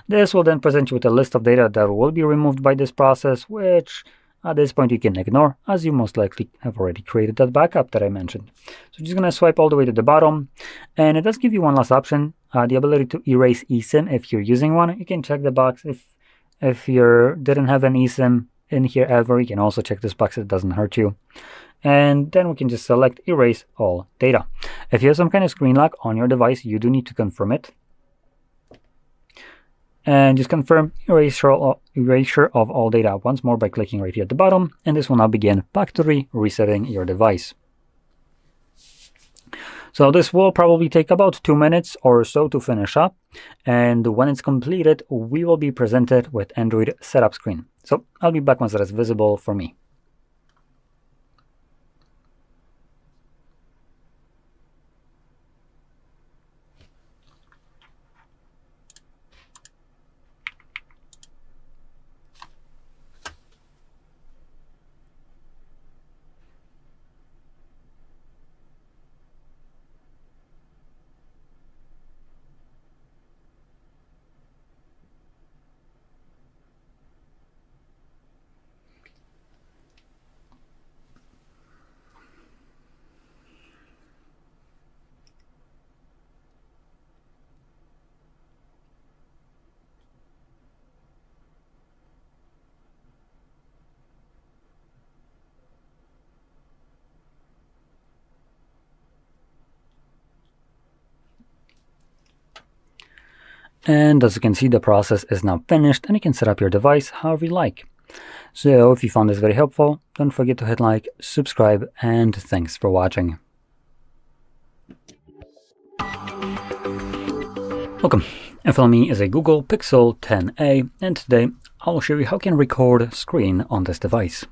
This will then present you with a list of data that will be removed by this process, which at this point you can ignore, as you most likely have already created that backup that I mentioned. So I'm just going to swipe all the way to the bottom, and it does give you one last option, the ability to erase eSIM if you're using one. You can check the box. If you didn't have an eSIM in here ever, you can also check this box. It doesn't hurt you. And then we can just select erase all data. If you have some kind of screen lock on your device, you do need to confirm it. And just confirm erasure of all data once more by clicking right here at the bottom, and this will now begin factory resetting your device. So this will probably take about 2 minutes or so to finish up, and when it's completed, we will be presented with Android setup screen. So I'll be back once that is visible for me. And as you can see, the process is now finished, and you can set up your device however you like. So if you found this very helpful, don't forget to hit like, subscribe, and thanks for watching. Welcome. FLME is a Google Pixel 10a, and today I'll show you how you can record screen on this device.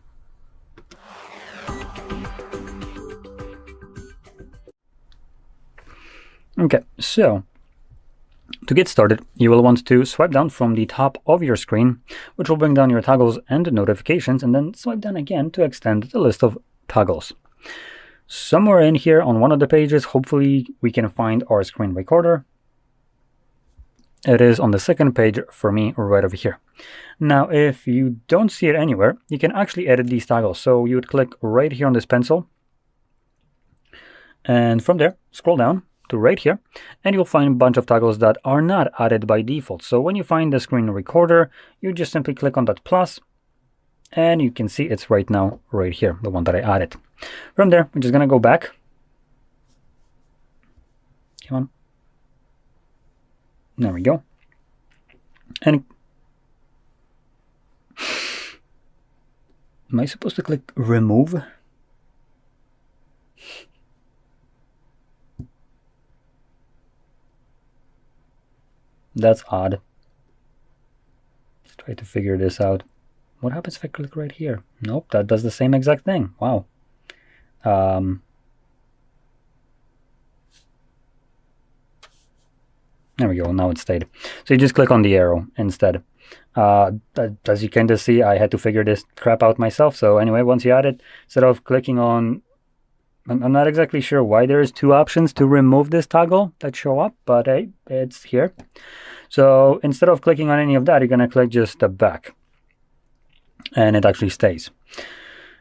Okay, so to get started, you will want to swipe down from the top of your screen, which will bring down your toggles and notifications, and then swipe down again to extend the list of toggles. Somewhere in here on one of the pages, hopefully we can find our screen recorder. It is on the second page for me, right over here. Now, if you don't see it anywhere, you can actually edit these toggles. So you would click right here on this pencil, and from there, scroll down to right here, and you'll find a bunch of toggles that are not added by default. So when you find the screen recorder, you just simply click on that plus, and you can see it's right now right here, the one that I added. From there, we're just gonna go back. Come on. There we go. And am I supposed to click remove? That's odd. Let's try to figure this out. What happens if I click right here? Nope, that does the same exact thing. Wow. There we go, now it stayed. So you just click on the arrow instead. As you can just see, I had to figure this crap out myself. So anyway, once you add it, instead of clicking on, I'm not exactly sure why there's two options to remove this toggle that show up, but hey, it's here. So instead of clicking on any of that, you're gonna click just the back, and it actually stays.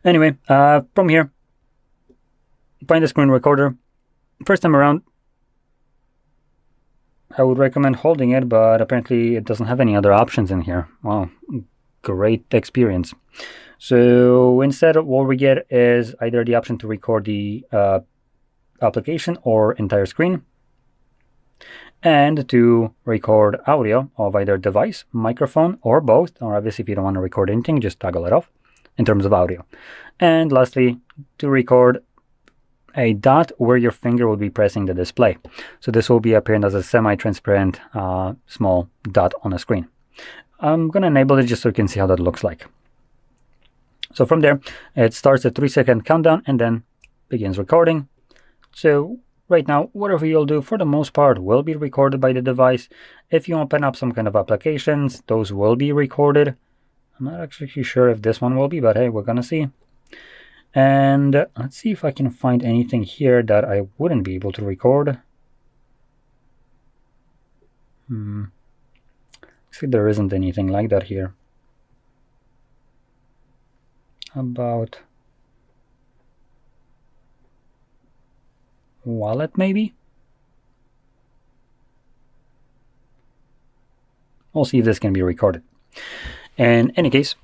Anyway, from here, find the screen recorder. First time around, I would recommend holding it, but apparently it doesn't have any other options in here. Wow, great experience. So instead, what we get is either the option to record the application or entire screen, and to record audio of either device, microphone, or both. Or obviously, if you don't want to record anything, just toggle it off in terms of audio. And lastly, to record a dot where your finger will be pressing the display. So this will be appearing as a semi-transparent small dot on the screen. I'm going to enable it just so you can see how that looks like. So from there, it starts a 3-second countdown and then begins recording. So right now, whatever you'll do, for the most part, will be recorded by the device. If you open up some kind of applications, those will be recorded. I'm not actually sure if this one will be, but hey, we're going to see. And let's see if I can find anything here that I wouldn't be able to record. See, there isn't anything like that here. About wallet, maybe? We'll see if this can be recorded. In any case,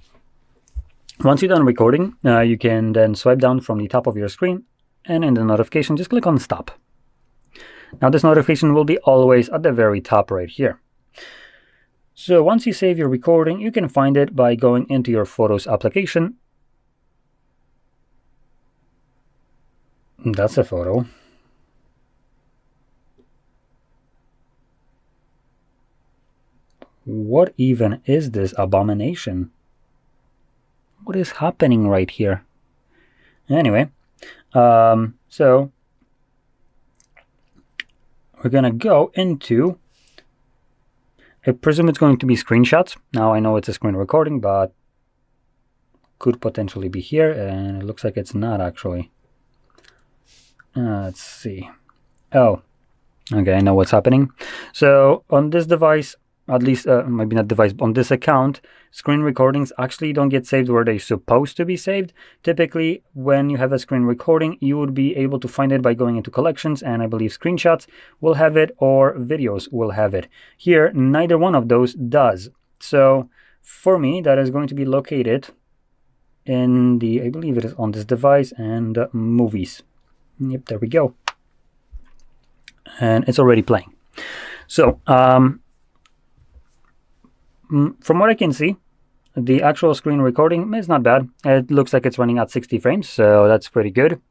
once you're done recording, you can then swipe down from the top of your screen, and in the notification, just click on stop. Now this notification will be always at the very top right here. So once you save your recording, you can find it by going into your Photos application. That's a photo. What even is this abomination? What is happening right here? Anyway, so we're gonna go into, I presume it's going to be screenshots. Now I know it's a screen recording, but could potentially be here, and it looks like it's not actually. Let's see. Oh, okay, I know what's happening. So on this device, at least maybe not device, on this account, screen recordings actually don't get saved where they're supposed to be saved. Typically, when you have a screen recording, you would be able to find it by going into collections, and I believe screenshots will have it or videos will have it. Here, neither one of those does. So for me, that is going to be located in the, I believe it is on this device, and movies. Yep, there we go. And it's already playing. So, from what I can see, the actual screen recording is not bad. It looks like it's running at 60 frames, so that's pretty good.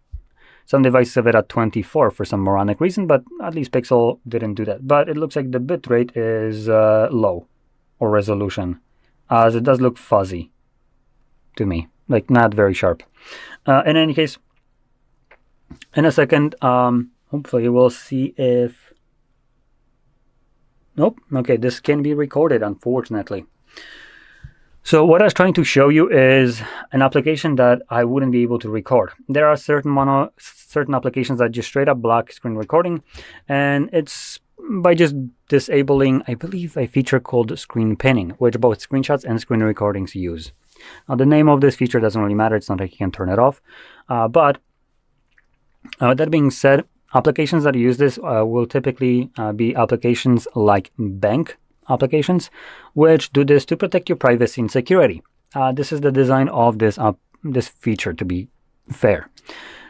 Some devices have it at 24 for some moronic reason, but at least Pixel didn't do that. But it looks like the bitrate is low, or resolution, as it does look fuzzy to me, like not very sharp. In any case, in a second, hopefully we'll see if... Nope, okay, this can be recorded, unfortunately. So what I was trying to show you is an application that I wouldn't be able to record. There are certain applications that just straight up block screen recording, and it's by just disabling, I believe, a feature called screen pinning, which both screenshots and screen recordings use. Now the name of this feature doesn't really matter, it's not like you can turn it off, but that being said, applications that use this will typically be applications like bank applications, which do this to protect your privacy and security. This is the design of this feature, to be fair.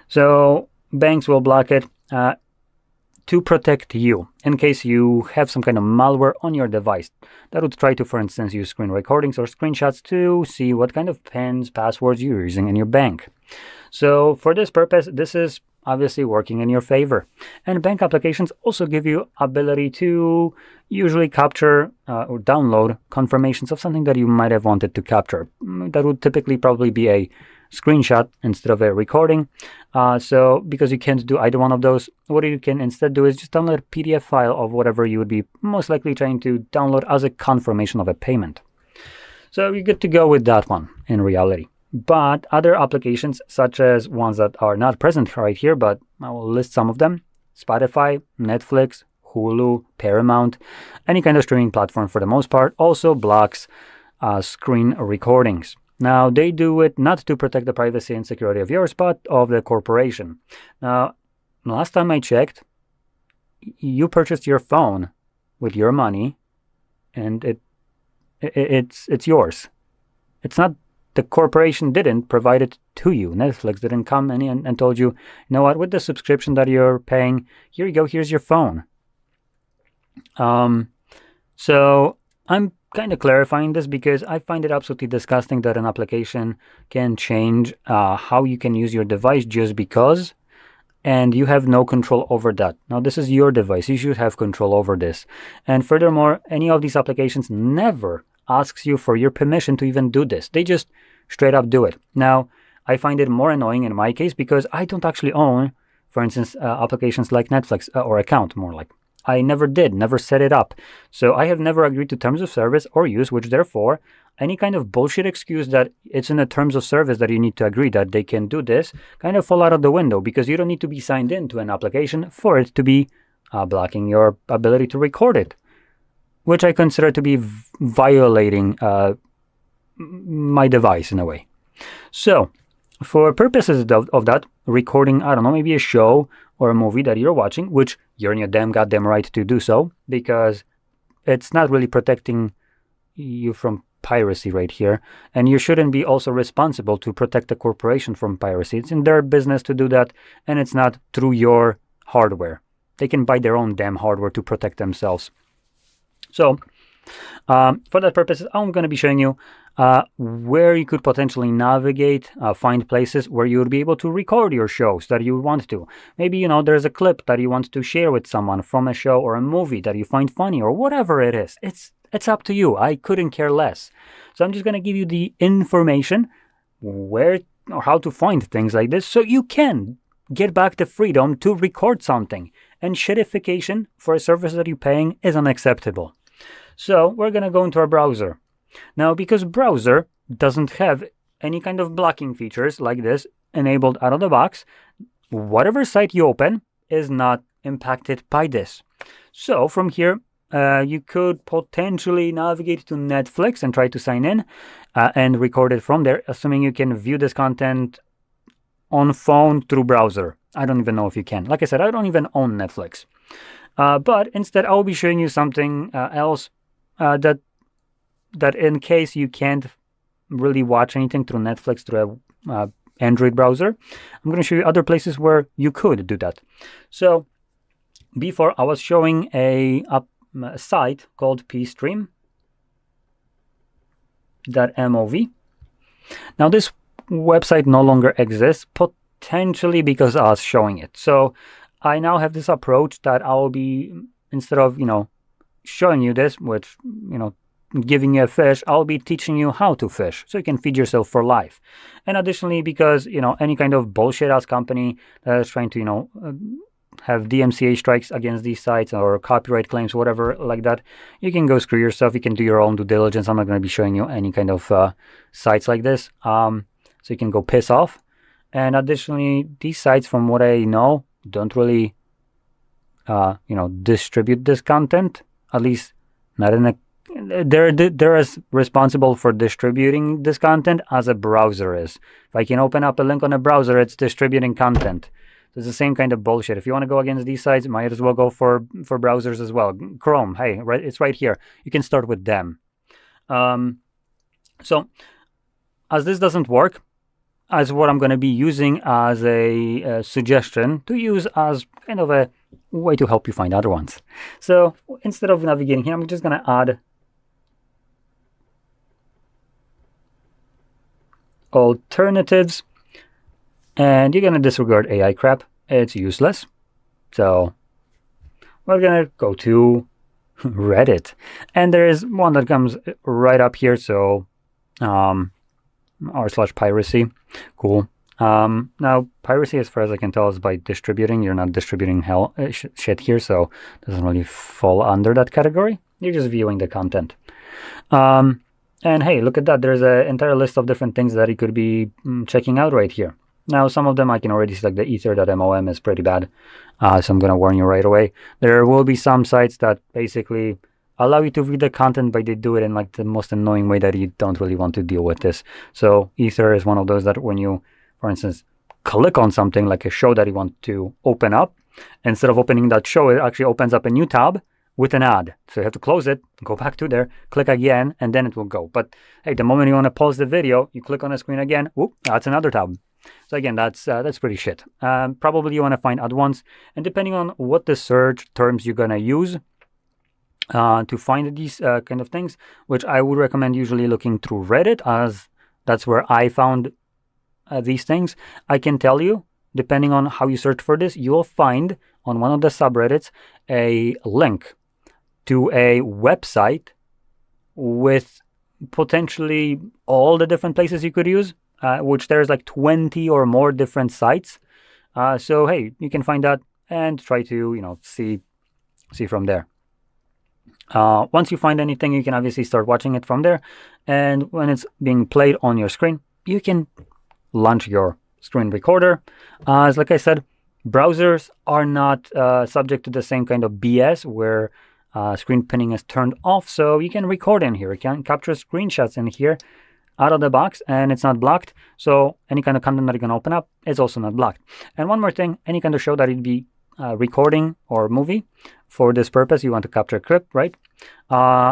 So banks will block it to protect you in case you have some kind of malware on your device that would try to, for instance, use screen recordings or screenshots to see what kind of pins, passwords you're using in your bank. So for this purpose, this is obviously working in your favor. And bank applications also give you ability to usually capture or download confirmations of something that you might have wanted to capture. That would typically probably be a screenshot instead of a recording. So because you can't do either one of those, what you can instead do is just download a PDF file of whatever you would be most likely trying to download as a confirmation of a payment. So you're good to go with that one in reality. But other applications, such as ones that are not present right here, but I will list some of them: Spotify, Netflix, Hulu, Paramount, any kind of streaming platform for the most part, also blocks screen recordings. Now, they do it not to protect the privacy and security of yours, but of the corporation. Now, last time I checked, you purchased your phone with your money, and it's yours. It's not. The corporation didn't provide it to you. Netflix didn't come in and told you, you know what, with the subscription that you're paying, here you go, here's your phone. So I'm kind of clarifying this because I find it absolutely disgusting that an application can change how you can use your device just because, and you have no control over that. Now, this is your device. You should have control over this. And furthermore, any of these applications never asks you for your permission to even do this. They just straight up do it. Now, I find it more annoying in my case because I don't actually own, for instance, applications like Netflix or account more like. I never did, never set it up. So I have never agreed to terms of service or use, which therefore any kind of bullshit excuse that it's in the terms of service that you need to agree that they can do this kind of fall out of the window, because you don't need to be signed into an application for it to be blocking your ability to record it, which I consider to be violating my device in a way. So for purposes of that, recording, I don't know, maybe a show or a movie that you're watching, which you're in your damn goddamn right to do so, because it's not really protecting you from piracy right here, and you shouldn't be also responsible to protect the corporation from piracy. It's in their business to do that, and it's not through your hardware. They can buy their own damn hardware to protect themselves. So for that purpose, I'm going to be showing you where you could potentially navigate, find places where you would be able to record your shows that you want to. Maybe, you know, there's a clip that you want to share with someone from a show or a movie that you find funny or whatever it is. It's up to you. I couldn't care less. So I'm just going to give you the information where or how to find things like this so you can get back the freedom to record something. And shitification for a service that you're paying is unacceptable. So we're going to go into our browser. Now, because browser doesn't have any kind of blocking features like this enabled out of the box, whatever site you open is not impacted by this. So from here, you could potentially navigate to Netflix and try to sign in and record it from there, assuming you can view this content on phone through browser. I don't even know if you can. Like I said, I don't even own Netflix. But instead, I'll be showing you something else that in case you can't really watch anything through Netflix through a Android browser, I'm going to show you other places where you could do that. So before, I was showing a site called pstream.mov. Now this website no longer exists, potentially because of us showing it. So I now have this approach that I'll be, instead of, you know, showing you this, which, you know, giving you a fish, I'll be teaching you how to fish so you can feed yourself for life. And additionally, because, you know, any kind of bullshit ass company that is trying to, you know, have DMCA strikes against these sites or copyright claims, whatever like that, you can go screw yourself. You can do your own due diligence. I'm not going to be showing you any kind of sites like this. So you can go piss off. And additionally, these sites, from what I know, don't really, you know, distribute this content. At least not in a. They're as responsible for distributing this content as a browser is. If I can open up a link on a browser, it's distributing content. So it's the same kind of bullshit. If you want to go against these sites, might as well go for browsers as well. Chrome, hey, right, it's right here. You can start with them. So as this doesn't work, as what I'm going to be using as a suggestion to use as kind of a way to help you find other ones. So instead of navigating here, I'm just going to add alternatives, and you're going to disregard AI crap. It's useless. So we're going to go to Reddit, and there is one that comes right up here. So r/piracy. Cool. Now piracy, as far as I can tell, is by distributing. You're not distributing shit here, so it doesn't really fall under that category. You're just viewing the content. And hey, look at that. There's an entire list of different things that you could be checking out right here. Now, some of them I can already see, like the ether.mom is pretty bad. So I'm going to warn you right away. There will be some sites that basically allow you to read the content, but they do it in like the most annoying way that you don't really want to deal with this. So Ether is one of those that when you, for instance, click on something like a show that you want to open up, instead of opening that show, it actually opens up a new tab with an ad. So you have to close it, go back to there, click again, and then it will go. But hey, the moment you want to pause the video, you click on the screen again, whoop, that's another tab. So again, that's pretty shit. Probably you want to find other ones, and depending on what the search terms you're going to use to find these kind of things, which I would recommend usually looking through Reddit, as that's where I found these things. I can tell you, depending on how you search for this, you will find on one of the subreddits a link to a website with potentially all the different places you could use, which there's like 20 or more different sites. So hey, you can find that and try to, you know, see see from there. Once you find anything, you can obviously start watching it from there. And when it's being played on your screen, you can launch your screen recorder. As like I said, browsers are not subject to the same kind of BS where screen pinning is turned off. So you can record in here. You can capture screenshots in here out of the box, and it's not blocked. So any kind of content that you can open up is also not blocked. And one more thing, any kind of show that it'd be recording or movie for this purpose, you want to capture a clip, right?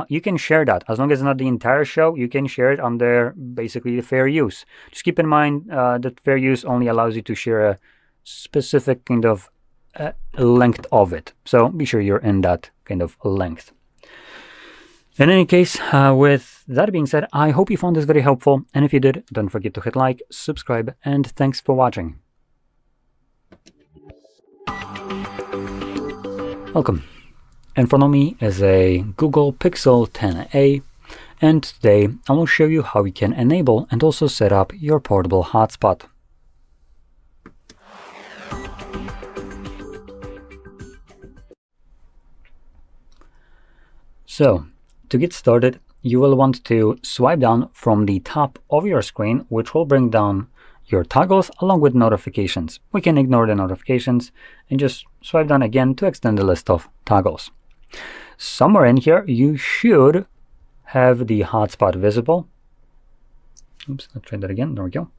You can share that. As long as it's not the entire show, you can share it under basically the fair use. Just keep in mind that fair use only allows you to share a specific kind of length of it. So be sure you're in that kind of length. In any case, with that being said, I hope you found this very helpful. And if you did, don't forget to hit like, subscribe, and thanks for watching. Welcome. In front of me is a Google Pixel 10a, and today I will show you how you can enable and also set up your portable hotspot. So, to get started, you will want to swipe down from the top of your screen, which will bring down your toggles along with notifications. We can ignore the notifications and just swipe down again to extend the list of toggles. Somewhere in here, you should have the hotspot visible. Oops, let's try that again. There we go.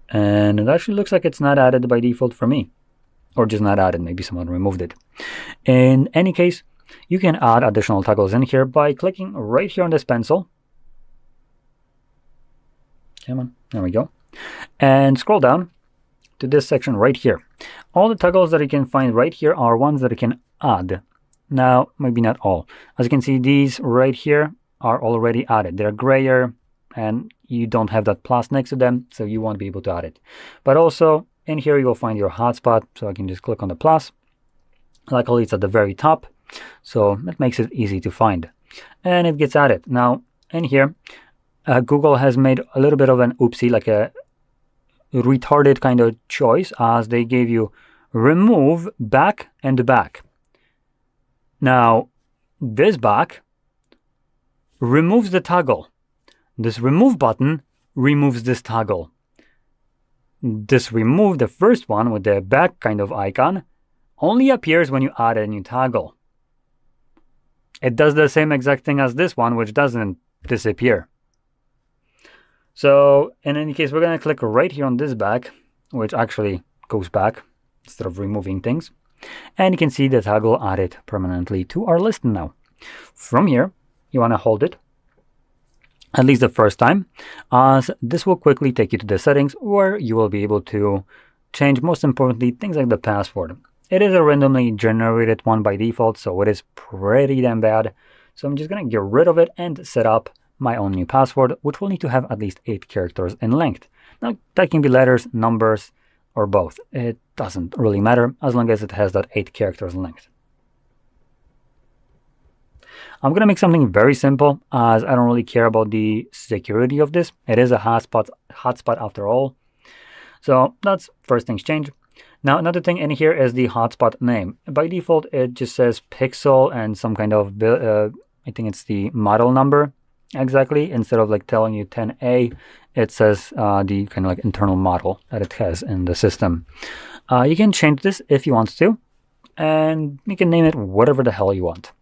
And it actually looks like it's not added by default for me. Or just not added, maybe someone removed it. In any case, you can add additional toggles in here by clicking right here on this pencil. Come on, there we go. And scroll down to this section right here. All the toggles that you can find right here are ones that you can add. Now, maybe not all. As you can see, these right here are already added. They're grayer and you don't have that plus next to them, so you won't be able to add it. But also, in here you will find your hotspot, so I can just click on the plus. Luckily, it's at the very top, so that makes it easy to find. And it gets added. Now, in here, Google has made a little bit of an oopsie, like a retarded kind of choice, as they gave you remove back and back. Now, this back removes the toggle. This remove button removes this toggle. This remove, the first one with the back kind of icon, only appears when you add a new toggle. It does the same exact thing as this one, which doesn't disappear. So in any case, we're going to click right here on this back, which actually goes back instead of removing things. And you can see the toggle added permanently to our list now. From here, you want to hold it, at least the first time, as this will quickly take you to the settings where you will be able to change, most importantly, things like the password. It is a randomly generated one by default, so it is pretty damn bad. So I'm just going to get rid of it and set up my own new password, which will need to have at least 8 characters in length. Now, that can be letters, numbers, or both. It doesn't really matter as long as it has that 8 characters in length. I'm going to make something very simple, as I don't really care about the security of this. It is a hotspot after all. So that's first things change. Now, another thing in here is the hotspot name. By default, it just says Pixel and some kind of, I think it's the model number. Exactly, instead of like telling you 10A, it says the kind of like internal model that it has in the system. You can change this if you want to, and you can name it whatever the hell you want.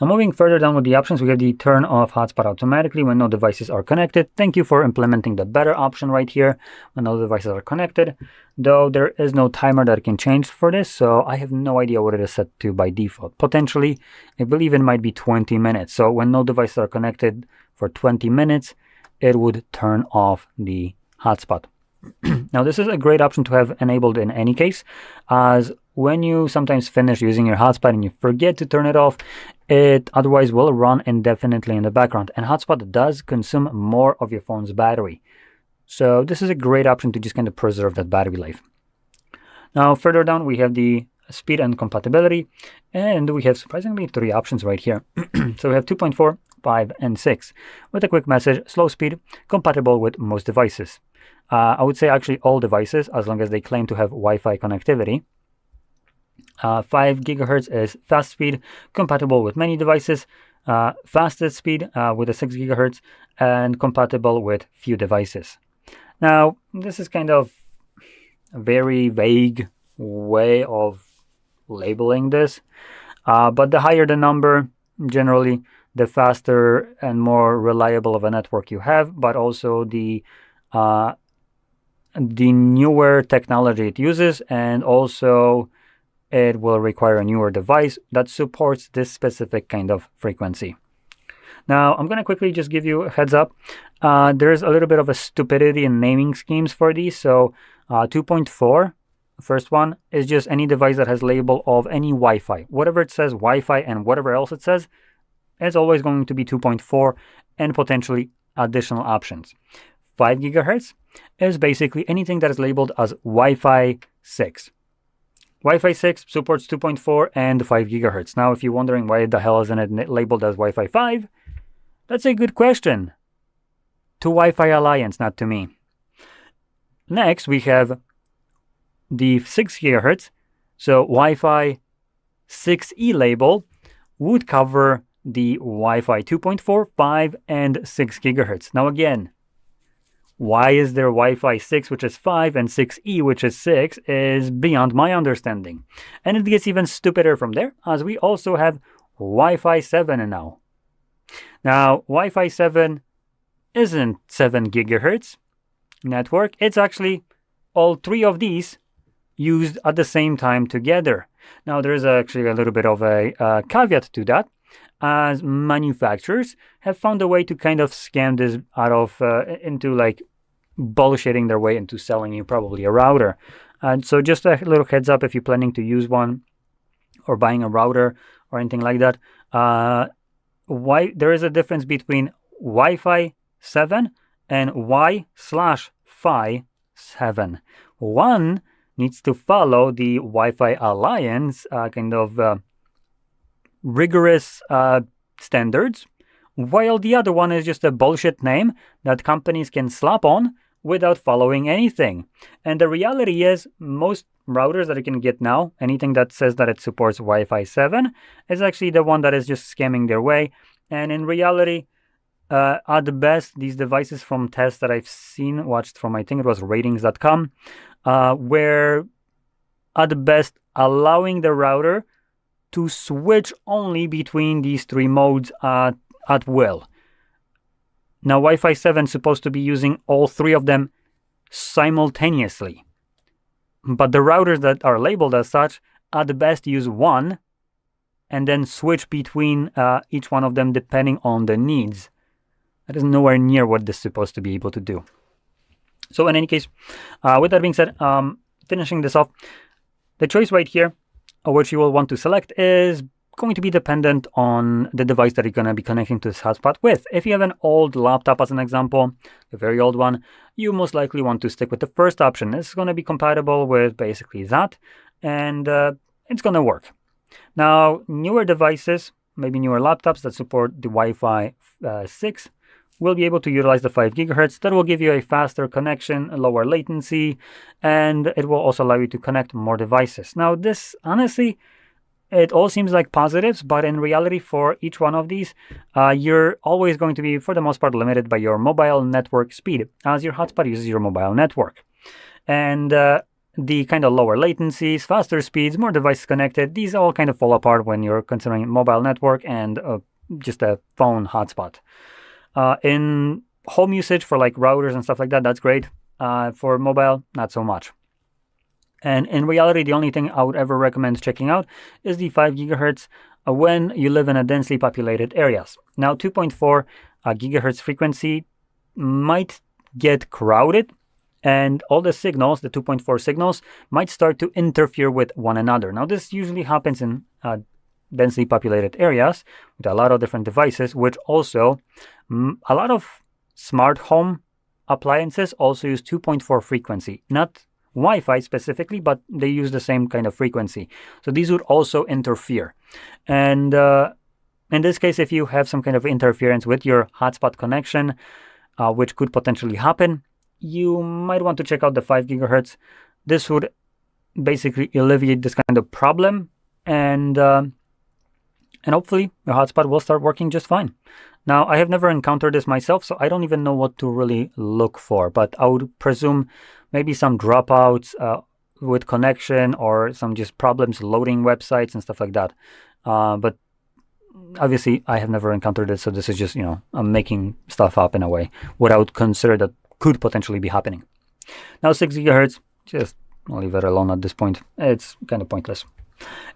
Now, moving further down with the options, we have the turn off hotspot automatically when no devices are connected. Thank you for implementing the better option right here when no devices are connected, though there is no timer that can change for this, so I have no idea what it is set to by default. Potentially, I believe it might be 20 minutes. So when no devices are connected for 20 minutes, it would turn off the hotspot. Now, this is a great option to have enabled in any case, as when you sometimes finish using your hotspot and you forget to turn it off, it otherwise will run indefinitely in the background. And hotspot does consume more of your phone's battery. So this is a great option to just kind of preserve that battery life. Now, further down, we have the speed and compatibility, and we have surprisingly 3 options right here. So we have 2.4, 5, and 6 with a quick message: slow speed, compatible with most devices. I would say actually all devices, as long as they claim to have Wi-Fi connectivity. 5 gigahertz is fast speed, compatible with many devices. Fastest speed with a 6 gigahertz, and compatible with few devices. Now, this is kind of a very vague way of labeling this, but the higher the number, generally, the faster and more reliable of a network you have, but also the newer technology it uses, and also it will require a newer device that supports this specific kind of frequency. Now, I'm going to quickly just give you a heads up. There's a little bit of a stupidity in naming schemes for these. So 2.4, first one, is just any device that has label of any Wi-Fi. Whatever it says Wi-Fi and whatever else it says, it's always going to be 2.4 and potentially additional options. 5 gigahertz is basically anything that is labeled as Wi-Fi 6. Wi-Fi 6 supports 2.4 and 5 gigahertz. Now, if you're wondering why the hell isn't it labeled as Wi-Fi 5, that's a good question. To Wi-Fi Alliance, not to me. Next, we have the 6 gigahertz. So Wi-Fi 6E label would cover the Wi-Fi 2.4, 5, and 6 gigahertz. Now again, why is there Wi-Fi 6, which is 5, and 6E, which is 6, is beyond my understanding. And it gets even stupider from there, as we also have Wi-Fi 7 now. Now, Wi-Fi 7 isn't 7 gigahertz network. It's actually all three of these used at the same time together. Now, there is actually a little bit of a caveat to that, as manufacturers have found a way to kind of scam this out of into like bullshitting their way into selling you probably a router. And so just a little heads up if you're planning to use one or buying a router or anything like that. There is a difference between Wi-Fi 7 and Wi/Fi 7. One needs to follow the Wi-Fi Alliance kind of rigorous standards, while the other one is just a bullshit name that companies can slap on without following anything. And the reality is, most routers that you can get now, anything that says that it supports Wi-Fi 7, is actually the one that is just scamming their way. And in reality, at the best, these devices from tests that I've seen, watched from, I think it was ratings.com, were at the best allowing the router to switch only between these three modes at will. Now, Wi-Fi 7 is supposed to be using all three of them simultaneously. But the routers that are labeled as such, at the best, use one and then switch between each one of them depending on the needs. That is nowhere near what this is supposed to be able to do. So in any case, with that being said, finishing this off, the choice right here, which you will want to select, is going to be dependent on the device that you're going to be connecting to this hotspot with. If you have an old laptop, as an example, a very old one, you most likely want to stick with the first option. This is going to be compatible with basically that, and it's going to work. Now, newer devices, maybe newer laptops that support the Wi-Fi 6, will be able to utilize the 5 gigahertz. That will give you a faster connection, a lower latency, and it will also allow you to connect more devices. Now, this, honestly, it all seems like positives, but in reality, for each one of these, you're always going to be, for the most part, limited by your mobile network speed, as your hotspot uses your mobile network. And the kind of lower latencies, faster speeds, more devices connected, these all kind of fall apart when you're considering mobile network and just a phone hotspot. In home usage for like routers and stuff like that, that's great. For mobile, not so much. And in reality, the only thing I would ever recommend checking out is the 5 gigahertz when you live in a densely populated areas. Now, 2.4 gigahertz frequency might get crowded, and all the signals, the 2.4 signals, might start to interfere with one another. Now, this usually happens in densely populated areas with a lot of different devices, which also a lot of smart home appliances also use 2.4 frequency, not Wi-Fi specifically, but they use the same kind of frequency. So these would also interfere. And in this case, if you have some kind of interference with your hotspot connection, which could potentially happen, you might want to check out the 5 gigahertz. This would basically alleviate this kind of problem, and hopefully your hotspot will start working just fine. Now, I have never encountered this myself, so I don't even know what to really look for, but I would presume maybe some dropouts with connection, or some just problems loading websites and stuff like that. But obviously, I have never encountered it, so this is just, I'm making stuff up in a way what I would consider that could potentially be happening. Now, 6 gigahertz, just I'll leave it alone at this point. It's kind of pointless.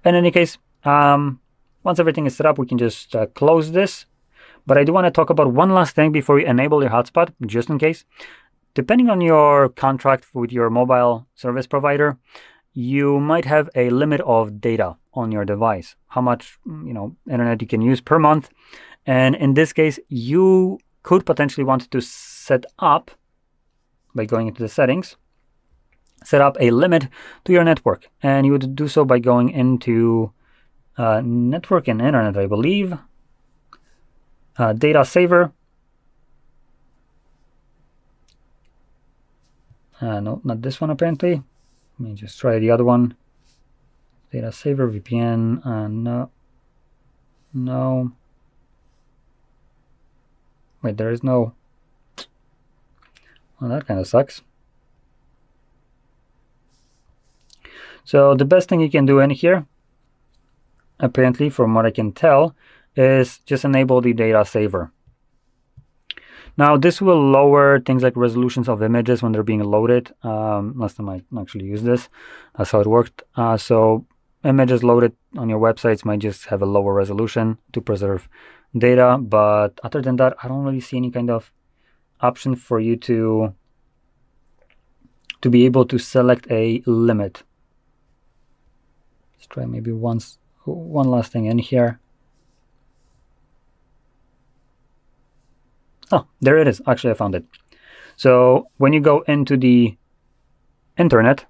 In any case, once everything is set up, we can just close this. But I do want to talk about one last thing before you enable your hotspot, just in case. Depending on your contract with your mobile service provider, you might have a limit of data on your device, how much internet you can use per month. And in this case, you could potentially want to set up, by going into the settings, set up a limit to your network. And you would do so by going into network and internet, I believe. Data saver. No, not this one apparently. Let me just try the other one. Data saver, VPN. No. Wait, there is no. Well, that kind of sucks. So the best thing you can do in here, apparently, from what I can tell, is just enable the data saver. Now, this will lower things like resolutions of images when they're being loaded. Last time I actually used this, that's how it worked. So images loaded on your websites might just have a lower resolution to preserve data. But other than that, I don't really see any kind of option for you to be able to select a limit. Let's try maybe one last thing in here. Oh, there it is. Actually, I found it. So when you go into the internet,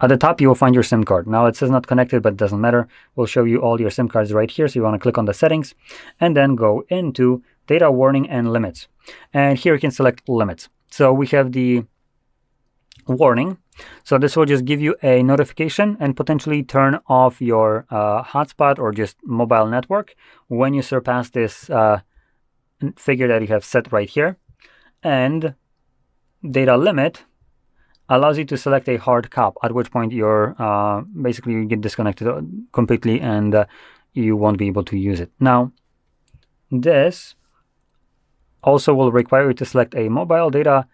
at the top, you will find your SIM card. Now, it says not connected, but it doesn't matter. We'll show you all your SIM cards right here. So you want to click on the settings and then go into data warning and limits. And here you can select limits. So we have the warning. So this will just give you a notification and potentially turn off your hotspot or just mobile network when you surpass this figure that you have set right here. And data limit allows you to select a hard cap, at which point you're basically you get disconnected completely and you won't be able to use it. Now, this also will require you to select a mobile data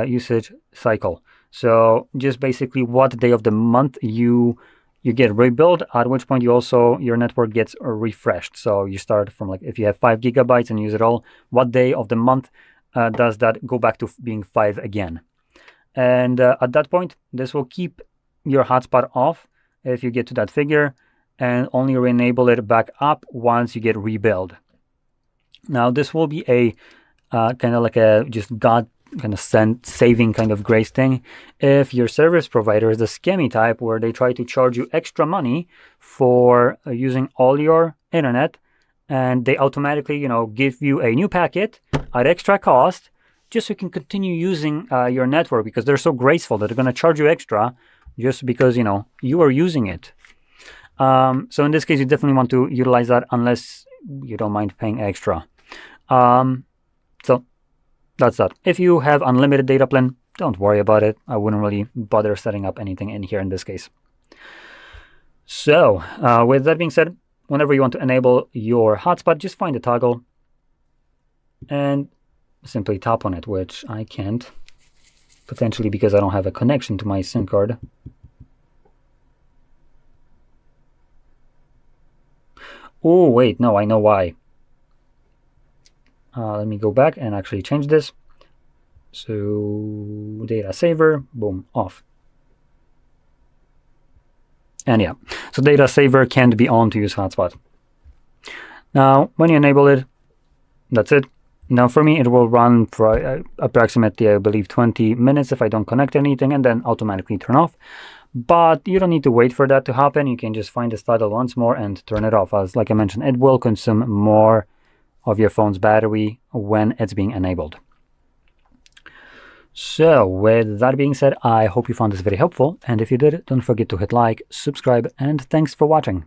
usage cycle. So just basically what day of the month you get rebuild, at which point your network gets refreshed. So you start from, like, if you have 5 gigabytes and use it all, what day of the month does that go back to being 5 again? And at that point, this will keep your hotspot off if you get to that figure and only re-enable it back up once you get rebuild. Now, this will be a kind of like a just God kind of saving kind of grace thing if your service provider is the scammy type where they try to charge you extra money for using all your internet, and they automatically give you a new packet at extra cost just so you can continue using your network, because they're so graceful that they're going to charge you extra just because you are using it. So in this case, you definitely want to utilize that unless you don't mind paying extra. So that's that. If you have unlimited data plan, don't worry about it. I wouldn't really bother setting up anything in here in this case. So with that being said, whenever you want to enable your hotspot, just find the toggle and simply tap on it, which I can't, potentially because I don't have a connection to my SIM card. Oh, wait, no, I know why. Let me go back and actually change this. So data saver, boom, off. And yeah, so data saver can't be on to use hotspot. Now, when you enable it, that's it. Now for me, it will run for approximately, I believe, 20 minutes if I don't connect anything, and then automatically turn off. But you don't need to wait for that to happen. You can just find this toggle once more and turn it off. As like I mentioned, it will consume more of your phone's battery when it's being enabled. So with that being said, I hope you found this very helpful, and if you did, don't forget to hit like, subscribe, and thanks for watching.